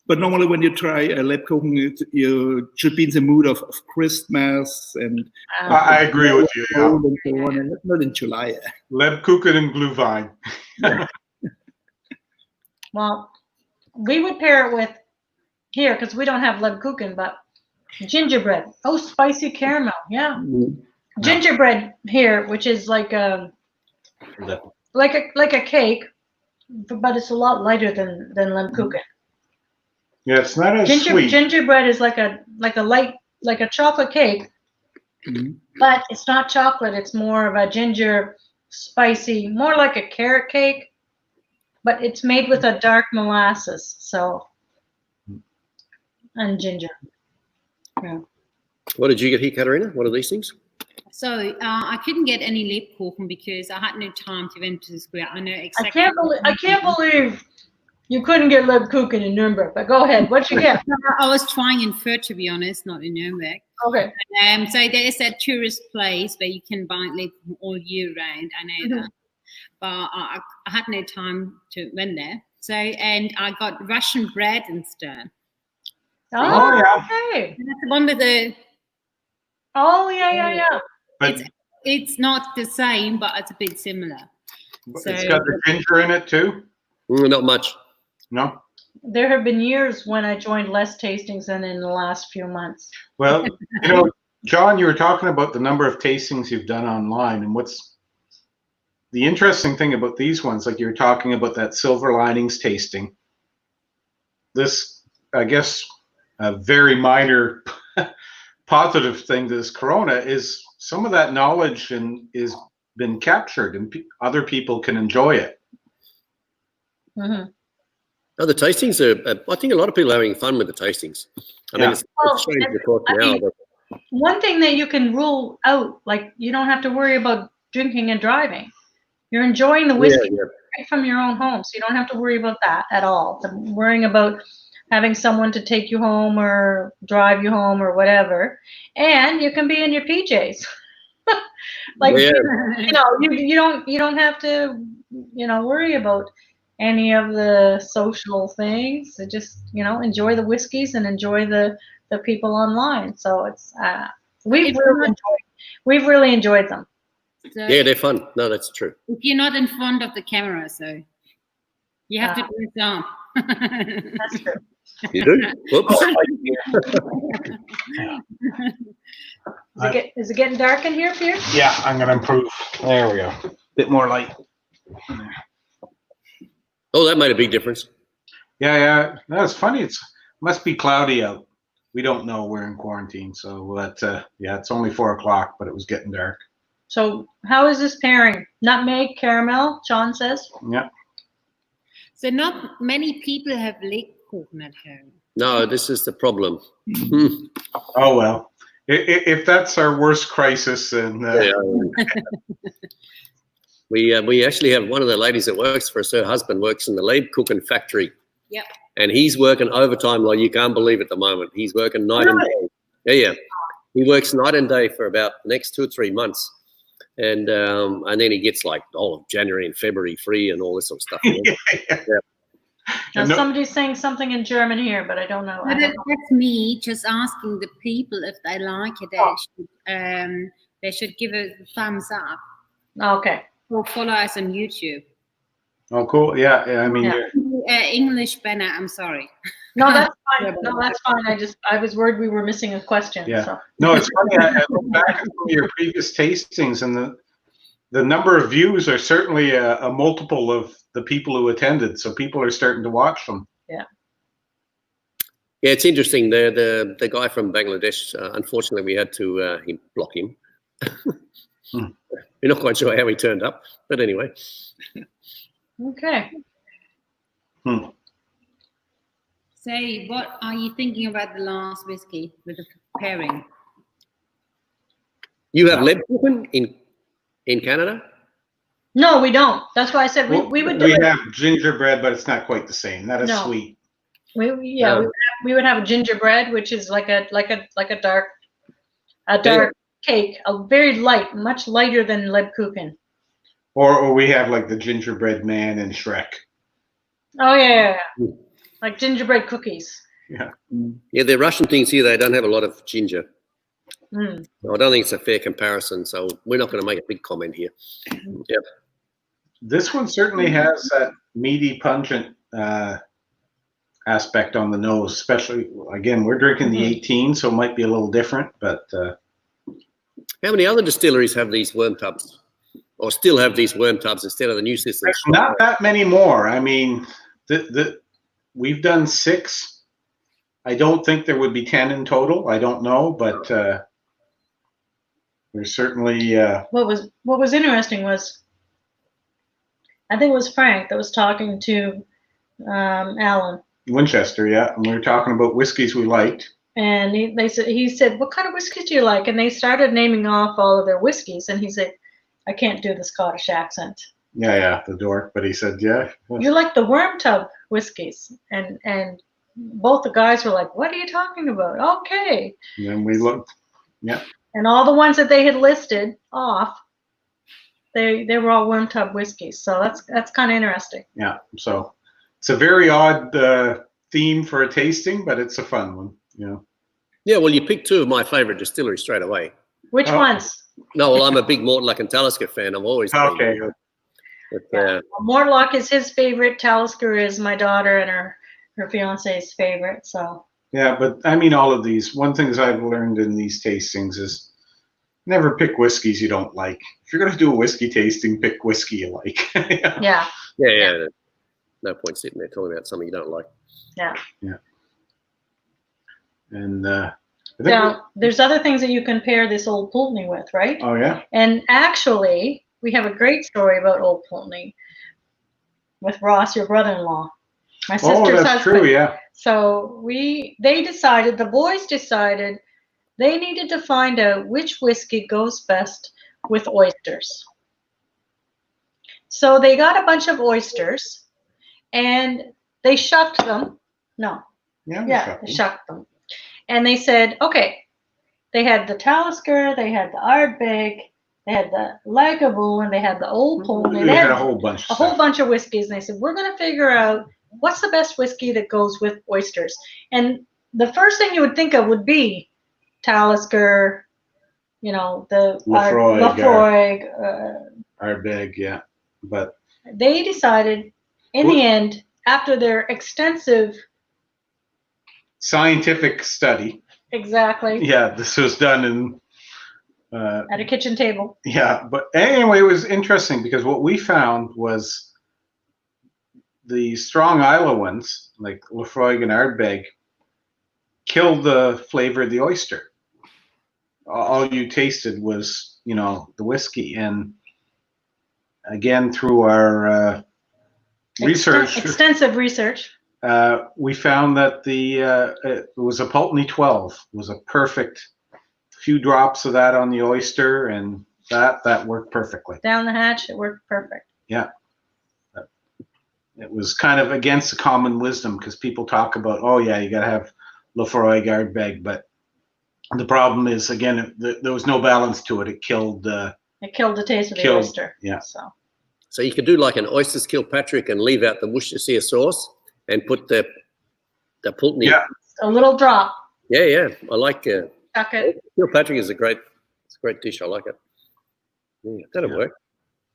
But normally when you try a Lebkuchen, you should be in the mood of Christmas and. I agree with you. Yeah. And so on, and not in July. Lebkuchen and Glühwein. Well, we would pair it with here because we don't have Lebkuchen, but gingerbread. Oh, spicy caramel. Yeah. Gingerbread here, which is like a cake, but it's a lot lighter than Lebkuchen. Yeah, it's not as sweet. Gingerbread is like a chocolate cake, but it's not chocolate. It's more of a ginger, spicy, more like a carrot cake, but it's made with a dark molasses. So, and ginger. Yeah. What did you get here, Katerina? What are these things? So I couldn't get any Lebkuchen because I had no time to enter the square. I know exactly. I can't believe you couldn't get Lebkuchen in Nuremberg. But go ahead. What'd you get? I was trying in Fürth, to be honest, not in Nuremberg. Okay. So there is that tourist place where you can buy Lebkuchen all year round. I know that, but I had no time to went there. So and I got Russian bread instead. Oh, okay. And that's the one with the. Oh yeah. But it's not the same, but it's a bit similar. So, it's got the ginger in it too? Not much. No? There have been years when I joined less tastings than in the last few months. Well, John, you were talking about the number of tastings you've done online, and what's the interesting thing about these ones, like you were talking about that Silver Linings tasting. This, I guess, a very minor positive thing to this Corona is some of that knowledge is been captured and other people can enjoy it. Oh, the tastings are, I think a lot of people are having fun with the tastings. I mean, it's strange to talk now. But one thing that you can rule out, like you don't have to worry about drinking and driving. You're enjoying the whiskey right from your own home, so you don't have to worry about that at all. Worrying about having someone to take you home or drive you home or whatever, and you can be in your PJs. You don't have to worry about any of the social things. So just enjoy the whiskeys and enjoy the people online. So it's we've really enjoyed them. So yeah, they're fun. No, that's true. If you're not in front of the camera, so you have to do it down. That's true. You do? Whoops. Is it getting dark in here, Pierre? Yeah, I'm going to improve. There we go. Bit more light. Oh, that made a big difference. Yeah. That's funny. It must be cloudy out. We don't know. We're in quarantine. So it's only 4:00, but it was getting dark. So how is this pairing? Nutmeg, caramel, John says? Yeah. So not many people have Lebkuchen at home. No, this is the problem. Oh, well. If that's our worst crisis, then... We actually have one of the ladies that works for us, her husband works in the Lebkuchen factory. Yep. And he's working overtime like you can't believe at the moment. He's working night and day. Yeah. He works night and day for about the next 2 or 3 months. And then he gets like all of January and February free and all this sort of stuff. Now somebody's saying something in German here, but I don't know. But that's me just asking the people if they like it. They should give it a thumbs up. Okay. Or follow us on YouTube. Oh, cool. Yeah. I mean, English, Benna, I'm sorry. No, that's fine. No, that's fine. I was worried we were missing a question. Yeah. So. No, it's funny. I look back at some of your previous tastings, and the number of views are certainly a multiple of the people who attended. So people are starting to watch them. Yeah. Yeah, it's interesting. The guy from Bangladesh, unfortunately, we had to block him. We're not quite sure how he turned up, but anyway. Okay. Say, what are you thinking about the last whiskey with the pairing? You have Lebkuchen in Canada? No, we don't. That's why I said we would do We it. have gingerbread, but it's not quite the same. Not as sweet. We would have a gingerbread, which is like a dark cake, a very light, much lighter than Lebkuchen. Or we have like the gingerbread man and Shrek. Oh yeah. Like gingerbread cookies. Yeah. Yeah, the Russian things here, they don't have a lot of ginger. Mm. So I don't think it's a fair comparison, so we're not going to make a big comment here. Yep. This one certainly has that meaty, pungent aspect on the nose, especially, again, we're drinking the 18, so it might be a little different, but... How many other distilleries have these worm tubs? Or still have these worm tubs instead of the new systems? Not that many more. I mean, we've done 6. I don't think there would be 10 in total. I don't know, but there's certainly... What was interesting was, I think it was Frank that was talking to Alan. Winchester, yeah. And we were talking about whiskeys we liked. And he said, what kind of whiskeys do you like? And they started naming off all of their whiskeys. And he said, I can't do the Scottish accent. Yeah, the dork. But he said, yeah. You like the worm tub whiskeys. And both the guys were like, what are you talking about? Okay. And then we looked, yeah. And all the ones that they had listed off, they were all worm tub whiskeys. So that's kind of interesting. Yeah, so it's a very odd theme for a tasting, but it's a fun one, you know. Yeah, well, you picked 2 of my favorite distilleries straight away. Which ones? No, well, I'm a big Mortlach and Talisker fan. I've always been. Okay. But, Mortlach is his favorite. Talisker is my daughter and her fiance's favorite. So. Yeah, but I mean, all of these. One thing I've learned in these tastings is never pick whiskeys you don't like. If you're going to do a whiskey tasting, pick whiskey you like. Yeah. Yeah. No point sitting there talking about something you don't like. Yeah. And now, there's other things that you can pair this Old Pulteney with, right? Oh, yeah? And actually, we have a great story about Old Pulteney with Ross, your brother-in-law. My sister's that's husband. true, yeah. So the boys decided they needed to find out which whiskey goes best with oysters. So they got a bunch of oysters and they shucked them. They shucked them. And they said, okay, they had the Talisker, they had the Ardbeg, they had the Lagavulin, they had the Old Pulteney. They had a whole bunch. A whole bunch of whiskeys. And they said, we're going to figure out what's the best whiskey that goes with oysters. And the first thing you would think of would be Talisker, the Lafroig. Ardbeg, yeah. But they decided in the end, after their extensive scientific study. Exactly. Yeah, this was done in at a kitchen table. Yeah, but anyway, it was interesting because what we found was the strong Isla ones, like Lafroig and Ardbeg, killed the flavor of the oyster. All you tasted was, the whiskey. And again, through our extensive research, we found that it was a Pulteney 12 was a perfect few drops of that on the oyster, and that worked perfectly. Down the hatch, it worked perfect. Yeah. It was kind of against the common wisdom because people talk about, oh yeah, you got to have Lafroig, Ardbeg, but The problem is, again, there was no balance to it. It killed. It killed the taste of the Killed, oyster. yeah. So you could do like an oysters Kilpatrick and leave out the Worcestershire sauce and put the Pulteney. Yeah. A little drop. Yeah. I like Chuck it. Kilpatrick is a great dish. I like it. Yeah, that'll work.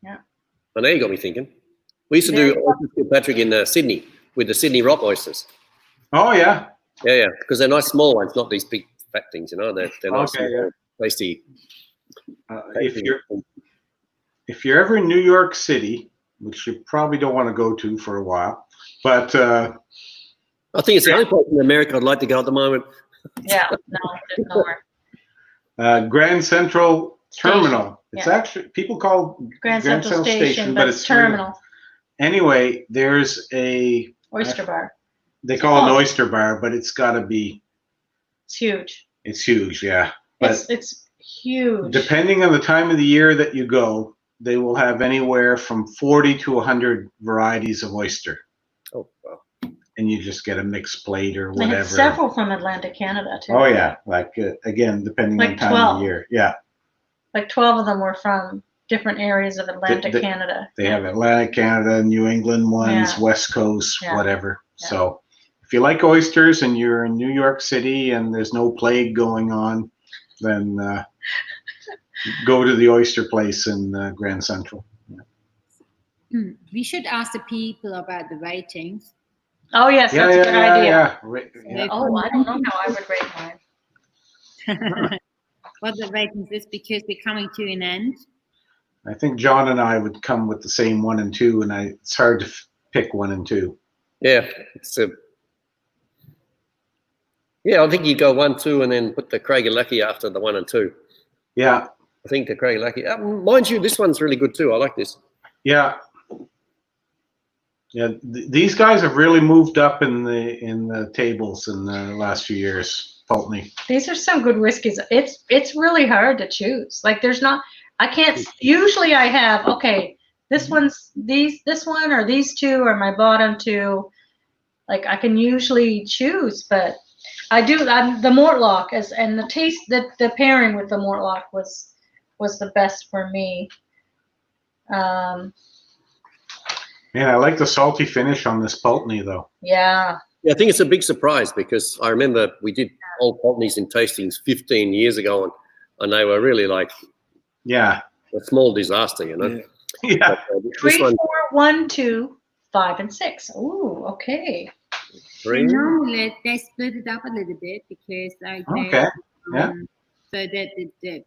Yeah. I know you got me thinking. We used to do oysters Kilpatrick in Sydney with the Sydney rock oysters. Oh yeah. Yeah, because they're nice small ones, not these big fat things. You know, they're nice, Okay, yeah. tasty. If you're ever in New York City, which you probably don't want to go to for a while, but I think it's the only place in America I'd like to go at the moment. Yeah, no, there's nowhere. Grand Central Terminal. It's Yeah. actually, people call Grand Central Station, but but it's terminal. Anyway, there's a Oyster bar. They call it an oyster bar, but it's got to be. It's huge. It's huge, yeah. But It's huge. depending on the time of the year that you go, they will have anywhere from 40 to 100 varieties of oyster, Oh, wow. and you just get a mixed plate or They had whatever. several from Atlantic Canada too. Oh yeah, like again, depending on Like time 12. of the year. Yeah, Like 12 of them were from different areas of Atlantic The- Canada. they have Atlantic Canada, New England ones, Yeah. West Coast, Yeah. whatever. Yeah. So if you like oysters and you're in New York City and there's no plague going on, then go to the oyster place in Grand Central. We should ask the people about the ratings. Oh yes, that's a good idea. Yeah. Yeah. Oh, I don't know how I would rate mine. What the ratings is, because we're coming to an end. I think John and I would come with the same 1 and 2, and it's hard to pick 1 and 2. Yeah, I think you go 1, 2, and then put the Craigellachie after the 1 and 2. Yeah, I think the Craigellachie. Mind you, this one's really good too. I like this. yeah. Yeah, these guys have really moved up in the tables in the last few years. Pulteney. These are some good whiskeys. It's really hard to choose. Like there's not. I can't. Usually I have this one or these two are my bottom two. Like I can usually choose, but I do. The Mortlach and the taste the pairing with the Mortlach was the best for me. Man, I like the salty finish on this Pulteney though. Yeah. Yeah, I think it's a big surprise because I remember we did old Pulteneys in tastings 15 years ago, and they were really like Yeah. a small disaster, you know. Yeah. But, 3, this one, 4, 1, 2, 5, and 6. Ooh, okay. 3. Normally they split it up a little bit because like Okay. Yeah. so that the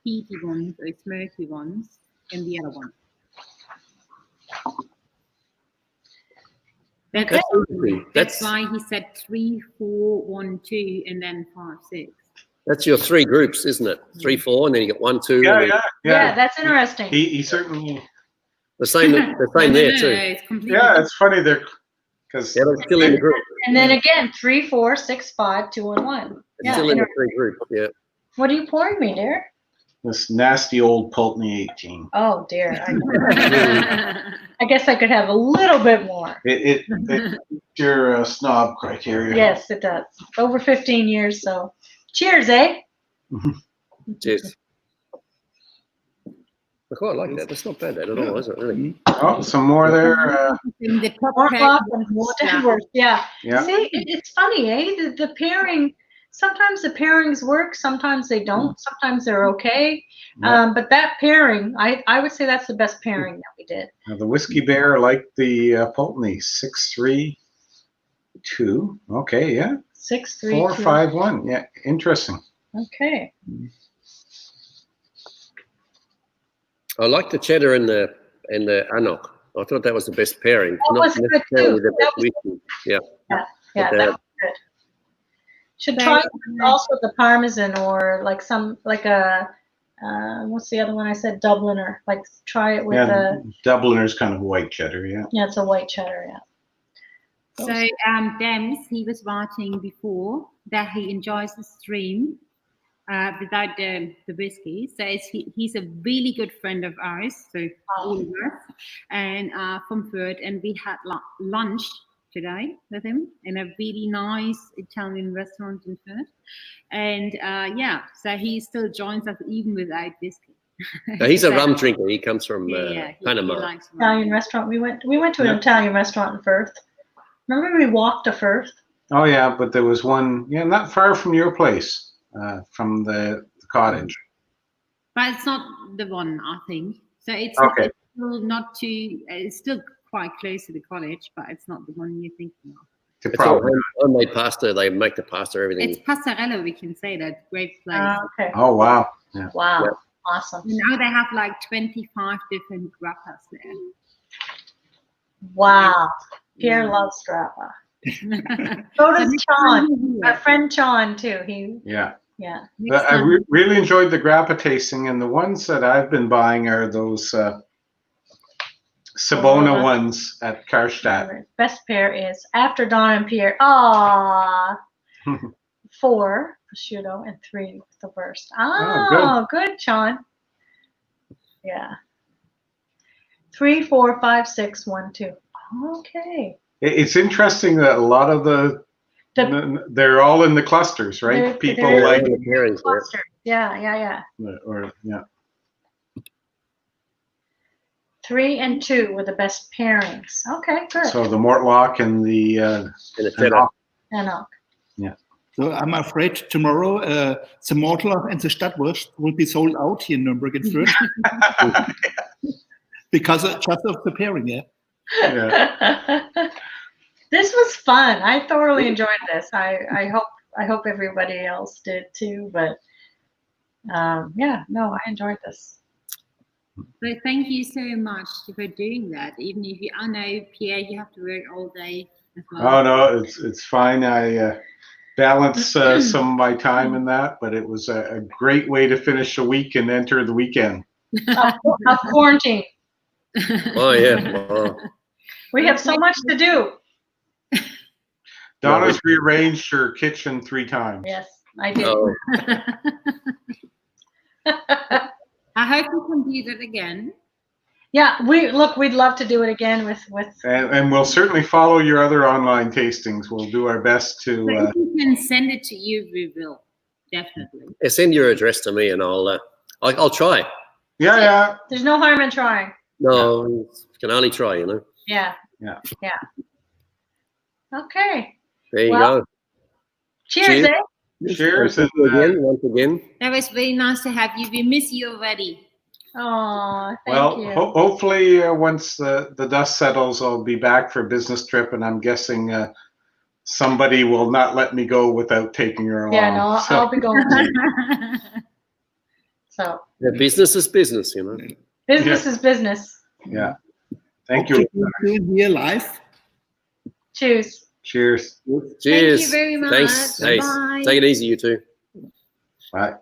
peaty ones or smoky ones and the other one. That's interesting. that's why he said 3, 4, 1, 2, and then 5, 6. That's your 3 groups, isn't it? 3, 4, and then you get 1, 2. and then Yeah, that's interesting. He certainly. the same there No, too. it's completely Yeah, it's funny there because Yeah, they're still in the group. And then again, 3, 4, 6, 5, 2, and 1. They're Yeah. still in the 3 groups. Yeah. What are you pouring me, dear? this nasty old Pulteney 18. Oh dear. I guess I could have a little bit more. It's your snob criteria. Yes, it does. Over 15 years, so cheers, eh? Cheers. I quite like that. That's not bad at all, is it? Really? Oh, some more there. in the top Mortlach pack. and Distillers. Yeah. Yeah. See, it's funny, eh? The pairing. Sometimes the pairings work. Sometimes they don't. Sometimes they're okay. Yeah. But that pairing, I would say that's the best pairing that we did. Now the Whiskey Bear liked the Pulteney 632. Okay, yeah. 6, 3, 4, 2. 5, 1. Yeah, interesting. Okay. I like the cheddar and the AnCnoc. I thought that was the best pairing. That Not was good necessarily too. the That best whiskey. Yeah. Yeah, But, that was good. Should try also the Parmesan or like a what's the other one I said? Dubliner. Like try it with Dubliner's kind of white cheddar, yeah. it's a white cheddar, yeah. So Dems, he was writing before that he enjoys the stream without the whiskey. So he's a really good friend of ours, so all of us, and from Fürth, and we had lunch today with him in a really nice Italian restaurant in Perth. And so he still joins us even without whiskey. Now, he's a rum drinker. He comes from He Panama. likes rum. Italian restaurant. We went to an Italian restaurant in Firth. Remember we walked to Firth? Oh yeah, but there was one, not far from your place, from the cottage. But it's not the one, I think. So it's, Okay. it's still not too. It's still quite close to the cottage, but it's not the one you're thinking of. It's all homemade pasta. They make the pasta, everything. It's Passarella, we can say that. Great place. Okay. Oh wow. Yeah. Wow. Yeah. Awesome. And now they have like 25 different grappas there. Wow. Pierre loves grappa. So does Sean. Our friend Sean too. Yeah. Next I time. really enjoyed the grappa tasting, and the ones that I've been buying are those Sabona ones at Karstadt. Best pair is after Donna and Pierre. Aww. 4 prosciutto and 3 with the worst. Oh, good, Sean. Yeah. 3, 4, 5, 6, 1, 2. Okay. It's interesting that a lot of they're all in the clusters, right? People they're like the pairings, cluster. Yeah. or 3 and 2 were the best pairings. Okay, good. So the Mortlach and the and the cheddar. AnCnoc. So I'm afraid tomorrow the Mortlach and the Stadtwurst will be sold out here in Nuremberg and Fürth because just of the pairing. yeah. This was fun. I thoroughly enjoyed this. I hope everybody else did too. But I enjoyed this. So thank you so much for doing that. Even if I know, Pierre, you have to work all day as well. Oh no, it's fine. I balance some of my time in that, but it was a great way to finish a week and enter the weekend. Of quarantine. Oh yeah. Wow. We have so much to do. Donna's rearranged her kitchen 3 times. Yes, I did. Oh, I hope we can do that again. Yeah, we'd love to do it again with And we'll certainly follow your other online tastings. We'll do our best So to. if we can send it to you, we will definitely. yeah, send your address to me, and I'll try. Yeah. There's no harm in trying. No, you can only try, you know. Yeah. Okay. There you Well, go. Cheers, Cheers. eh? Cheers. Thank you again, once again. That was very nice to have you. We miss you already. Oh, thank Well, you. hopefully once the dust settles, I'll be back for a business trip, and I'm guessing somebody will not let me go without taking her along. Yeah, no, So- I'll be going to. So Yeah, business is business, you know. business is business. Yeah. Thank Hope you. to see you here live. Cheers. Cheers. Cheers. Thank you very much. Thanks. Hey, Bye. take it easy, you two. Bye.